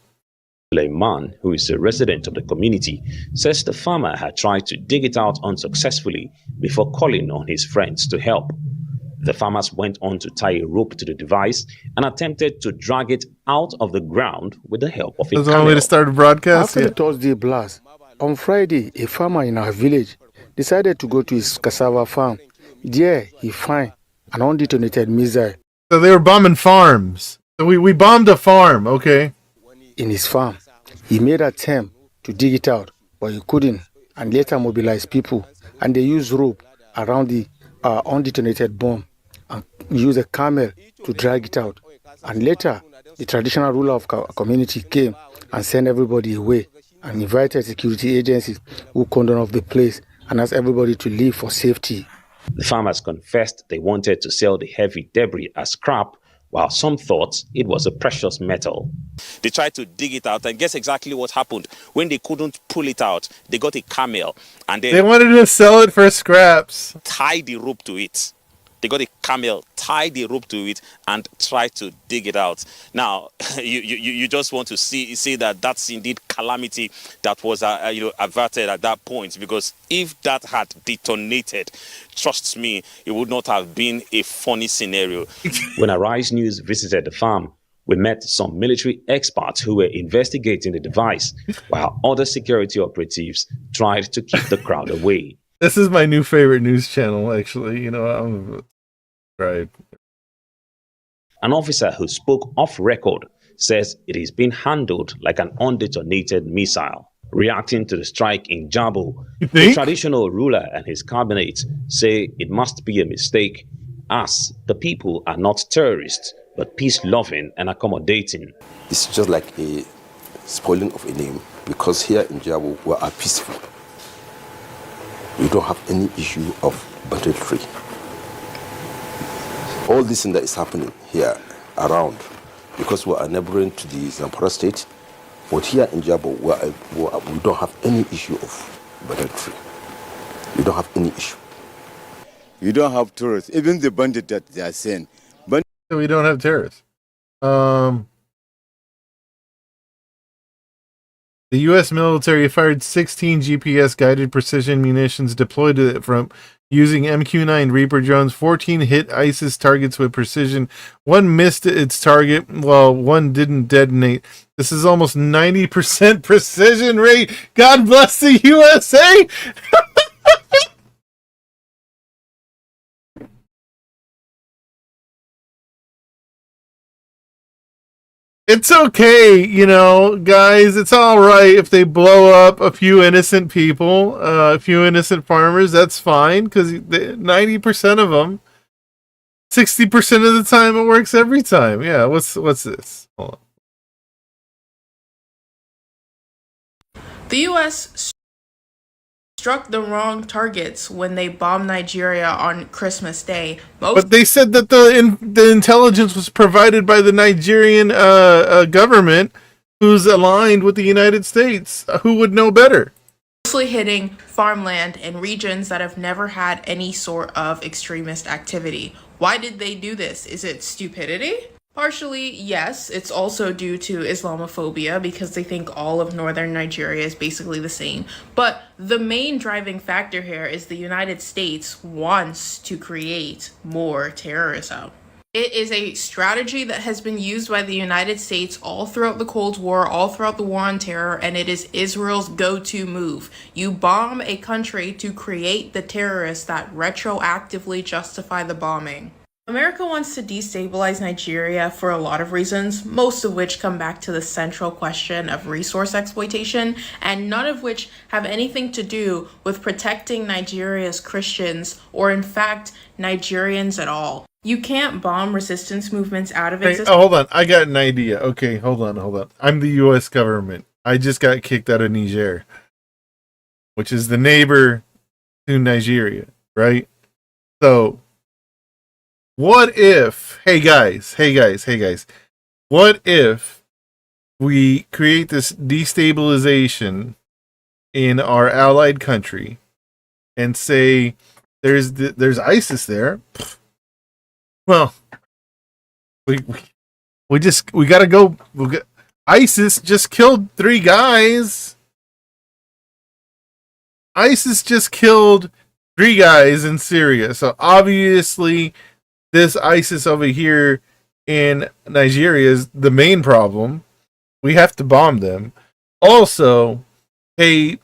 Suleiman, who is a resident of the community, says the farmer had tried to dig it out unsuccessfully before calling on his friends to help. The farmers went on to tie a rope to the device and attempted to drag it out of the ground with the help of a That's the only way to start a broadcast. After the Thursday blast, on Friday, a farmer in our village decided to go to his cassava farm. There, he found an undetonated missile. So they were bombing farms. So we bombed a farm, okay? In his farm. He made an attempt to dig it out, but he couldn't, and later mobilized people, and they used rope around the undetonated bomb and used a camel to drag it out. And later, the traditional ruler of the community came and sent everybody away and invited security agencies who cordoned off the place and asked everybody to leave for safety. The farmers confessed they wanted to sell the heavy debris as scrap, while some thought it was a precious metal. They tried to dig it out, and guess exactly what happened. When they couldn't pull it out, they got a camel and They wanted to sell it for scraps. tied the rope to it. They got a camel, tied the rope to it, and tried to dig it out. Now, you just want to see that that's indeed calamity that was averted at that point, because if that had detonated, trust me, it would not have been a funny scenario. When Arise News visited the farm, we met some military experts who were investigating the device, while other security operatives tried to keep the crowd away. This is my new favorite news channel, actually. You know, I'm right. An officer who spoke off record says it is being handled like an undetonated missile. Reacting to the strike in Jabo, the traditional ruler and his cabinet say it must be a mistake, as the people are not terrorists, but peace-loving and accommodating. It's just like a spoiling of a name, because here in Jabo we are peaceful. We don't have any issue of banditry. All this thing that is happening here around, because we are neighboring to the Zamfara state, but here in Jabo, we don't have any issue of banditry. We don't have any issue. You don't have terrorists. Even the bandit that they are saying. We don't have terrorists. The U.S. military fired 16 GPS-guided precision munitions deployed to it from using MQ-9 Reaper drones. 14 hit ISIS targets with precision. One missed its target, while one didn't detonate. This is almost 90% precision rate. God bless the USA! It's okay, guys. It's all right if they blow up a few innocent people, a few innocent farmers. That's fine, because 90% of them, 60% of the time, it works every time. Yeah. What's this? Hold on. The U.S. struck the wrong targets when they bombed Nigeria on Christmas Day. But they said that the intelligence was provided by the Nigerian government, who's aligned with the United States. Who would know better? Mostly hitting farmland and regions that have never had any sort of extremist activity. Why did they do this? Is it stupidity? Partially, yes. It's also due to Islamophobia because they think all of northern Nigeria is basically the same. But the main driving factor here is the United States wants to create more terrorism. It is a strategy that has been used by the United States all throughout the Cold War, all throughout the War on Terror, and it is Israel's go-to move. You bomb a country to create the terrorists that retroactively justify the bombing. America wants to destabilize Nigeria for a lot of reasons, most of which come back to the central question of resource exploitation, and none of which have anything to do with protecting Nigeria's Christians, or in fact, Nigerians at all. You can't bomb resistance movements out of existence. Hey, hold on. I got an idea. Okay, hold on. I'm the U.S. government. I just got kicked out of Niger, which is the neighbor to Nigeria, right? So, what if, hey guys, what if we create this destabilization in our allied country and say there's ISIS there? Well, we gotta go. ISIS just killed 3 guys. ISIS just killed 3 guys in Syria. So obviously, this ISIS over here in Nigeria is the main problem. We have to bomb them. Also, hey,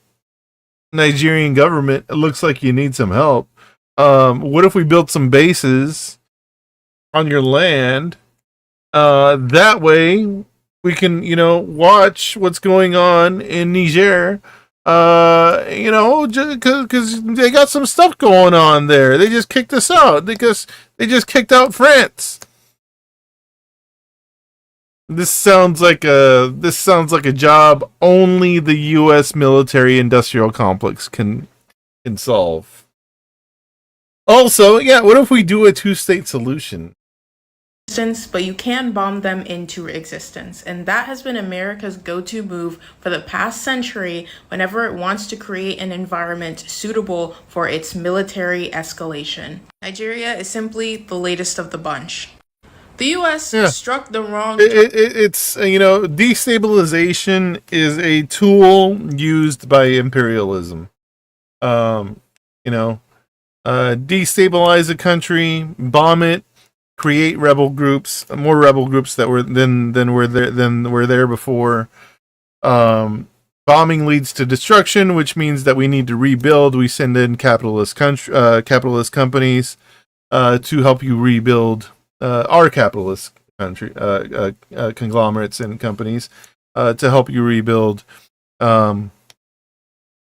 Nigerian government, it looks like you need some help. What if we built some bases on your land? That way we can, watch what's going on in Niger. Just because they got some stuff going on there. They just kicked us out because they just kicked out France. This sounds like a job only the U.S. military industrial complex can solve. Also, yeah, what if we do a 2-state solution? But you can bomb them into existence, and that has been America's go-to move for the past century whenever it wants to create an environment suitable for its military escalation. Nigeria is simply the latest of the bunch. The U.S. struck the wrong... It's destabilization is a tool used by imperialism. Destabilize a country, bomb it, create rebel groups, more rebel groups that were were there before. Bombing leads to destruction, which means that we need to rebuild. We send in capitalist companies to help you rebuild our capitalist country conglomerates and companies to help you rebuild. The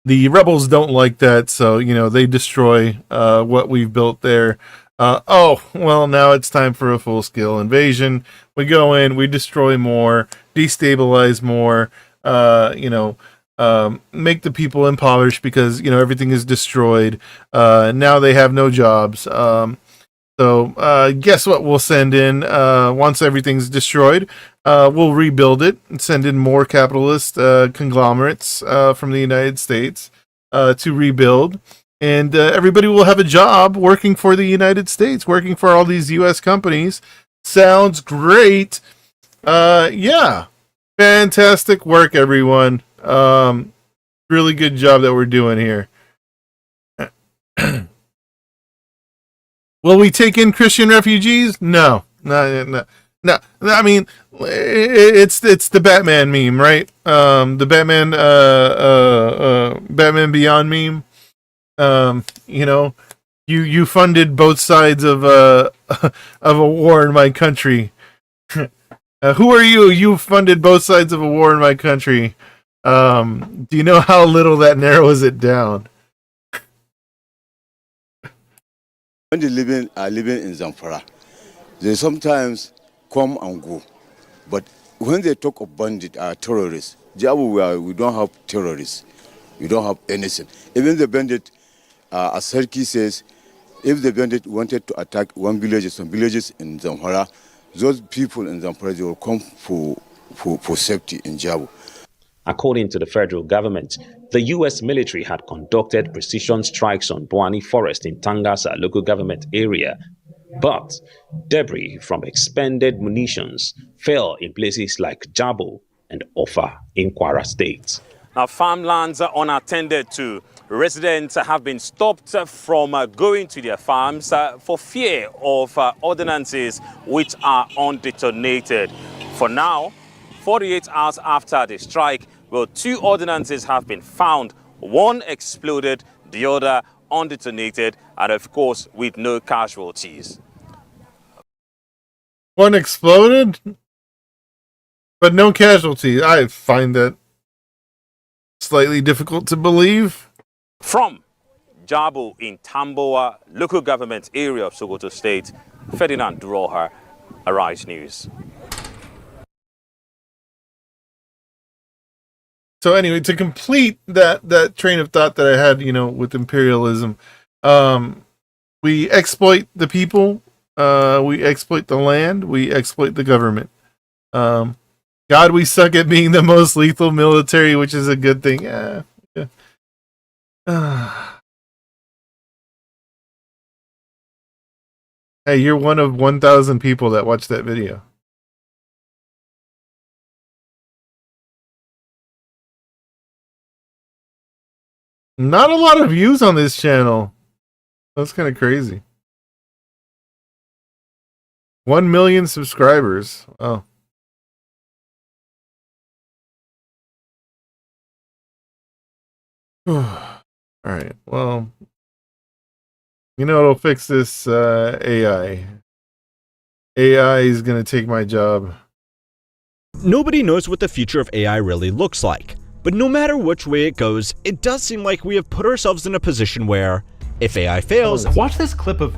rebels don't like that, so they destroy what we've built there. Now it's time for a full-scale invasion. We go in, we destroy more, destabilize more, make the people impoverished because, everything is destroyed. Now they have no jobs. So guess what we'll send in once everything's destroyed? We'll rebuild it and send in more capitalist conglomerates from the United States to rebuild. And everybody will have a job working for the United States, working for all these U.S. companies. Sounds great. Yeah. Fantastic work, everyone. Really good job that we're doing here. Will we take in Christian refugees? No. I mean, it's the Batman meme, right? The Batman Batman Beyond meme. You know, you funded both sides of a war in my country. Who are you? You funded both sides of a war in my country. Do you know how little that narrows it down? When they are living in Zamfara, they sometimes come and go. But when they talk of bandit, terrorists, we don't have terrorists. We don't have anything. Even the bandit, as Serki says, if the bandit wanted to attack some villages in Zamfara, those people in Zamfara, they will come for safety in Jabu. According to the federal government, the U.S. military had conducted precision strikes on Boani Forest in Tangasa local government area, but debris from expended munitions fell in places like Jabo and Ofa in Kwara State. Now, farmlands are unattended to. Residents have been stopped from going to their farms for fear of ordinances which are undetonated. For now, 48 hours after the strike, well, 2 ordinances have been found. One exploded, the other undetonated, and of course, with no casualties. One exploded, but no casualties. I find that slightly difficult to believe. From Jabo in Tamboa, local government area of Sokoto State, Ferdinand Duroha, Arise News. So anyway, to complete that train of thought that I had, you know, with imperialism, we exploit the people, we exploit the land, we exploit the government. God, we suck at being the most lethal military, which is a good thing. Yeah. Hey, you're one of 1,000 people that watched that video. Not a lot of views on this channel. That's kind of crazy. 1 million subscribers. Oh. All right. Well, you know what'll fix this AI. AI is going to take my job. Nobody knows what the future of AI really looks like. But no matter which way it goes, it does seem like we have put ourselves in a position where, if AI fails... Watch this clip of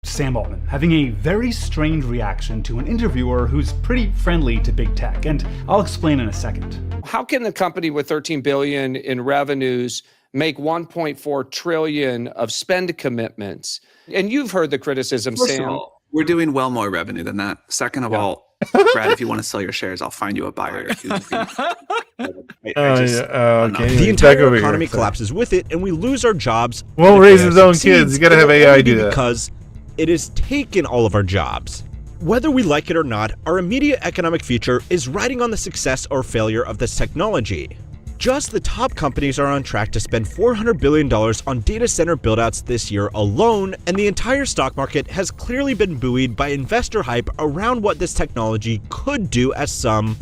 Sam Altman having a very strange reaction to an interviewer who's pretty friendly to big tech, and I'll explain in a second. How can a company with $13 billion in revenues make $1.4 trillion of spend commitments? And you've heard the criticism, First Sam. of all, we're doing well more revenue than that. Second of all, Brad, if you want to sell your shares, I'll find you a buyer. The entire economy collapses with it, and we lose our jobs. Won't raise his own kids. You gotta have AI do that. Because it has taken all of our jobs. Whether we like it or not, our immediate economic future is riding on the success or failure of this technology. Just the top companies are on track to spend $400 billion on data center buildouts this year alone, and the entire stock market has clearly been buoyed by investor hype around what this technology could do at some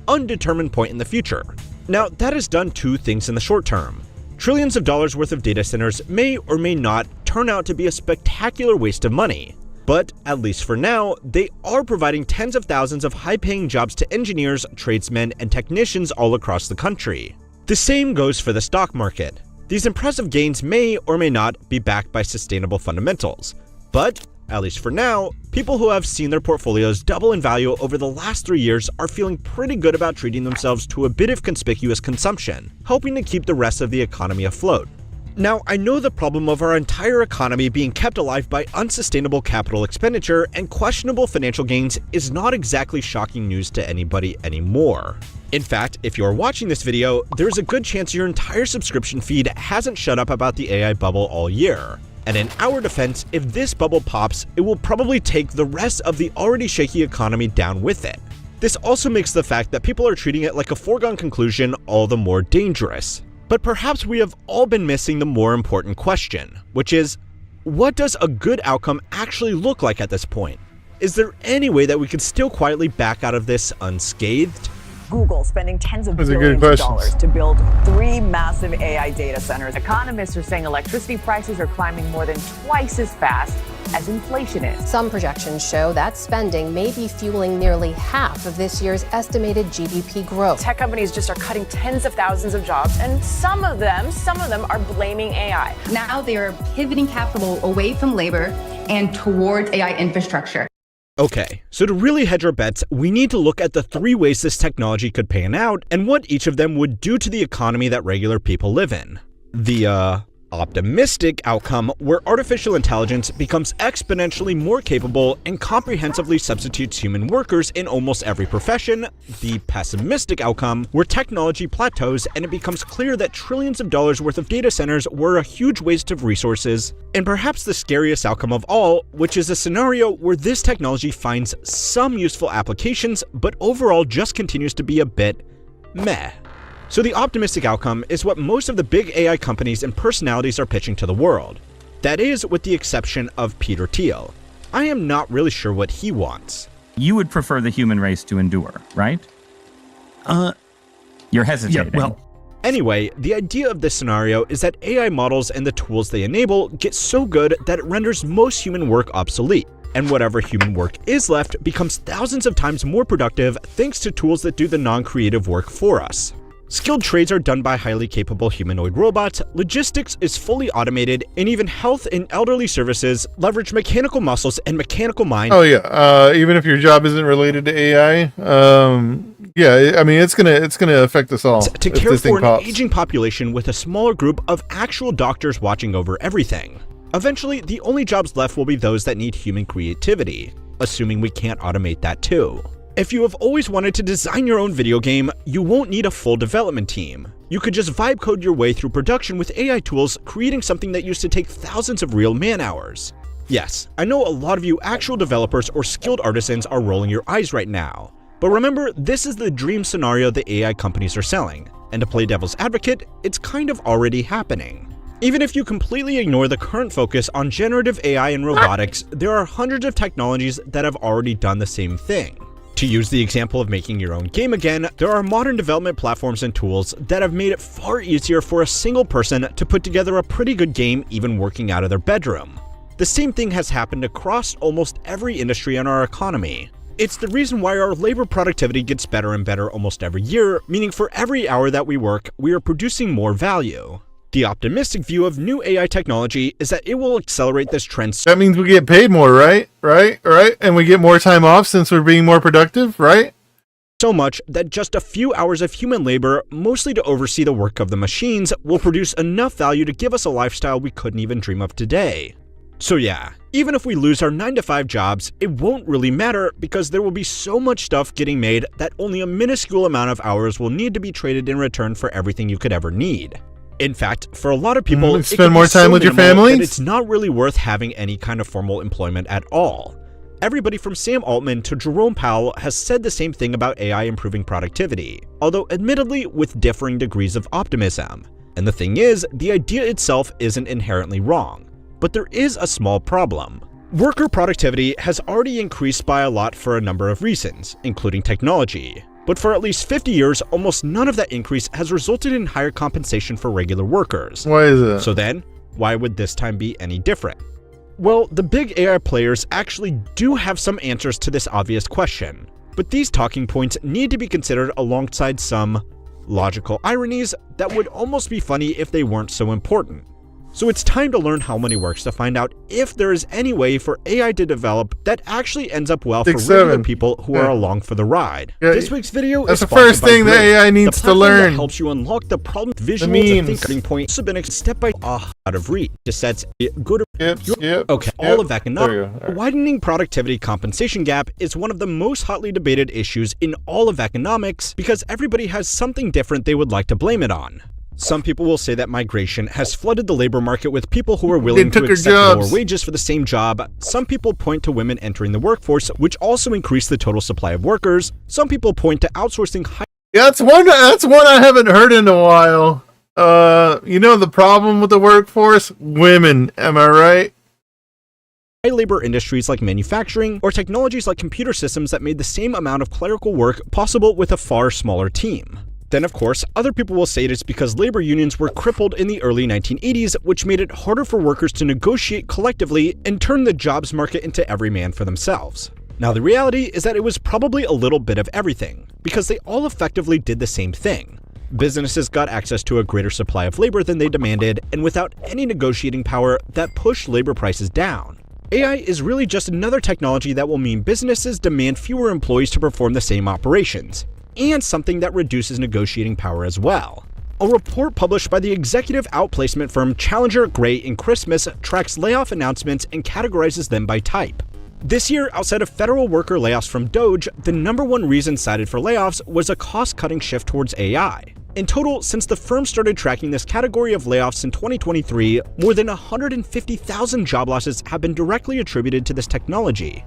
undetermined point in the future. Now, that has done 2 things in the short term. Trillions of dollars worth of data centers may or may not turn out to be a spectacular waste of money. But, at least for now, they are providing tens of thousands of high-paying jobs to engineers, tradesmen, and technicians all across the country. The same goes for the stock market. These impressive gains may or may not be backed by sustainable fundamentals. But, at least for now, people who have seen their portfolios double in value over the last 3 years are feeling pretty good about treating themselves to a bit of conspicuous consumption, helping to keep the rest of the economy afloat. Now, I know the problem of our entire economy being kept alive by unsustainable capital expenditure and questionable financial gains is not exactly shocking news to anybody anymore. In fact, if you're watching this video, there's a good chance your entire subscription feed hasn't shut up about the AI bubble all year. And in our defense, if this bubble pops, it will probably take the rest of the already shaky economy down with it. This also makes the fact that people are treating it like a foregone conclusion all the more dangerous. But perhaps we have all been missing the more important question, which is, what does a good outcome actually look like at this point? Is there any way that we could still quietly back out of this unscathed? Google spending tens of billions of dollars to build 3 massive AI data centers. Economists are saying electricity prices are climbing more than twice as fast as inflation is. Some projections show that spending may be fueling nearly half of this year's estimated GDP growth. Tech companies just are cutting tens of thousands of jobs, and some of them are blaming AI. Now they are pivoting capital away from labor and towards AI infrastructure. Okay, so to really hedge our bets, we need to look at the 3 ways this technology could pan out and what each of them would do to the economy that regular people live in. The, optimistic outcome, where artificial intelligence becomes exponentially more capable and comprehensively substitutes human workers in almost every profession. The pessimistic outcome, where technology plateaus and it becomes clear that trillions of dollars worth of data centers were a huge waste of resources. And perhaps the scariest outcome of all, which is a scenario where this technology finds some useful applications, but overall just continues to be a bit meh. So the optimistic outcome is what most of the big AI companies and personalities are pitching to the world. That is, with the exception of Peter Thiel. I am not really sure what he wants. You would prefer the human race to endure, right? You're hesitating. Yeah, well, anyway, the idea of this scenario is that AI models and the tools they enable get so good that it renders most human work obsolete. And whatever human work is left becomes thousands of times more productive thanks to tools that do the non-creative work for us. Skilled trades are done by highly capable humanoid robots, logistics is fully automated, and even health and elderly services leverage mechanical muscles and mechanical mind. Oh yeah, even if your job isn't related to AI, yeah, I mean it's gonna affect us all. To care for an aging population with a smaller group of actual doctors watching over everything. Eventually, the only jobs left will be those that need human creativity, assuming we can't automate that too. If you have always wanted to design your own video game, you won't need a full development team. You could just vibe code your way through production with AI tools, creating something that used to take thousands of real man-hours. Yes, I know a lot of you actual developers or skilled artisans are rolling your eyes right now. But remember, this is the dream scenario the AI companies are selling. And to play devil's advocate, it's kind of already happening. Even if you completely ignore the current focus on generative AI and robotics, there are hundreds of technologies that have already done the same thing. To use the example of making your own game again, there are modern development platforms and tools that have made it far easier for a single person to put together a pretty good game even working out of their bedroom. The same thing has happened across almost every industry in our economy. It's the reason why our labor productivity gets better and better almost every year, meaning for every hour that we work, we are producing more value. The optimistic view of new AI technology is that it will accelerate this trend. That means we get paid more, right? Right? And we get more time off since we're being more productive, right? So much that just a few hours of human labor, mostly to oversee the work of the machines, will produce enough value to give us a lifestyle we couldn't even dream of today. So yeah, even if we lose our 9-to-5 jobs, it won't really matter because there will be so much stuff getting made that only a minuscule amount of hours will need to be traded in return for everything you could ever need. In fact, for a lot of people, spend more time with your families. It's not really worth having any kind of formal employment at all. Everybody from Sam Altman to Jerome Powell has said the same thing about AI improving productivity, although admittedly with differing degrees of optimism. And the thing is, the idea itself isn't inherently wrong, but there is a small problem. Worker productivity has already increased by a lot for a number of reasons, including technology. But for at least 50 years, almost none of that increase has resulted in higher compensation for regular workers. Why is it? So then, why would this time be any different? Well, the big AI players actually do have some answers to this obvious question, but these talking points need to be considered alongside some logical ironies that would almost be funny if they weren't so important. So it's time to learn how money works to find out if there is any way for AI to develop that actually ends up well for regular people who are along for the ride. This week's video is the first thing that AI needs to learn. That helps you unlock the problem visual thinking point. Also been a step by out of reach. Just sets good. All of economics. Widening productivity compensation gap is one of the most hotly debated issues in all of economics because everybody has something different they would like to blame it on. Some people will say that migration has flooded the labor market with people who are willing to accept lower wages for the same job. Some people point to women entering the workforce, which also increased the total supply of workers. Some people point to outsourcing That's one I haven't heard in a while. The problem with the workforce? Women, am I right? high labor industries like manufacturing or technologies like computer systems that made the same amount of clerical work possible with a far smaller team. Then, of course, other people will say it's because labor unions were crippled in the early 1980s, which made it harder for workers to negotiate collectively and turn the jobs market into every man for themselves. Now, the reality is that it was probably a little bit of everything, because they all effectively did the same thing. Businesses got access to a greater supply of labor than they demanded, and without any negotiating power, that pushed labor prices down. AI is really just another technology that will mean businesses demand fewer employees to perform the same operations, and something that reduces negotiating power as well. A report published by the executive outplacement firm Challenger, Gray & Christmas tracks layoff announcements and categorizes them by type. This year, outside of federal worker layoffs from Doge, the #1 reason cited for layoffs was a cost-cutting shift towards AI. In total, since the firm started tracking this category of layoffs in 2023, more than 150,000 job losses have been directly attributed to this technology.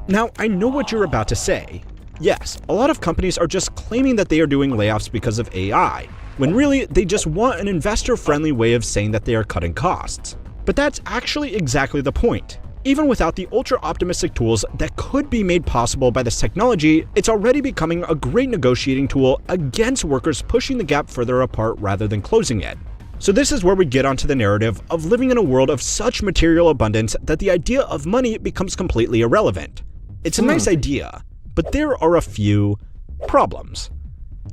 Now, I know what you're about to say. Yes, a lot of companies are just claiming that they are doing layoffs because of AI, when really they just want an investor-friendly way of saying that they are cutting costs. But that's actually exactly the point. Even without the ultra-optimistic tools that could be made possible by this technology, it's already becoming a great negotiating tool against workers pushing the gap further apart rather than closing it. So this is where we get onto the narrative of living in a world of such material abundance that the idea of money becomes completely irrelevant. It's a nice idea, but there are a few problems.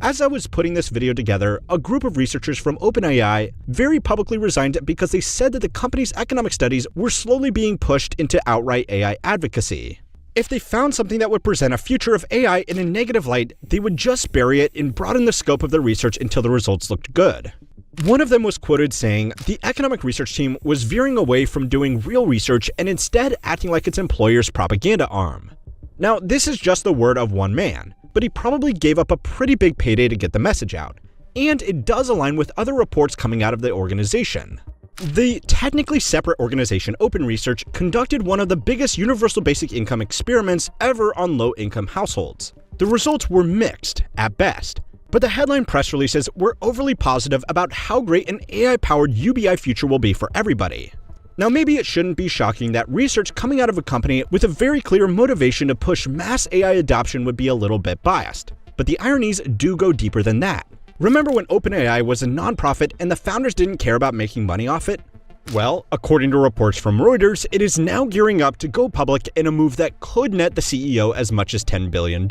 As I was putting this video together, a group of researchers from OpenAI very publicly resigned because they said that the company's economic studies were slowly being pushed into outright AI advocacy. If they found something that would present a future of AI in a negative light, they would just bury it and broaden the scope of their research until the results looked good. One of them was quoted saying, "The economic research team was veering away from doing real research and instead acting like its employer's propaganda arm." Now, this is just the word of one man, but he probably gave up a pretty big payday to get the message out. And it does align with other reports coming out of the organization. The technically separate organization Open Research conducted one of the biggest universal basic income experiments ever on low-income households. The results were mixed, at best, but the headline press releases were overly positive about how great an AI-powered UBI future will be for everybody. Now, maybe it shouldn't be shocking that research coming out of a company with a very clear motivation to push mass AI adoption would be a little bit biased, but the ironies do go deeper than that. Remember when OpenAI was a nonprofit and the founders didn't care about making money off it? Well, according to reports from Reuters, it is now gearing up to go public in a move that could net the CEO as much as $10 billion.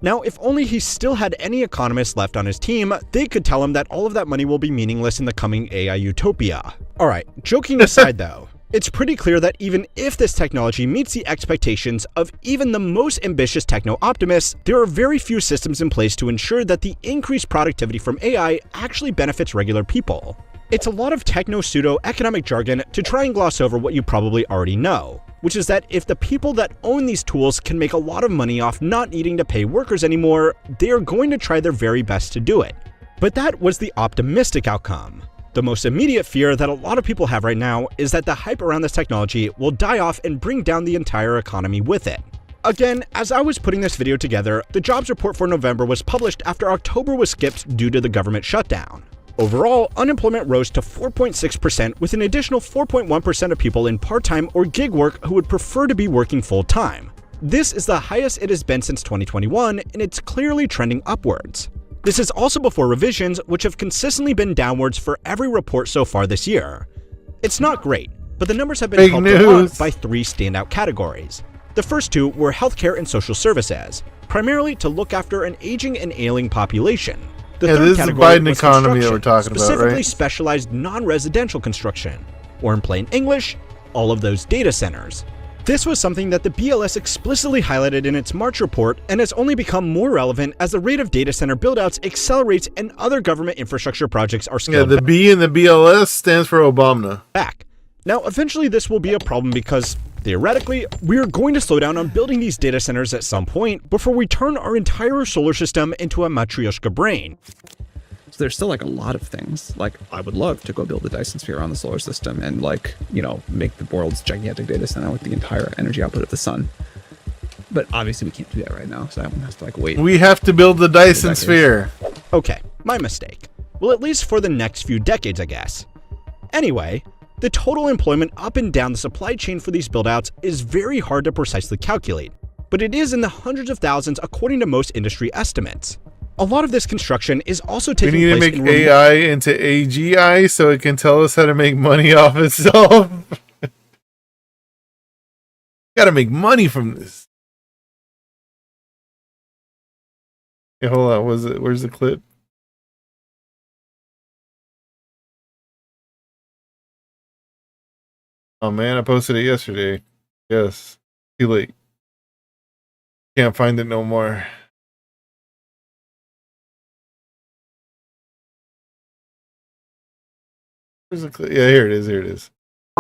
Now, if only he still had any economists left on his team, they could tell him that all of that money will be meaningless in the coming AI utopia. Alright, joking aside though, it's pretty clear that even if this technology meets the expectations of even the most ambitious techno-optimists, there are very few systems in place to ensure that the increased productivity from AI actually benefits regular people. It's a lot of techno-pseudo-economic jargon to try and gloss over what you probably already know, which is that if the people that own these tools can make a lot of money off not needing to pay workers anymore, they are going to try their very best to do it. But that was the optimistic outcome. The most immediate fear that a lot of people have right now is that the hype around this technology will die off and bring down the entire economy with it. Again, as I was putting this video together, the jobs report for November was published after October was skipped due to the government shutdown. Overall, unemployment rose to 4.6%, with an additional 4.1% of people in part-time or gig work who would prefer to be working full-time. This is the highest it has been since 2021, and it's clearly trending upwards. This is also before revisions, which have consistently been downwards for every report so far this year. It's not great, but the numbers have been helped a lot by three standout categories. The first two were healthcare and social services, primarily to look after an aging and ailing population. The third category was construction, specifically specialized non-residential construction, or in plain English, all of those data centers. This was something that the BLS explicitly highlighted in its March report and has only become more relevant as the rate of data center buildouts accelerates and other government infrastructure projects are scaled back. Yeah, the B in the BLS stands for Obama. Now, eventually this will be a problem because, theoretically, we're going to slow down on building these data centers at some point before we turn our entire solar system into a matryoshka brain. So there's still like a lot of things. Like I would love to go build a Dyson sphere on the solar system and like, you know, make the world's gigantic data center with the entire energy output of the sun. But obviously we can't do that right now, so that one has to like wait. We have to build the Dyson sphere. Okay, my mistake. Well, at least for the next few decades, I guess. Anyway, the total employment up and down the supply chain for these buildouts is very hard to precisely calculate, but it is in the hundreds of thousands according to most industry estimates. A lot of this construction is also taking place. We need to make AI into AGI so it can tell us how to make money off itself. Gotta make money from this. Hey, hold on. Where's the clip? Oh man, I posted it yesterday. Yes. Too late. Can't find it no more. Where's the clip? Yeah, here it is. Here it is.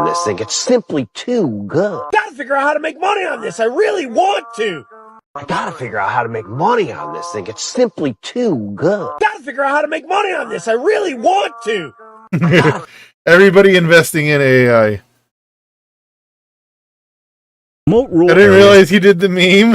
This thing, it's simply too good. Gotta figure out how to make money on this. I really want to. I gotta figure out how to make money on this thing. It's simply too good. Gotta figure out how to make money on this. I really want to. Everybody investing in AI. I didn't realize you did the meme.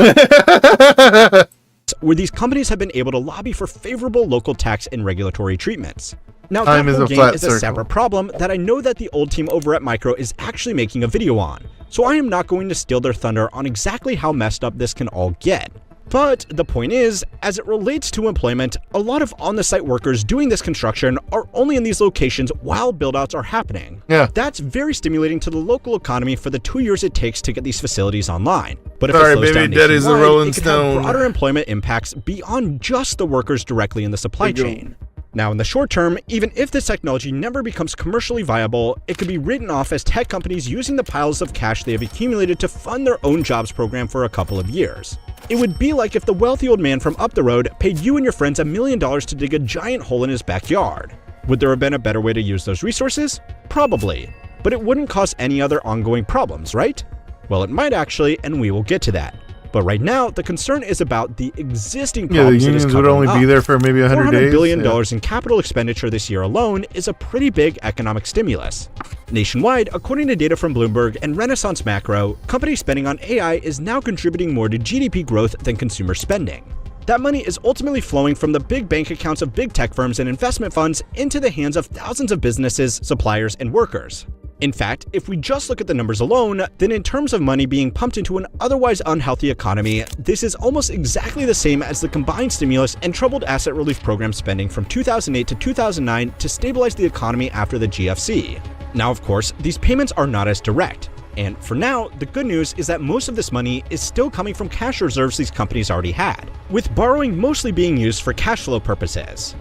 Where these companies have been able to lobby for favorable local tax and regulatory treatments. Now, Time that is whole a game flat is a circle. separate problem that I know that the old team over at Micro is actually making a video on, so I am not going to steal their thunder on exactly how messed up this can all get. But the point is, as it relates to employment, a lot of on-the-site workers doing this construction are only in these locations while buildouts are happening. Yeah. That's very stimulating to the local economy for the 2 years it takes to get these facilities online. But if Sorry, it slows baby, down that is a nationwide, Rolling it could Stone. have broader employment impacts beyond just the workers directly in the supply chain. Now, in the short term, even if this technology never becomes commercially viable, it could be written off as tech companies using the piles of cash they have accumulated to fund their own jobs program for a couple of years. It would be like if the wealthy old man from up the road paid you and your friends $1 million to dig a giant hole in his backyard. Would there have been a better way to use those resources? Probably. But it wouldn't cause any other ongoing problems, right? Well, it might actually, and we will get to that. But right now, the concern is about the existing problems the it is unions would only covering be up. there for maybe 100 $400 days. billion Yeah. in capital expenditure this year alone is a pretty big economic stimulus. Nationwide, according to data from Bloomberg and Renaissance Macro, company spending on AI is now contributing more to GDP growth than consumer spending. That money is ultimately flowing from the big bank accounts of big tech firms and investment funds into the hands of thousands of businesses, suppliers, and workers. In fact, if we just look at the numbers alone, then in terms of money being pumped into an otherwise unhealthy economy, this is almost exactly the same as the combined stimulus and troubled asset relief program spending from 2008 to 2009 to stabilize the economy after the GFC. Now, of course, these payments are not as direct. And for now, the good news is that most of this money is still coming from cash reserves these companies already had, with borrowing mostly being used for cash flow purposes.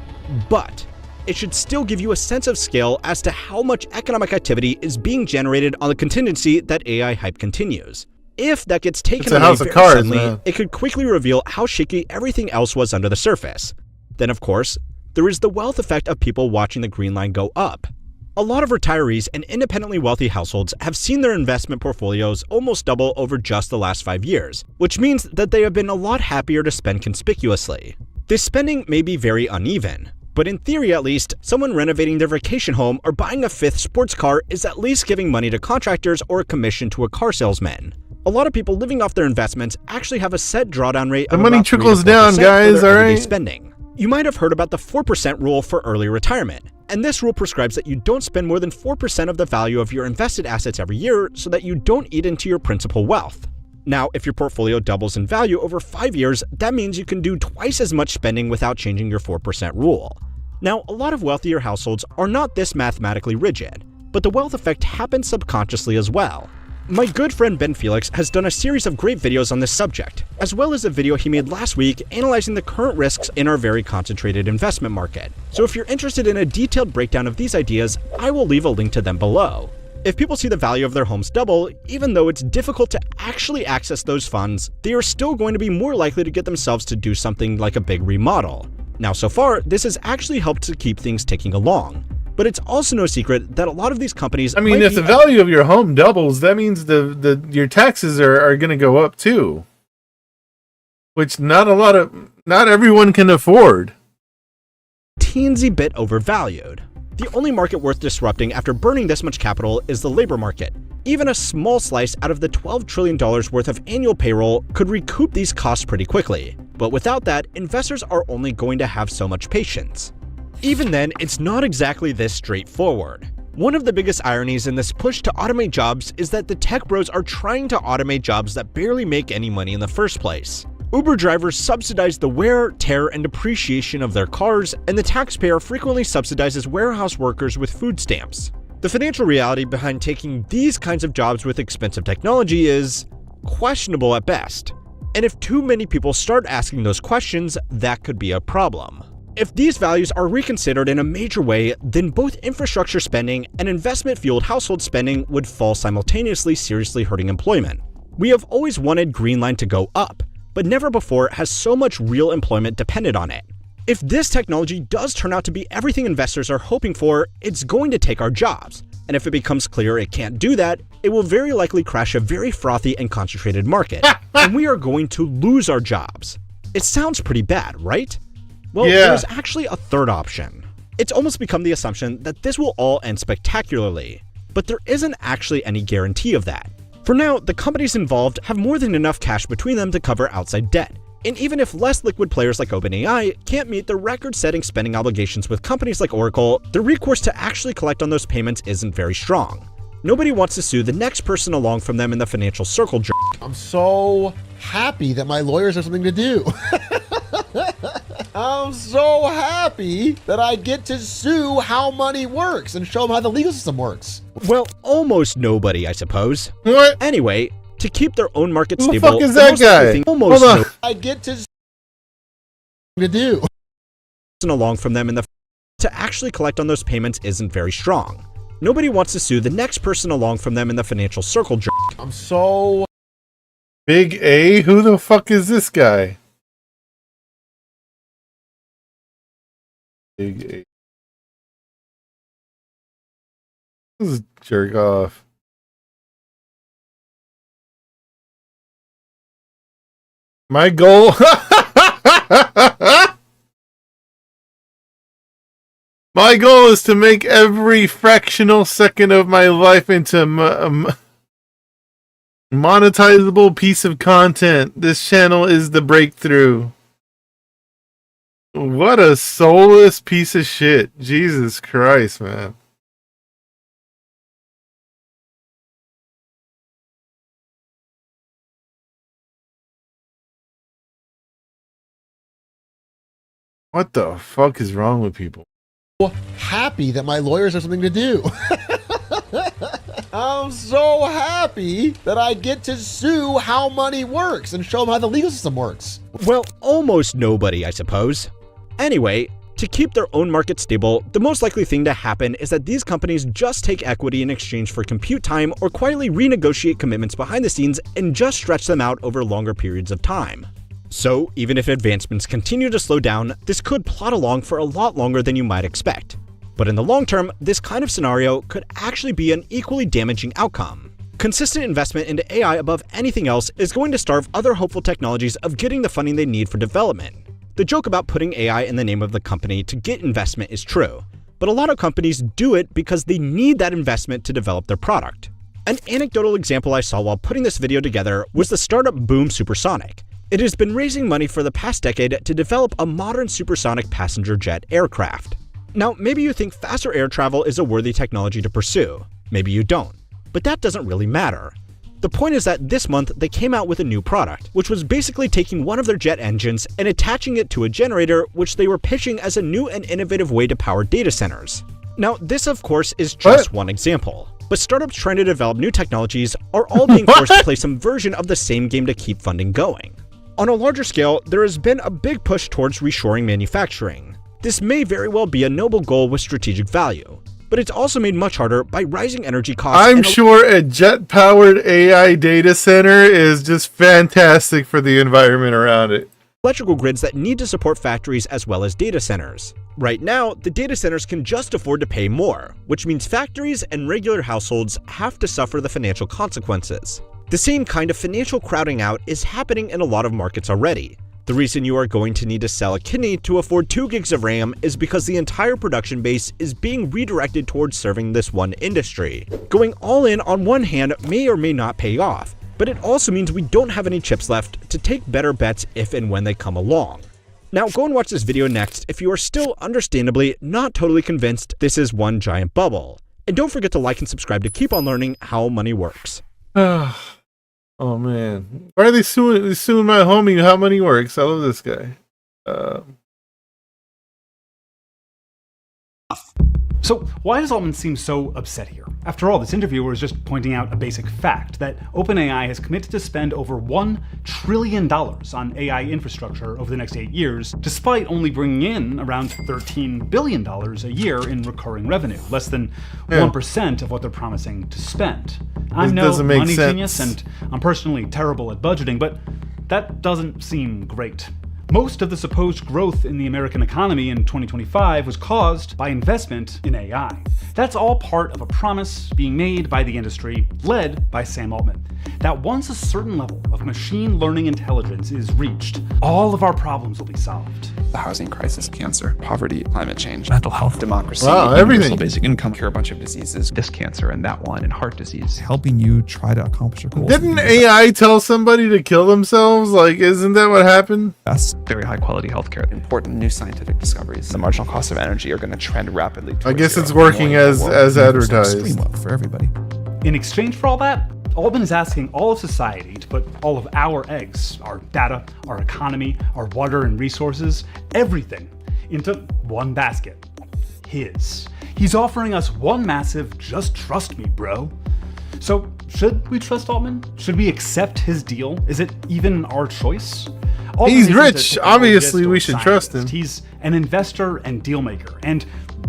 But it should still give you a sense of scale as to how much economic activity is being generated on the contingency that AI hype continues. If that gets taken away very suddenly, it could quickly reveal how shaky everything else was under the surface. Then, of course, there is the wealth effect of people watching the green line go up. A lot of retirees and independently wealthy households have seen their investment portfolios almost double over just the last 5 years, which means that they have been a lot happier to spend conspicuously. This spending may be very uneven, but in theory at least, someone renovating their vacation home or buying a 5th sports car is at least giving money to contractors or a commission to a car salesman. A lot of people living off their investments actually have a set drawdown rate of The money about 3 to trickles 4% down, for guys, their everyday alright? spending. You might have heard about the 4% rule for early retirement, and this rule prescribes that you don't spend more than 4% of the value of your invested assets every year so that you don't eat into your principal wealth. Now, if your portfolio doubles in value over 5 years, that means you can do twice as much spending without changing your 4% rule. Now, a lot of wealthier households are not this mathematically rigid, but the wealth effect happens subconsciously as well. My good friend Ben Felix has done a series of great videos on this subject, as well as a video he made last week analyzing the current risks in our very concentrated investment market. So if you're interested in a detailed breakdown of these ideas, I will leave a link to them below. If people see the value of their homes double, even though it's difficult to actually access those funds, they are still going to be more likely to get themselves to do something like a big remodel. Now, so far, this has actually helped to keep things ticking along. But it's also no secret that a lot of these companies. I mean, if the value of your home doubles, that means your taxes are going to go up too, which not everyone can afford. teensy bit overvalued. The only market worth disrupting after burning this much capital is the labor market. Even a small slice out of the $12 trillion worth of annual payroll could recoup these costs pretty quickly. But without that, investors are only going to have so much patience. Even then, it's not exactly this straightforward. One of the biggest ironies in this push to automate jobs is that the tech bros are trying to automate jobs that barely make any money in the first place. Uber drivers subsidize the wear, tear, and depreciation of their cars, and the taxpayer frequently subsidizes warehouse workers with food stamps. The financial reality behind taking these kinds of jobs with expensive technology is questionable at best. And if too many people start asking those questions, that could be a problem. If these values are reconsidered in a major way, then both infrastructure spending and investment-fueled household spending would fall simultaneously, seriously hurting employment. We have always wanted Green Line to go up, but never before has so much real employment depended on it. If this technology does turn out to be everything investors are hoping for, it's going to take our jobs. And if it becomes clear it can't do that, it will very likely crash a very frothy and concentrated market, and we are going to lose our jobs. It sounds pretty bad, right? Well, there's actually a third option. It's almost become the assumption that this will all end spectacularly, but there isn't actually any guarantee of that. For now, the companies involved have more than enough cash between them to cover outside debt. And even if less liquid players like OpenAI can't meet the record-setting spending obligations with companies like Oracle, the recourse to actually collect on those payments isn't very strong. Nobody wants to sue the next person along from them in the financial circle jerk. I'm so happy that my lawyers have something to do. I'm so happy that I get to sue how money works and show them how the legal system works. Well, almost nobody, I suppose. What? Anyway, to keep their own market Who the stable, fuck is that guy? Almost Hold on. no I get to do. Along from them in the to actually collect on those payments isn't very strong. Nobody wants to sue the next person along from them in the financial circle jerk. I'm so... Big A? Who the fuck is this guy? Big A. This is jerk off. My goal... My goal is to make every fractional second of my life into monetizable piece of content. This channel is the breakthrough. What a soulless piece of shit. Jesus Christ, man. What the fuck is wrong with people? Happy that my lawyers have something to do. I'm so happy that I get to sue how money works and show them how the legal system works. Well, almost nobody, I suppose. Anyway, to keep their own market stable, the most likely thing to happen is that these companies just take equity in exchange for compute time or quietly renegotiate commitments behind the scenes and just stretch them out over longer periods of time. So, even if advancements continue to slow down, this could plod along for a lot longer than you might expect. But in the long term, this kind of scenario could actually be an equally damaging outcome. Consistent investment into AI above anything else is going to starve other hopeful technologies of getting the funding they need for development. The joke about putting AI in the name of the company to get investment is true, but a lot of companies do it because they need that investment to develop their product. An anecdotal example I saw while putting this video together was the startup Boom Supersonic. It has been raising money for the past decade to develop a modern supersonic passenger jet aircraft. Now, maybe you think faster air travel is a worthy technology to pursue. Maybe you don't. But that doesn't really matter. The point is that this month they came out with a new product, which was basically taking one of their jet engines and attaching it to a generator, which they were pitching as a new and innovative way to power data centers. Now, this of course is just one example, but startups trying to develop new technologies are all being forced to play some version of the same game to keep funding going. On a larger scale, there has been a big push towards reshoring manufacturing. This may very well be a noble goal with strategic value, but it's also made much harder by rising energy costs. I'm sure a jet-powered AI data center is just fantastic for the environment around it. Electrical grids that need to support factories as well as data centers. Right now, the data centers can just afford to pay more, which means factories and regular households have to suffer the financial consequences. The same kind of financial crowding out is happening in a lot of markets already. The reason you are going to need to sell a kidney to afford 2 gigs of RAM is because the entire production base is being redirected towards serving this one industry. Going all in on one hand may or may not pay off, but it also means we don't have any chips left to take better bets if and when they come along. Now go and watch this video next if you are still understandably not totally convinced this is one giant bubble. And don't forget to like and subscribe to keep on learning how money works. Oh man. Why are they suing my homie how money works? I love this guy. So why does Altman seem so upset here? After all, this interviewer is just pointing out a basic fact that OpenAI has committed to spend over $1 trillion on AI infrastructure over the next 8 years, despite only bringing in around $13 billion a year in recurring revenue, less than 1% of what they're promising to spend. I'm no money genius, and I'm personally terrible at budgeting, but that doesn't seem great. Most of the supposed growth in the American economy in 2025 was caused by investment in AI. That's all part of a promise being made by the industry, led by Sam Altman, that once a certain level of machine learning intelligence is reached, all of our problems will be solved. The housing crisis, cancer, poverty, climate change, mental health, democracy, everything. Basic income, cure a bunch of diseases, this cancer and that one, and heart disease. Helping you try to accomplish your goals. Didn't AI tell somebody to kill themselves? Like, isn't that what happened? That's very high quality healthcare. Important new scientific discoveries. The marginal costs of energy are going to trend rapidly. I guess it's working as advertised. Extreme wealth for everybody. In exchange for all that, Altman is asking all of society to put all of our eggs, our data, our economy, our water and resources, everything, into one basket. His. He's offering us one massive just trust me, bro. So should we trust Altman? Should we accept his deal? Is it even our choice? Altman He's rich. Obviously, we should trust him. He's an investor and deal maker, and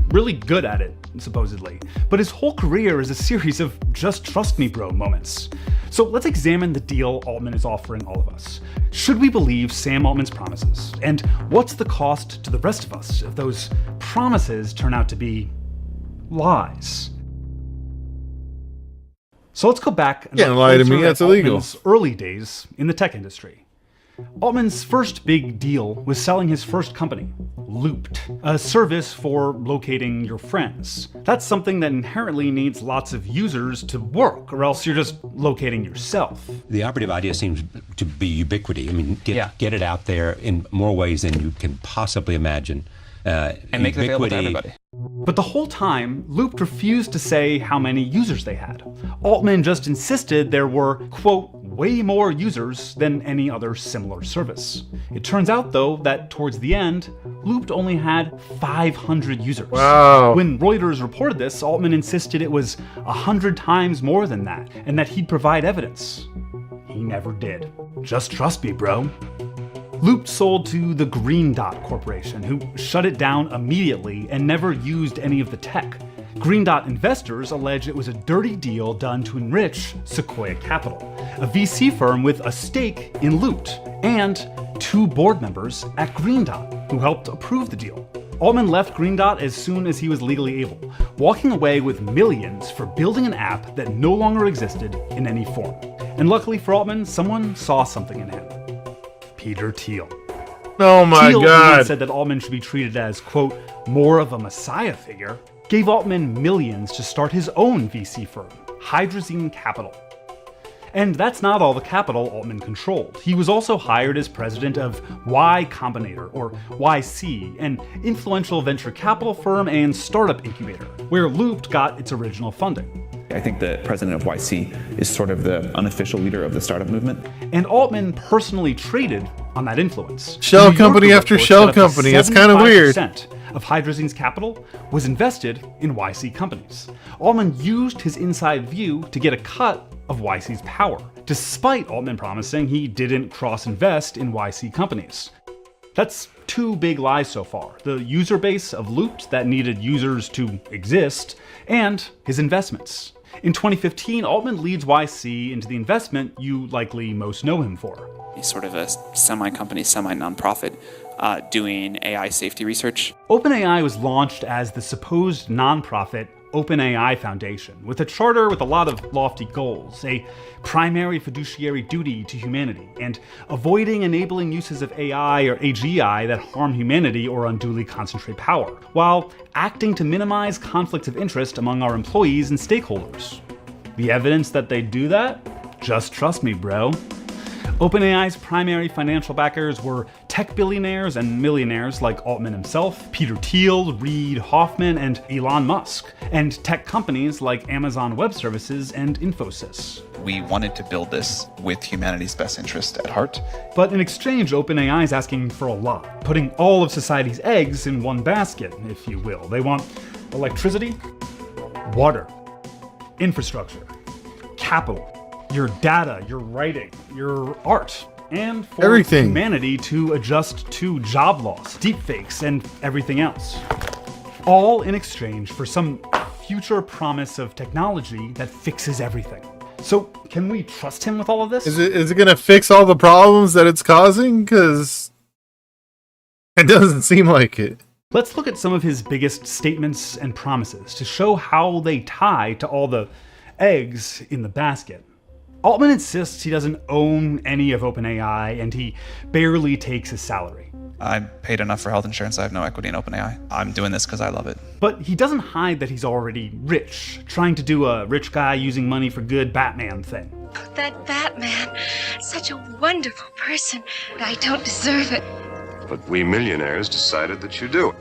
really good at it, supposedly. But his whole career is a series of just trust me, bro moments. So let's examine the deal Altman is offering all of us. Should we believe Sam Altman's promises? And what's the cost to the rest of us if those promises turn out to be lies? So let's go back and Can't lie to me, that's illegal. Altman's early days in the tech industry. Altman's first big deal was selling his first company, Looped, a service for locating your friends. That's something that inherently needs lots of users to work, or else you're just locating yourself. The operative idea seems to be ubiquity. I mean, get it out there in more ways than you can possibly imagine. And make it available to everybody. But the whole time, Looped refused to say how many users they had. Altman just insisted there were, quote, way more users than any other similar service. It turns out, though, that towards the end, Looped only had 500 users. Wow. When Reuters reported this, Altman insisted it was 100 times more than that, and that he'd provide evidence. He never did. Just trust me, bro. Looped sold to the Green Dot Corporation, who shut it down immediately and never used any of the tech. Green Dot investors allege it was a dirty deal done to enrich Sequoia Capital, a VC firm with a stake in Looped, and 2 board members at Green Dot who helped approve the deal. Altman left Green Dot as soon as he was legally able, walking away with millions for building an app that no longer existed in any form. And luckily for Altman, someone saw something in him. Peter Thiel. Oh my God. Thiel said that Altman should be treated as, quote, more of a messiah figure, gave Altman millions to start his own VC firm, Hydrazine Capital. And that's not all the capital Altman controlled. He was also hired as president of Y Combinator, or YC, an influential venture capital firm and startup incubator, where Looped got its original funding. I think the president of YC is sort of the unofficial leader of the startup movement. And Altman personally traded on that influence. Shell company after shell company. It's kind of weird. 75% of Hydrazine's capital was invested in YC companies. Altman used his inside view to get a cut of YC's power, despite Altman promising he didn't cross-invest in YC companies. That's 2 big lies so far. The user base of Looped that needed users to exist, and his investments. In 2015, Altman leads YC into the investment you likely most know him for. He's sort of a semi-company, semi-nonprofit doing AI safety research. OpenAI was launched as the supposed nonprofit OpenAI Foundation, with a charter with a lot of lofty goals, a primary fiduciary duty to humanity, and avoiding enabling uses of AI or AGI that harm humanity or unduly concentrate power, while acting to minimize conflicts of interest among our employees and stakeholders. The evidence that they do that? Just trust me, bro. OpenAI's primary financial backers were tech billionaires and millionaires like Altman himself, Peter Thiel, Reid Hoffman, and Elon Musk, and tech companies like Amazon Web Services and Infosys. We wanted to build this with humanity's best interest at heart. But in exchange, OpenAI is asking for a lot, putting all of society's eggs in one basket, if you will. They want electricity, water, infrastructure, capital, your data, your writing, your art, and for everything. Humanity to adjust to job loss, deepfakes, and everything else. All in exchange for some future promise of technology that fixes everything. So, can we trust him with all of this? Is it going to fix all the problems that it's causing? Because it doesn't seem like it. Let's look at some of his biggest statements and promises to show how they tie to all the eggs in the basket. Altman insists he doesn't own any of OpenAI, and he barely takes his salary. I paid enough for health insurance. I have no equity in OpenAI. I'm doing this because I love it. But he doesn't hide that he's already rich, trying to do a rich guy using money for good Batman thing. That Batman, such a wonderful person, but I don't deserve it. But we millionaires decided that you do.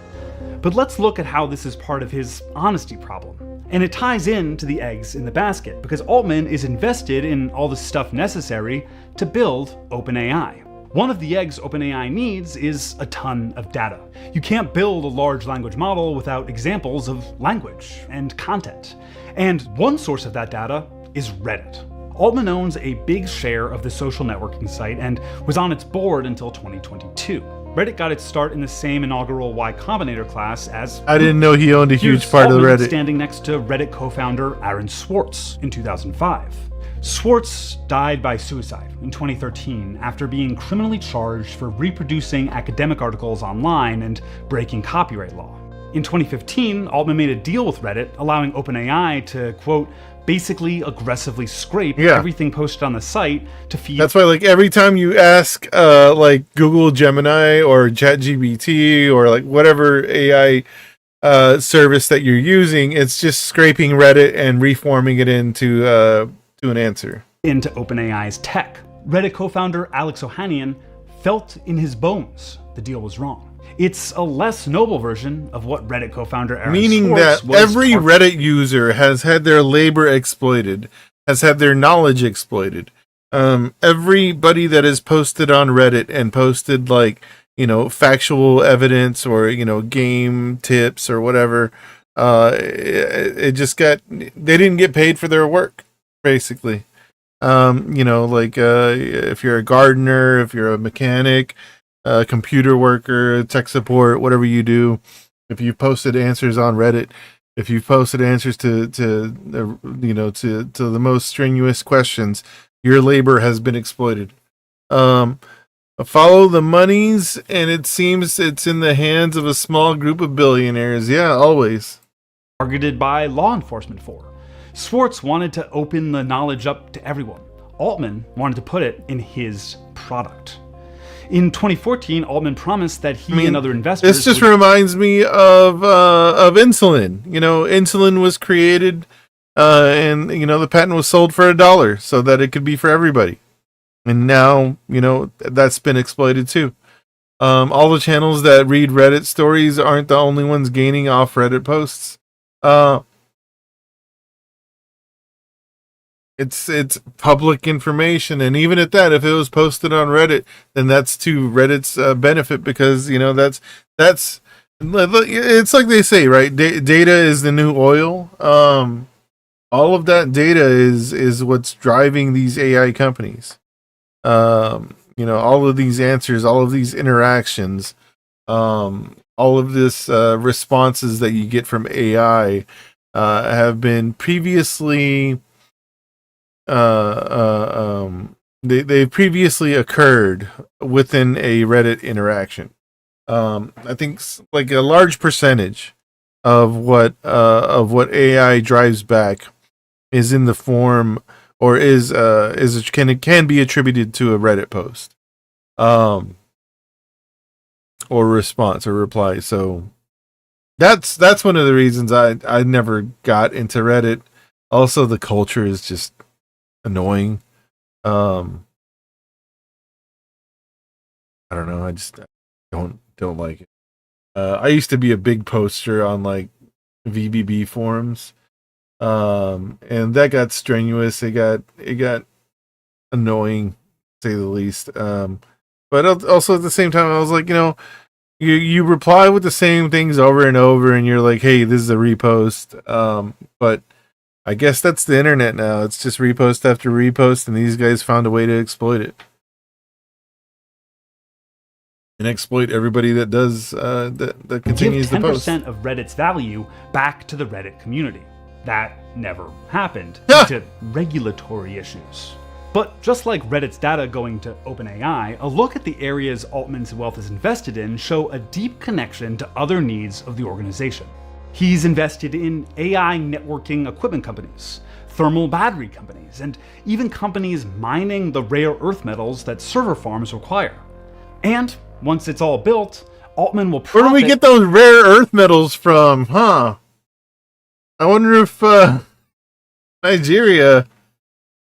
But let's look at how this is part of his honesty problem. And it ties in to the eggs in the basket, because Altman is invested in all the stuff necessary to build OpenAI. One of the eggs OpenAI needs is a ton of data. You can't build a large language model without examples of language and content. And one source of that data is Reddit. Altman owns a big share of the social networking site and was on its board until 2022. Reddit got its start in the same inaugural Y Combinator class as... I didn't know he owned a huge part of Reddit. Standing next to Reddit co-founder Aaron Swartz in 2005. Swartz died by suicide in 2013 after being criminally charged for reproducing academic articles online and breaking copyright law. In 2015, Altman made a deal with Reddit, allowing OpenAI to, quote, basically aggressively scrape everything posted on the site to feed... That's why, like, every time you ask, like, Google Gemini or ChatGPT or, like, whatever AI service that you're using, it's just scraping Reddit and reforming it into an answer. Into OpenAI's tech. Reddit co-founder Alex Ohanian felt in his bones the deal was wrong. It's a less noble version of what Reddit co-founder Aaron Meaning Swartz that every Reddit user has had their labor exploited, has had their knowledge exploited. Everybody that has posted on Reddit and posted, like, you know, factual evidence or, you know, game tips or whatever, it just got, they didn't get paid for their work, basically. You know, like, if you're a gardener, if you're a mechanic, computer worker, tech support, whatever you do, if you've posted answers on Reddit, if you've posted answers to the most strenuous questions, your labor has been exploited. Follow the monies, and it seems it's in the hands of a small group of billionaires. Yeah, always. Targeted by law enforcement for. Swartz wanted to open the knowledge up to everyone. Altman wanted to put it in his product. In 2014, Altman promised that he and other investors... This just reminds me of insulin. You know, insulin was created and, you know, the patent was sold for $1 so that it could be for everybody. And now, you know, that's been exploited too. All the channels that read Reddit stories aren't the only ones gaining off Reddit posts. It's public information, and even at that, if it was posted on Reddit, then that's to Reddit's benefit, because, you know, that's it's like they say, right? Data is the new oil. All of that data is what's driving these AI companies. You know, all of these answers, all of these interactions, all of this responses that you get from AI have been previously they previously occurred within a Reddit interaction. I think like a large percentage of what AI drives back is in the form, or can be attributed to a Reddit post, or response or reply. So that's one of the reasons I never got into Reddit. Also, the culture is just annoying. I don't know. I just don't like it. I used to be a big poster on like VBB forums, and that got strenuous. It got annoying, to say the least. But also at the same time, I was like, you reply with the same things over and over, and you're like, hey, this is a repost. But I guess that's the internet now. It's just repost after repost, and these guys found a way to exploit it. And exploit everybody that does that continues Give the post. 10% of Reddit's value back to the Reddit community. That never happened due to regulatory issues. But just like Reddit's data going to OpenAI, a look at the areas Altman's wealth is invested in show a deep connection to other needs of the organization. He's invested in AI networking equipment companies, thermal battery companies, and even companies mining the rare earth metals that server farms require. And once it's all built, Altman will profit. Where do we get those rare earth metals from, huh? I wonder if Nigeria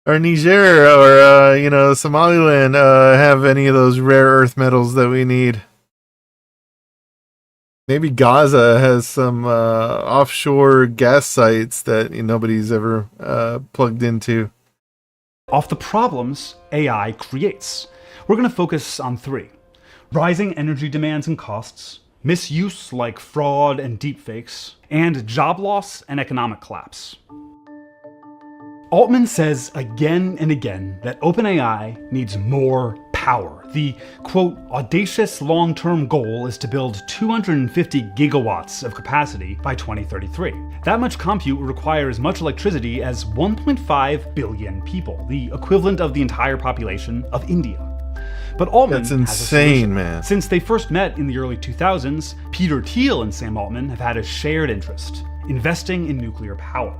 or Niger or Somaliland have any of those rare earth metals that we need. Maybe Gaza has some offshore gas sites that nobody's ever plugged into. Off the problems AI creates. We're going to focus on 3. Rising energy demands and costs, misuse like fraud and deepfakes, and job loss and economic collapse. Altman says again and again that OpenAI needs more power. The, quote, audacious long-term goal is to build 250 gigawatts of capacity by 2033. That much compute would require as much electricity as 1.5 billion people, the equivalent of the entire population of India. But Altman That's insane, man. Since they first met in the early 2000s, Peter Thiel and Sam Altman have had a shared interest, investing in nuclear power.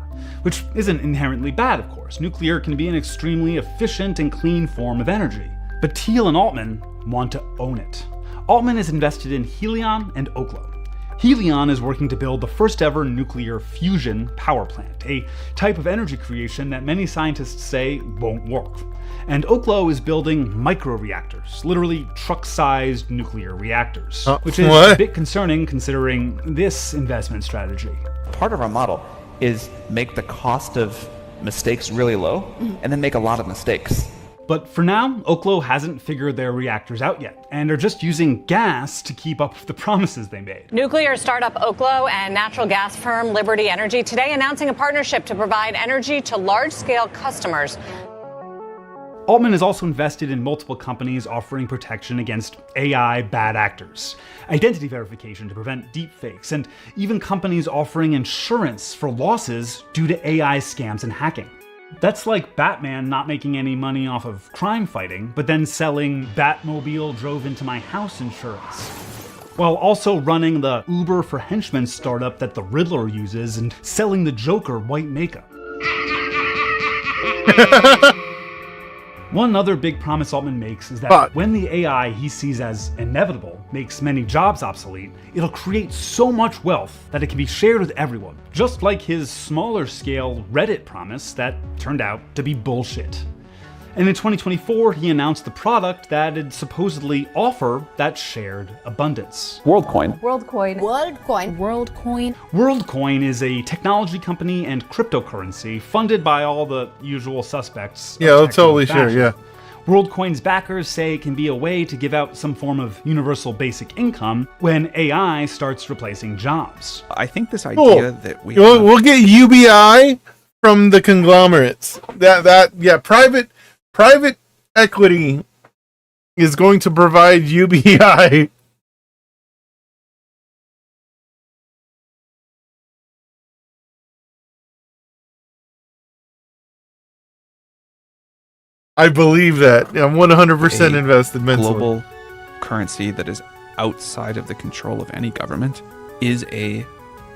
Which isn't inherently bad, of course. Nuclear can be an extremely efficient and clean form of energy. But Thiel and Altman want to own it. Altman is invested in Helion and Oklo. Helion is working to build the first ever nuclear fusion power plant, a type of energy creation that many scientists say won't work. And Oklo is building microreactors, literally truck-sized nuclear reactors, which is a bit concerning considering this investment strategy. Part of our model is make the cost of mistakes really low, and then make a lot of mistakes. But for now, Oklo hasn't figured their reactors out yet, and are just using gas to keep up with the promises they made. Nuclear startup Oklo and natural gas firm Liberty Energy today announcing a partnership to provide energy to large-scale customers. Altman is also invested in multiple companies offering protection against AI bad actors, identity verification to prevent deepfakes, and even companies offering insurance for losses due to AI scams and hacking. That's like Batman not making any money off of crime fighting, but then selling Batmobile drove into my house insurance. While also running the Uber for henchmen startup that the Riddler uses and selling the Joker white makeup. One other big promise Altman makes is that when the AI he sees as inevitable makes many jobs obsolete, it'll create so much wealth that it can be shared with everyone, just like his smaller scale Reddit promise that turned out to be bullshit. And in 2024, he announced the product that'd supposedly offer that shared abundance. WorldCoin. WorldCoin. WorldCoin. WorldCoin. WorldCoin is a technology company and cryptocurrency funded by all the usual suspects. Yeah, totally sure, yeah. WorldCoin's backers say it can be a way to give out some form of universal basic income when AI starts replacing jobs. I think this idea that we'll get UBI from the conglomerates. Private equity is going to provide UBI. I believe that. I'm 100% invested mentally. Global currency that is outside of the control of any government is a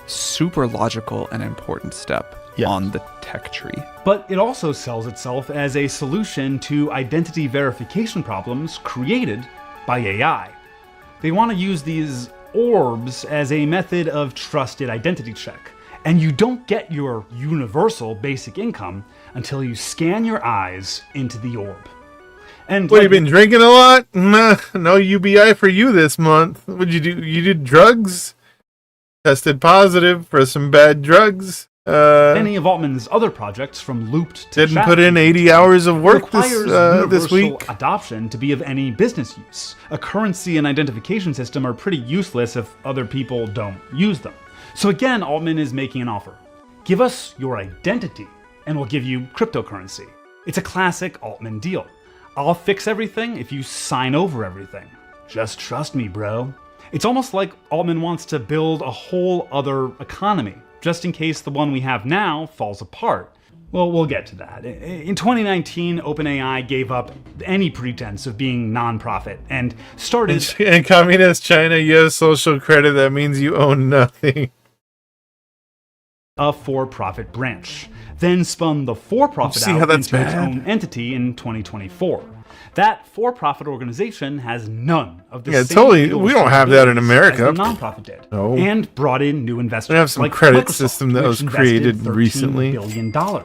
super logical and important step on the tech tree. But it also sells itself as a solution to identity verification problems created by AI. They want to use these orbs as a method of trusted identity check. And you don't get your universal basic income until you scan your eyes into the orb. And what, you been drinking a lot? No UBI for you this month. What'd you do? You did drugs? Tested positive for some bad drugs? Many of Altman's other projects, from Looped to didn't put in 80 hours of work this week. Adoption to be of any business use. A currency and identification system are pretty useless if other people don't use them. So again, Altman is making an offer. Give us your identity and we'll give you cryptocurrency. It's a classic Altman deal. I'll fix everything if you sign over everything. Just trust me, bro. It's almost like Altman wants to build a whole other economy, just in case the one we have now falls apart. Well, we'll get to that. In 2019, OpenAI gave up any pretense of being non-profit and started... In communist China, you have social credit. That means you own nothing. A for-profit branch, then spun the for-profit out into its own entity in 2024. That for-profit organization has none of the same totally. We don't have that in America. As the nonprofit did, no. And brought in new investors. We have some like credit Microsoft, system that was created recently. $13 billion,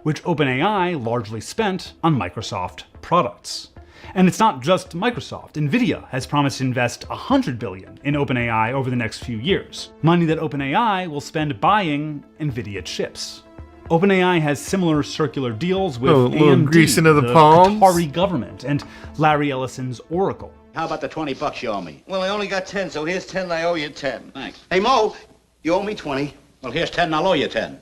which OpenAI largely spent on Microsoft products. And it's not just Microsoft. Nvidia has promised to invest $100 billion in OpenAI over the next few years, money that OpenAI will spend buying Nvidia chips. OpenAI has similar circular deals with AMD, grease into the the palms. Qatari government, and Larry Ellison's Oracle. How about the $20 you owe me? Well, I only got 10, so here's 10 and I owe you 10. Thanks. Hey, Mo, you owe me 20. Well, here's 10 and I'll owe you 10.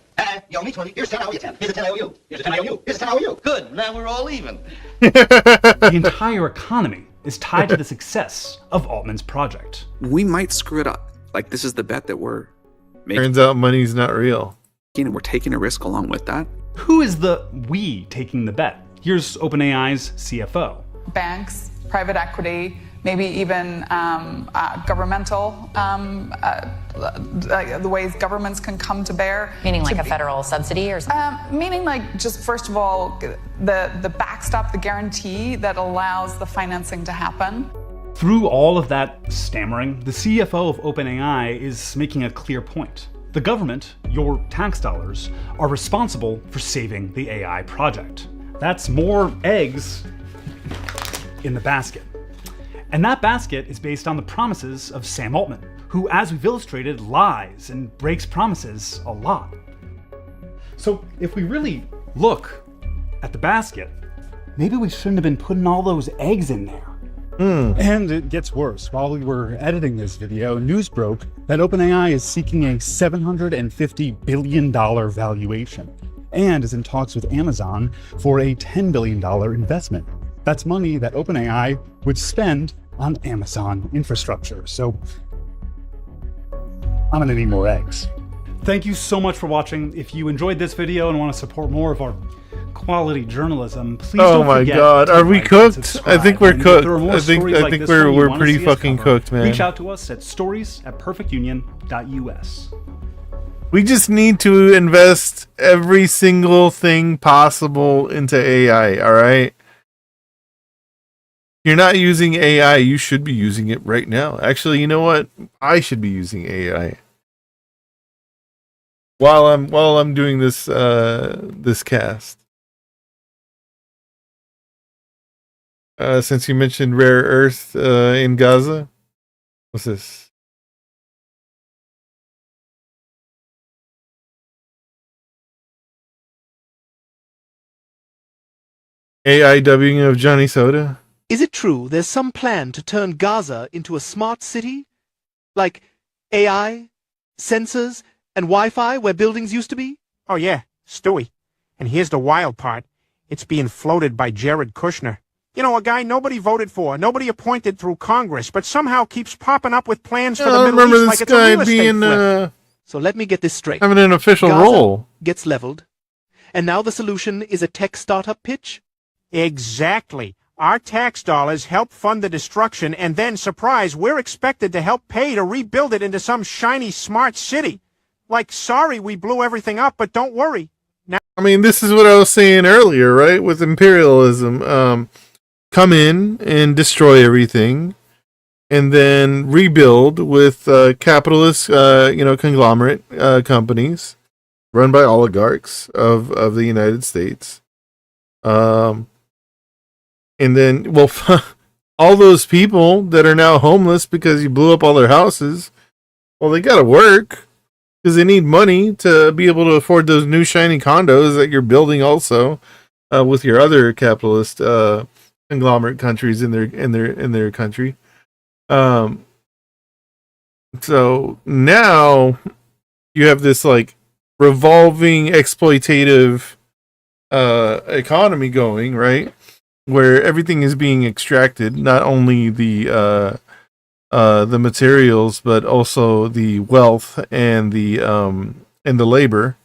You owe me 20. Here's 10, I owe you 10. Here's the 10 I owe you. Here's the 10 I owe you. Here's the 10 I owe you. Good. Now we're all even. The entire economy is tied to the success of Altman's project. We might screw it up. Like, this is the bet that we're making. Turns out money's not real. And we're taking a risk along with that. Who is the we taking the bet? Here's OpenAI's CFO. Banks, private equity, maybe even governmental, the ways governments can come to bear. Meaning like a federal subsidy or something? Meaning like just, first of all, the backstop, the guarantee that allows the financing to happen. Through all of that stammering, the CFO of OpenAI is making a clear point. The government, your tax dollars, are responsible for saving the AI project. That's more eggs in the basket. And that basket is based on the promises of Sam Altman, who, as we've illustrated, lies and breaks promises a lot. So if we really look at the basket, maybe we shouldn't have been putting all those eggs in there. And it gets worse. While we were editing this video, news broke that OpenAI is seeking a $750 billion valuation and is in talks with Amazon for a $10 billion investment. That's money that OpenAI would spend on Amazon infrastructure. So I'm gonna need more eggs. Thank you so much for watching. If you enjoyed this video and want to support more of our quality journalism, please don't forget. Oh my god, are we cooked? I think we're cooked. I think we're pretty fucking cooked, man. Reach out to us at stories@perfectunion.us. We just need to invest every single thing possible into AI, all right? You're not using AI, you should be using it right now. Actually, you know what? I should be using AI. While I'm doing this this cast. Since you mentioned rare earth in Gaza, what's this? AI dubbing of Johnny Soda? Is it true there's some plan to turn Gaza into a smart city? Like AI, sensors, and Wi-Fi where buildings used to be? Oh yeah, Stewie. And here's the wild part. It's being floated by Jared Kushner. You know, a guy nobody voted for, nobody appointed through Congress, but somehow keeps popping up with plans for the Middle East like it's a real estate flip. So let me get this straight. Having an official Gaza role. Gets leveled, and now the solution is a tech startup pitch? Exactly. Our tax dollars help fund the destruction, and then, surprise, we're expected to help pay to rebuild it into some shiny smart city. Like, sorry we blew everything up, but don't worry. Now, I mean, this is what I was saying earlier, right? With imperialism, come in and destroy everything, and then rebuild with capitalist, conglomerate companies run by oligarchs of the United States. And then, well, all those people that are now homeless because you blew up all their houses, well, they got to work because they need money to be able to afford those new shiny condos that you're building also with your other capitalist conglomerate countries in their country. So now you have this like revolving exploitative economy going, right? Where everything is being extracted, not only the materials, but also the wealth and the labor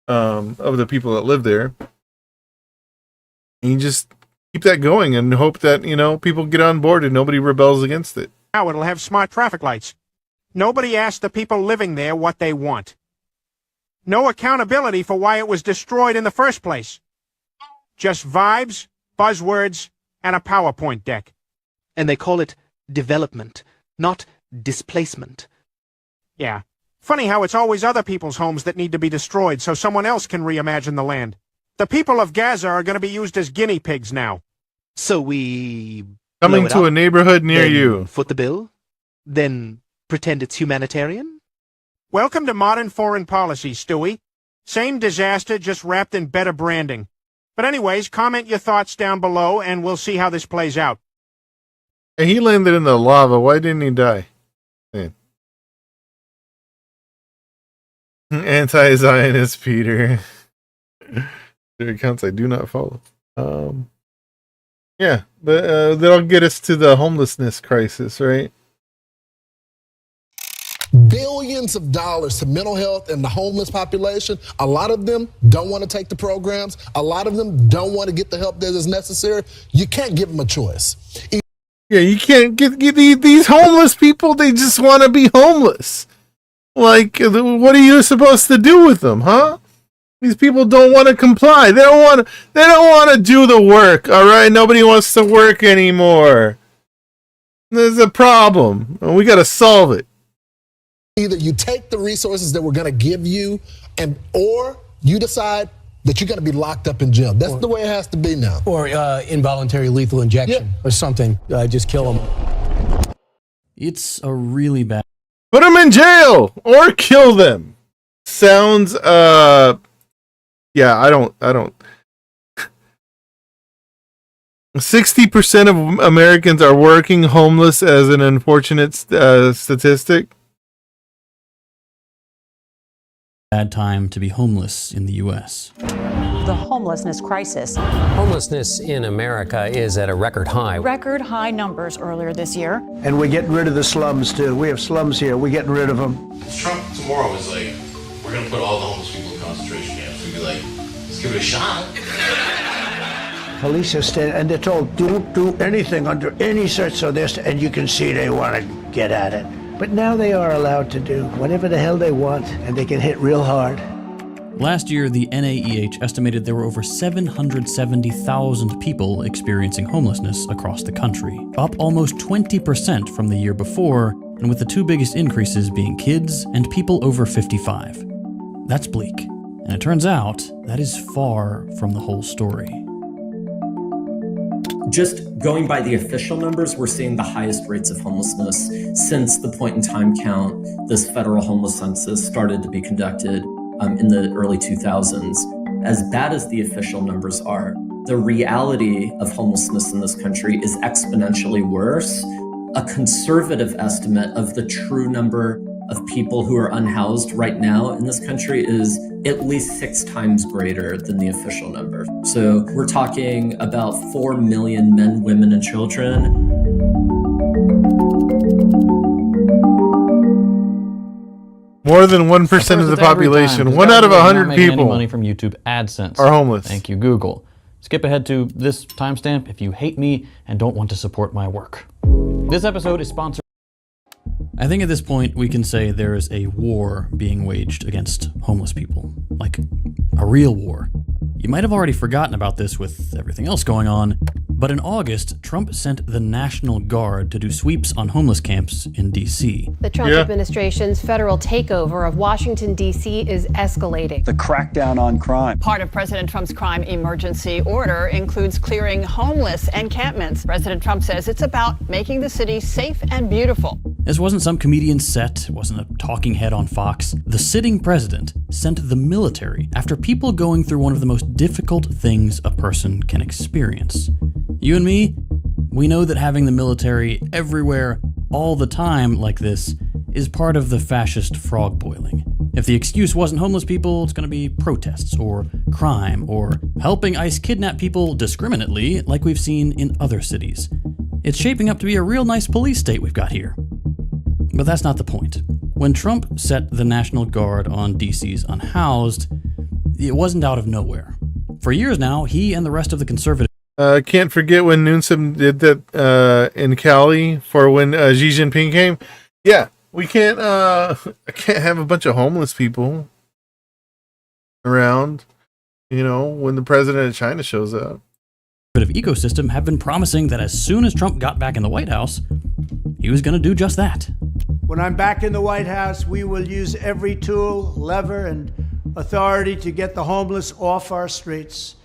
of the people that live there. And you just keep that going and hope that, people get on board and nobody rebels against it. now it'll have smart traffic lights. Nobody asked the people living there what they want. No accountability for why it was destroyed in the first place. Just vibes, buzzwords, and a PowerPoint deck. And they call it development, not displacement. Yeah. Funny how it's always other people's homes that need to be destroyed so someone else can reimagine the land. The people of Gaza are going to be used as guinea pigs now. So we... Coming to a neighborhood near you. Foot the bill? Then pretend it's humanitarian? Welcome to modern foreign policy, Stewie. Same disaster, just wrapped in better branding. But anyways, comment your thoughts down below and we'll see how this plays out. And he landed in the lava. Why didn't he die? Man. Anti-Zionist Peter. Their accounts I do not follow. Yeah, but that'll get us to the homelessness crisis, right? Billions of dollars to mental health and the homeless population. A lot of them don't want to take the programs. A lot of them don't want to get the help that is necessary. You can't give them a choice. Yeah, you can't get these homeless people. They just want to be homeless. Like, what are you supposed to do with them, huh? These people don't want to comply. They don't want to do the work. All right, nobody wants to work anymore. There's a problem, and we got to solve it. Either you take the resources that we're going to give you, or you decide that you're going to be locked up in jail. That's the way it has to be now. Or involuntary lethal injection or something. Just kill them. It's a really bad. Put them in jail or kill them. Sounds yeah, I don't 60% of Americans are working homeless as an unfortunate statistic. Bad time to be homeless in the U.S. The homelessness crisis. Homelessness in America is at a record high. Record high numbers earlier this year. And we're getting rid of the slums, too. We have slums here. We're getting rid of them. Trump tomorrow is like, we're going to put all the homeless people in concentration camps. We'd be like, let's give it a shot. Police are standing, and they're told, don't do anything under any search. So this, and you can see they want to get at it. But now they are allowed to do whatever the hell they want, and they can hit real hard. Last year, the NAEH estimated there were over 770,000 people experiencing homelessness across the country, up almost 20% from the year before, and with the two biggest increases being kids and people over 55. That's bleak, and it turns out that is far from the whole story. Just going by the official numbers, we're seeing the highest rates of homelessness since the point in time count this federal homeless census started to be conducted in the early 2000s. As bad as the official numbers are, the reality of homelessness in this country is exponentially worse. A conservative estimate of the true number of people who are unhoused right now in this country is at least 6 times greater than the official number. So we're talking about 4 million men, women, and children. More than 1% of the population, 1 out of 100 people, money from YouTube AdSense are homeless. Thank you, Google. Skip ahead to this timestamp if you hate me and don't want to support my work. This episode is sponsored. I think at this point we can say there is a war being waged against homeless people. Like, a real war. You might have already forgotten about this with everything else going on, but in August, Trump sent the National Guard to do sweeps on homeless camps in D.C. The Trump administration's federal takeover of Washington, D.C. is escalating. The crackdown on crime. Part of President Trump's crime emergency order includes clearing homeless encampments. President Trump says it's about making the city safe and beautiful. This wasn't some comedian's set, it wasn't a talking head on Fox. The sitting president sent the military after people going through one of the most difficult things a person can experience. You and me, we know that having the military everywhere, all the time like this, is part of the fascist frog boiling. If the excuse wasn't homeless people, it's going to be protests, or crime, or helping ICE kidnap people discriminately, like we've seen in other cities. It's shaping up to be a real nice police state we've got here. But that's not the point. When Trump set the National Guard on DC's unhoused, it wasn't out of nowhere. For years now, he and the rest of the conservative can't forget when Newsom did that in Cali for when Xi Jinping came. Yeah, we can't have a bunch of homeless people around, when the president of China shows up. Ecosystem have been promising that as soon as Trump got back in the White House, he was going to do just that. When I'm back in the White House, we will use every tool, lever, and authority to get the homeless off our streets.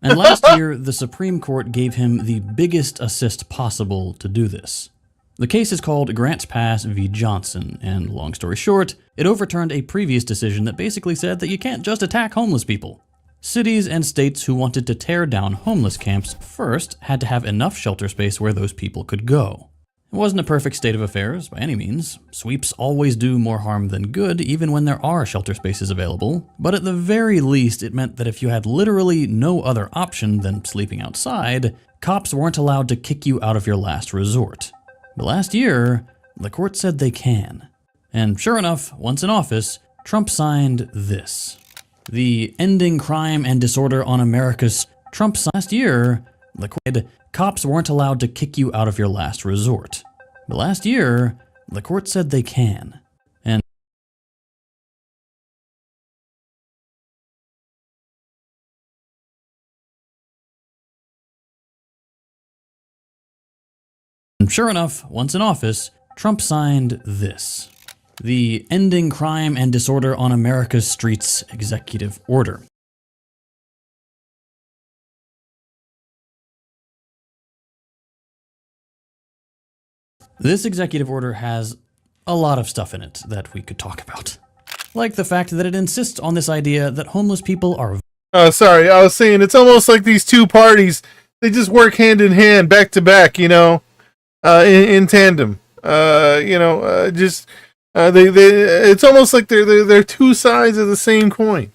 And last year, the Supreme Court gave him the biggest assist possible to do this. The case is called Grants Pass v. Johnson, and long story short, it overturned a previous decision that basically said that you can't just attack homeless people. Cities and states who wanted to tear down homeless camps first had to have enough shelter space where those people could go. It wasn't a perfect state of affairs by any means. Sweeps always do more harm than good, even when there are shelter spaces available. But at the very least, it meant that if you had literally no other option than sleeping outside, cops weren't allowed to kick you out of your last resort. But last year, the court said they can. And sure enough, once in office, Trump signed this. The Ending Crime and Disorder on America's Trump signed last year, the court cops weren't allowed to kick you out of your last resort. But last year, the court said they can. And sure enough, once in office, Trump signed this. The Ending Crime and Disorder on America's Streets Executive Order. This executive order has a lot of stuff in it that we could talk about. Like the fact that it insists on this idea that homeless people are... Sorry, I was saying it's almost like these two parties, they just work hand in hand, back to back, in tandem. It's almost like they're two sides of the same coin.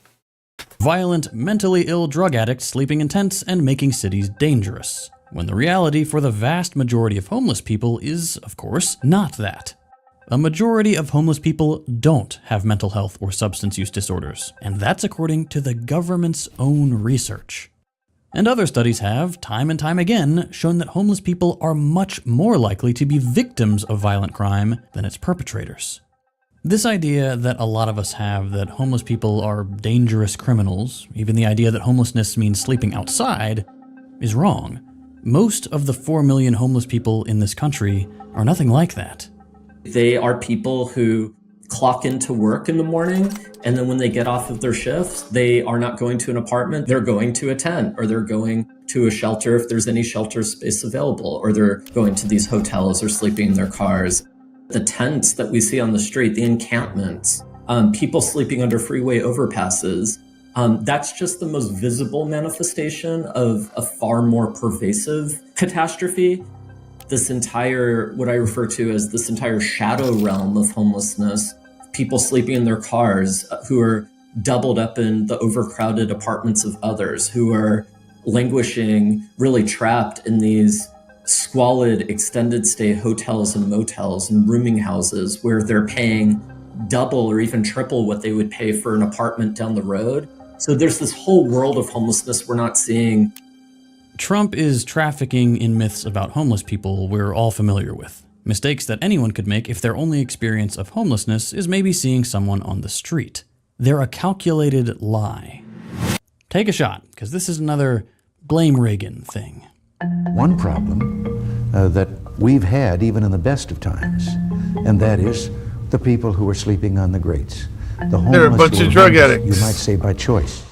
Violent, mentally ill drug addicts sleeping in tents and making cities dangerous. When the reality for the vast majority of homeless people is, of course, not that. A majority of homeless people don't have mental health or substance use disorders, and that's according to the government's own research. And other studies have, time and time again, shown that homeless people are much more likely to be victims of violent crime than its perpetrators. This idea that a lot of us have that homeless people are dangerous criminals, even the idea that homelessness means sleeping outside, is wrong. Most of the 4 million homeless people in this country are nothing like that. They are people who clock into work in the morning, and then when they get off of their shifts, they are not going to an apartment, they're going to a tent, or they're going to a shelter if there's any shelter space available, or they're going to these hotels or sleeping in their cars. The tents that we see on the street, the encampments, people sleeping under freeway overpasses, that's just the most visible manifestation of a far more pervasive catastrophe. This entire, what I refer to as this entire shadow realm of homelessness, people sleeping in their cars who are doubled up in the overcrowded apartments of others, who are languishing, really trapped in these squalid extended stay hotels and motels and rooming houses where they're paying double or even triple what they would pay for an apartment down the road. So there's this whole world of homelessness we're not seeing. Trump is trafficking in myths about homeless people we're all familiar with. Mistakes that anyone could make if their only experience of homelessness is maybe seeing someone on the street. They're a calculated lie. Take a shot, because this is another blame Reagan thing. One problem that we've had even in the best of times, and that is the people who are sleeping on the grates. The homeless. They're a bunch of drug addicts. You might say by choice.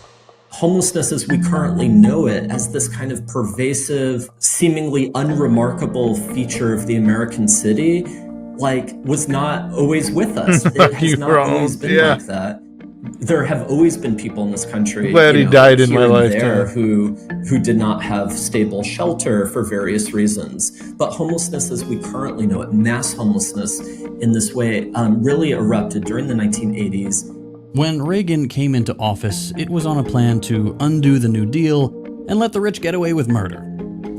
Homelessness as we currently know it, as this kind of pervasive, seemingly unremarkable feature of the American city, was not always with us. It has not always been like that. There have always been people in this country, glad he died in my lifetime, who did not have stable shelter for various reasons. But homelessness as we currently know it, mass homelessness in this way, really erupted during the 1980s. When Reagan came into office, it was on a plan to undo the New Deal and let the rich get away with murder.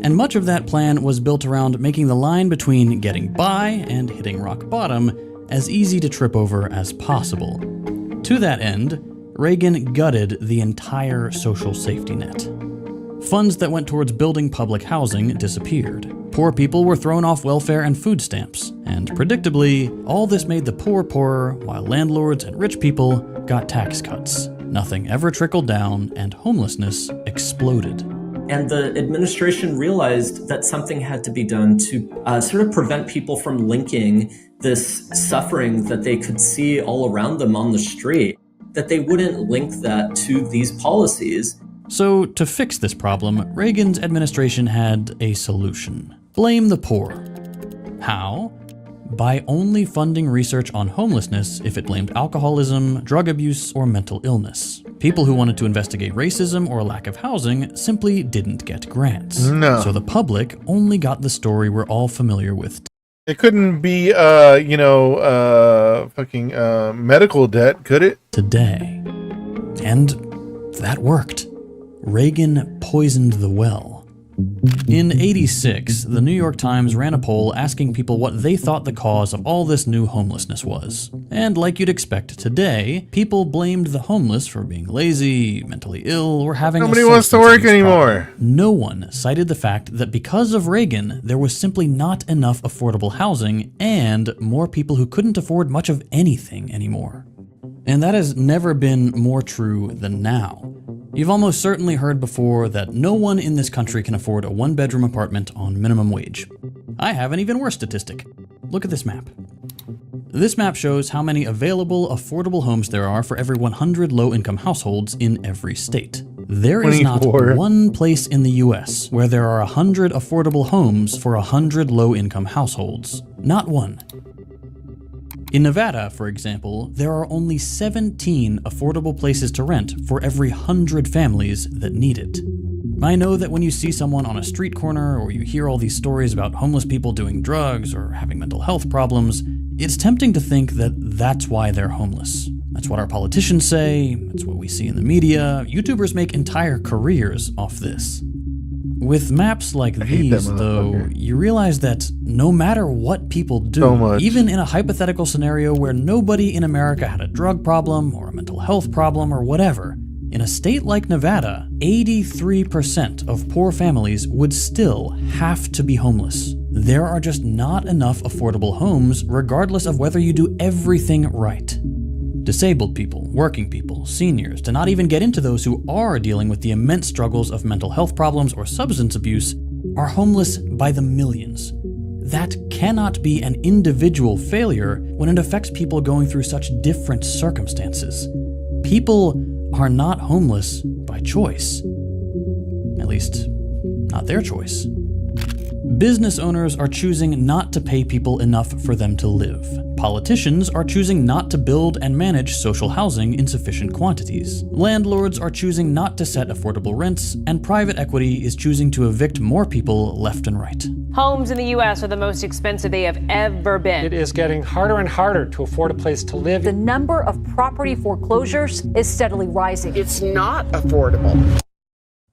And much of that plan was built around making the line between getting by and hitting rock bottom as easy to trip over as possible. To that end, Reagan gutted the entire social safety net. Funds that went towards building public housing disappeared. Poor people were thrown off welfare and food stamps. And predictably, all this made the poor poorer, while landlords and rich people got tax cuts. Nothing ever trickled down, and homelessness exploded. And the administration realized that something had to be done to sort of prevent people from linking this suffering that they could see all around them on the street, that they wouldn't link that to these policies. So to fix this problem, Reagan's administration had a solution. Blame the poor. How? By only funding research on homelessness if it blamed alcoholism, drug abuse, or mental illness. People who wanted to investigate racism or lack of housing simply didn't get grants. No. So the public only got the story we're all familiar with. It couldn't be, medical debt, could it? Today. And that worked. Reagan poisoned the well. In '86, the New York Times ran a poll asking people what they thought the cause of all this new homelessness was. And like you'd expect today, people blamed the homeless for being lazy, mentally ill, or having nobody wants to work anymore. No one cited the fact that because of Reagan, there was simply not enough affordable housing and more people who couldn't afford much of anything anymore. And that has never been more true than now. You've almost certainly heard before that no one in this country can afford a one-bedroom apartment on minimum wage. I have an even worse statistic. Look at this map. This map shows how many available, affordable homes there are for every 100 low-income households in every state. There is not one place in the US where there are 100 affordable homes for 100 low-income households. Not one. In Nevada, for example, there are only 17 affordable places to rent for every 100 families that need it. I know that when you see someone on a street corner or you hear all these stories about homeless people doing drugs or having mental health problems, it's tempting to think that that's why they're homeless. That's what our politicians say, that's what we see in the media. YouTubers make entire careers off this. With maps like these, though, you realize that no matter what people do, even in a hypothetical scenario where nobody in America had a drug problem or a mental health problem or whatever, in a state like Nevada, 83% of poor families would still have to be homeless. There are just not enough affordable homes, regardless of whether you do everything right. Disabled people, working people, seniors, to not even get into those who are dealing with the immense struggles of mental health problems or substance abuse, are homeless by the millions. That cannot be an individual failure when it affects people going through such different circumstances. People are not homeless by choice. At least, not their choice. Business owners are choosing not to pay people enough for them to live. Politicians are choosing not to build and manage social housing in sufficient quantities. Landlords are choosing not to set affordable rents, and private equity is choosing to evict more people left and right. Homes in the U.S. are the most expensive they have ever been. It is getting harder and harder to afford a place to live. The number of property foreclosures is steadily rising. It's not affordable.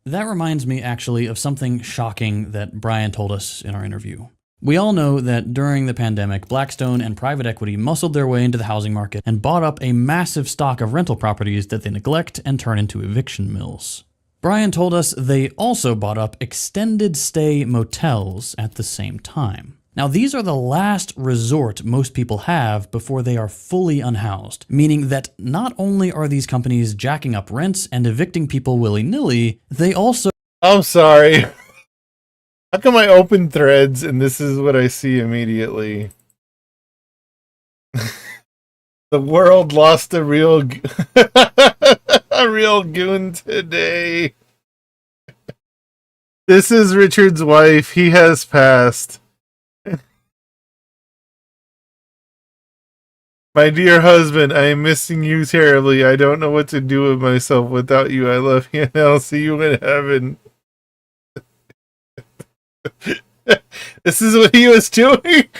That reminds me, actually, of something shocking that Brian told us in our interview. We all know that during the pandemic, Blackstone and private equity muscled their way into the housing market and bought up a massive stock of rental properties that they neglect and turn into eviction mills. Brian told us they also bought up extended stay motels at the same time. Now, these are the last resort most people have before they are fully unhoused, meaning that not only are these companies jacking up rents and evicting people willy-nilly, they also... I'm sorry. How come I open Threads and this is what I see immediately? The world lost a real a real goon today. This is Richard's wife. He has passed. My dear husband, I am missing you terribly. I don't know what to do with myself without you. I love you and I'll see you in heaven. This is what he was doing?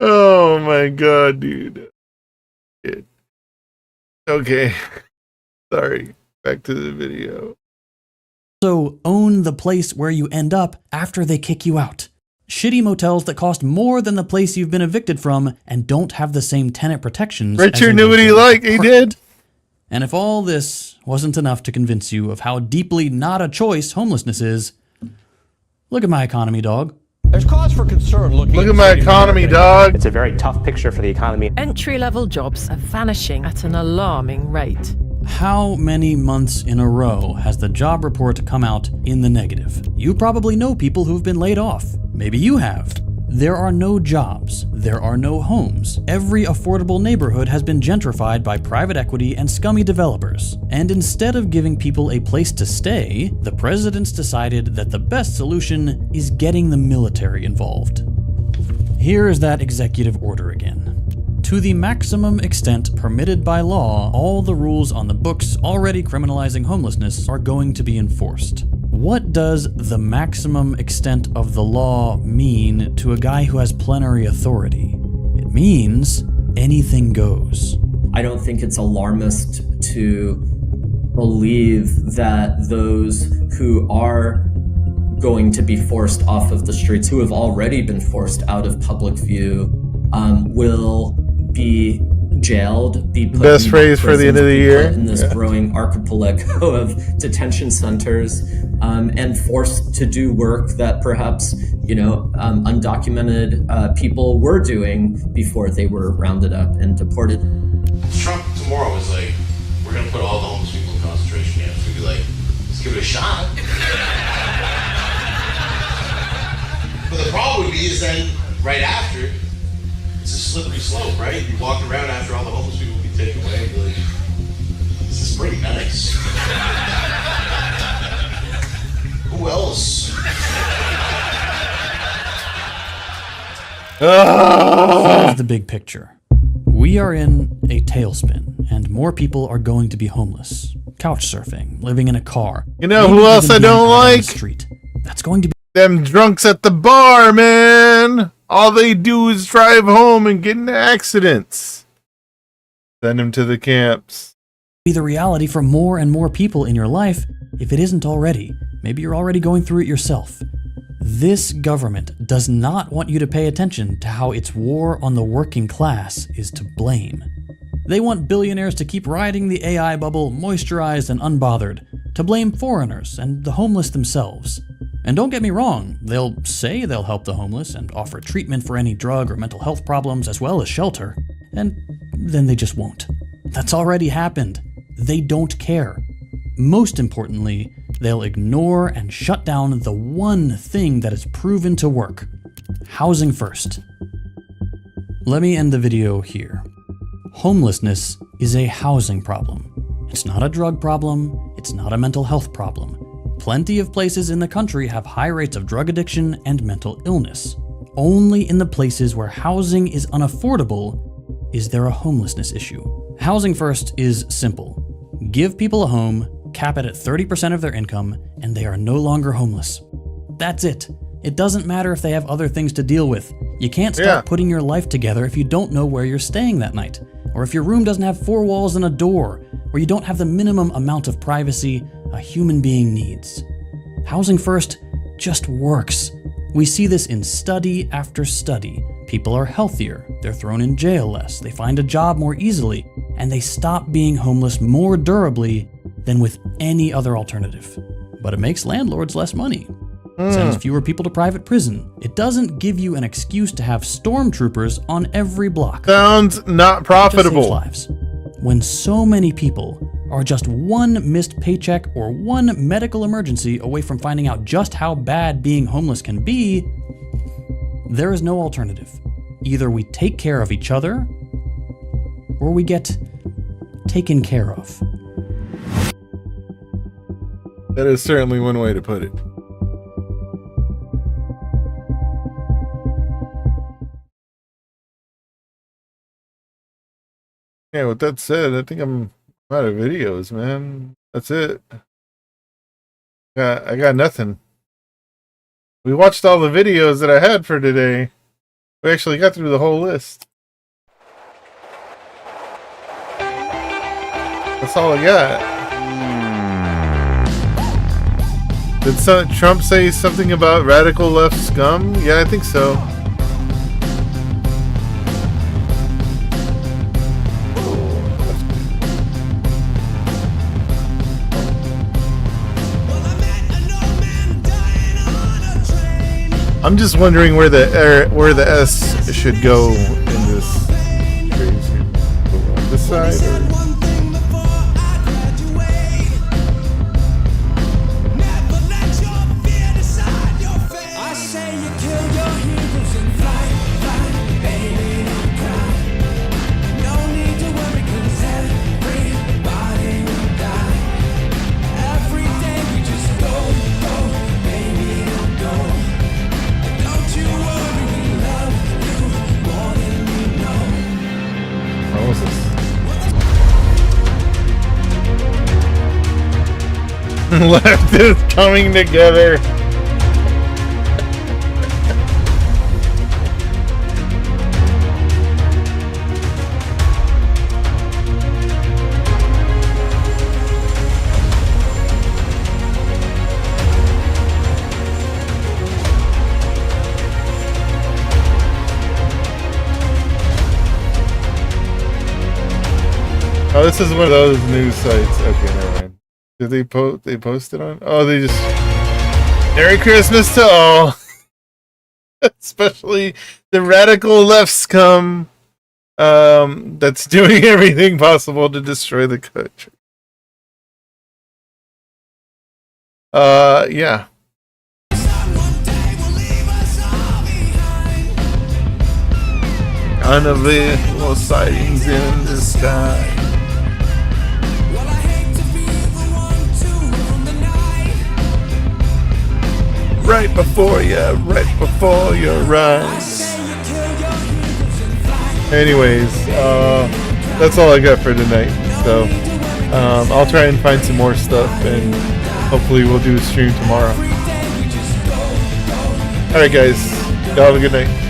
Oh my god, dude. Okay. Sorry. Back to the video. also own the place where you end up after they kick you out. Shitty motels that cost more than the place you've been evicted from and don't have the same tenant protections. Richard knew what he liked. He did. And if all this wasn't enough to convince you of how deeply not a choice homelessness is, look at my economy, dog. There's cause for concern Look at my economy, dog. It's a very tough picture for the economy. Entry-level jobs are vanishing at an alarming rate. How many months in a row has the job report come out in the negative? You probably know people who've been laid off. Maybe you have. There are no jobs. There are no homes. Every affordable neighborhood has been gentrified by private equity and scummy developers. And instead of giving people a place to stay, the president's decided that the best solution is getting the military involved. Here is that executive order again. To the maximum extent permitted by law, all the rules on the books already criminalizing homelessness are going to be enforced. What does the maximum extent of the law mean to a guy who has plenary authority? It means anything goes. I don't think it's alarmist to believe that those who are going to be forced off of the streets, who have already been forced out of public view, will be jailed, be put Best in phrase for the end of the year in this growing archipelago of detention centers, and forced to do work that perhaps undocumented people were doing before they were rounded up and deported. Trump tomorrow was like, we're gonna put all the homeless people in concentration camps. We'd be like, let's give it a shot. But the problem would be is then right after, it's a slippery slope, right? You walk around after all the homeless people be taken away and be like, this is pretty nice. Who else? Here's the big picture. We are in a tailspin, and more people are going to be homeless, couch surfing, living in a car. You know who else I don't like? Street. That's going to be them drunks at the bar, man. All they do is drive home and get into accidents. Send them to the camps. Be the reality for more and more people in your life if it isn't already. Maybe you're already going through it yourself. This government does not want you to pay attention to how its war on the working class is to blame. They want billionaires to keep riding the AI bubble moisturized and unbothered, to blame foreigners and the homeless themselves. And don't get me wrong, they'll say they'll help the homeless and offer treatment for any drug or mental health problems as well as shelter, and then they just won't. That's already happened. They don't care. Most importantly, they'll ignore and shut down the one thing that has proven to work: housing first. Let me end the video here. Homelessness is a housing problem. It's not a drug problem. It's not a mental health problem. Plenty of places in the country have high rates of drug addiction and mental illness. Only in the places where housing is unaffordable is there a homelessness issue. Housing first is simple. Give people a home, cap it at 30% of their income, and they are no longer homeless. That's it. It doesn't matter if they have other things to deal with. You can't start putting your life together if you don't know where you're staying that night, or if your room doesn't have 4 walls and a door, or you don't have the minimum amount of privacy a human being needs. Housing first just works. We see this in study after study. People are healthier, they're thrown in jail less, they find a job more easily, and they stop being homeless more durably than with any other alternative. But it makes landlords less money. Sends fewer people to private prison. It doesn't give you an excuse to have stormtroopers on every block. Sounds not profitable. It just saves lives. When so many people are just one missed paycheck or one medical emergency away from finding out just how bad being homeless can be, there is no alternative. Either we take care of each other, or we get taken care of. That is certainly one way to put it. Yeah, with that said, I think I'm out of videos, man. That's it. I got nothing. We watched all the videos that I had for today. We actually got through the whole list. That's all I got. Did Trump say something about radical left scum? Yeah, I think so. I'm just wondering where the S should go in this. Crazy. This side or? Left is coming together. Oh, this is one of those news sites. Okay, never mind. Did they post it on? Oh, they just Merry Christmas to all. Especially the radical left scum that's doing everything possible to destroy the country. Yeah. Unavailable sightings in the sky. Right before your eyes. Anyways, that's all I got for tonight. So I'll try and find some more stuff, and hopefully we'll do a stream tomorrow. Alright guys, y'all have a good night.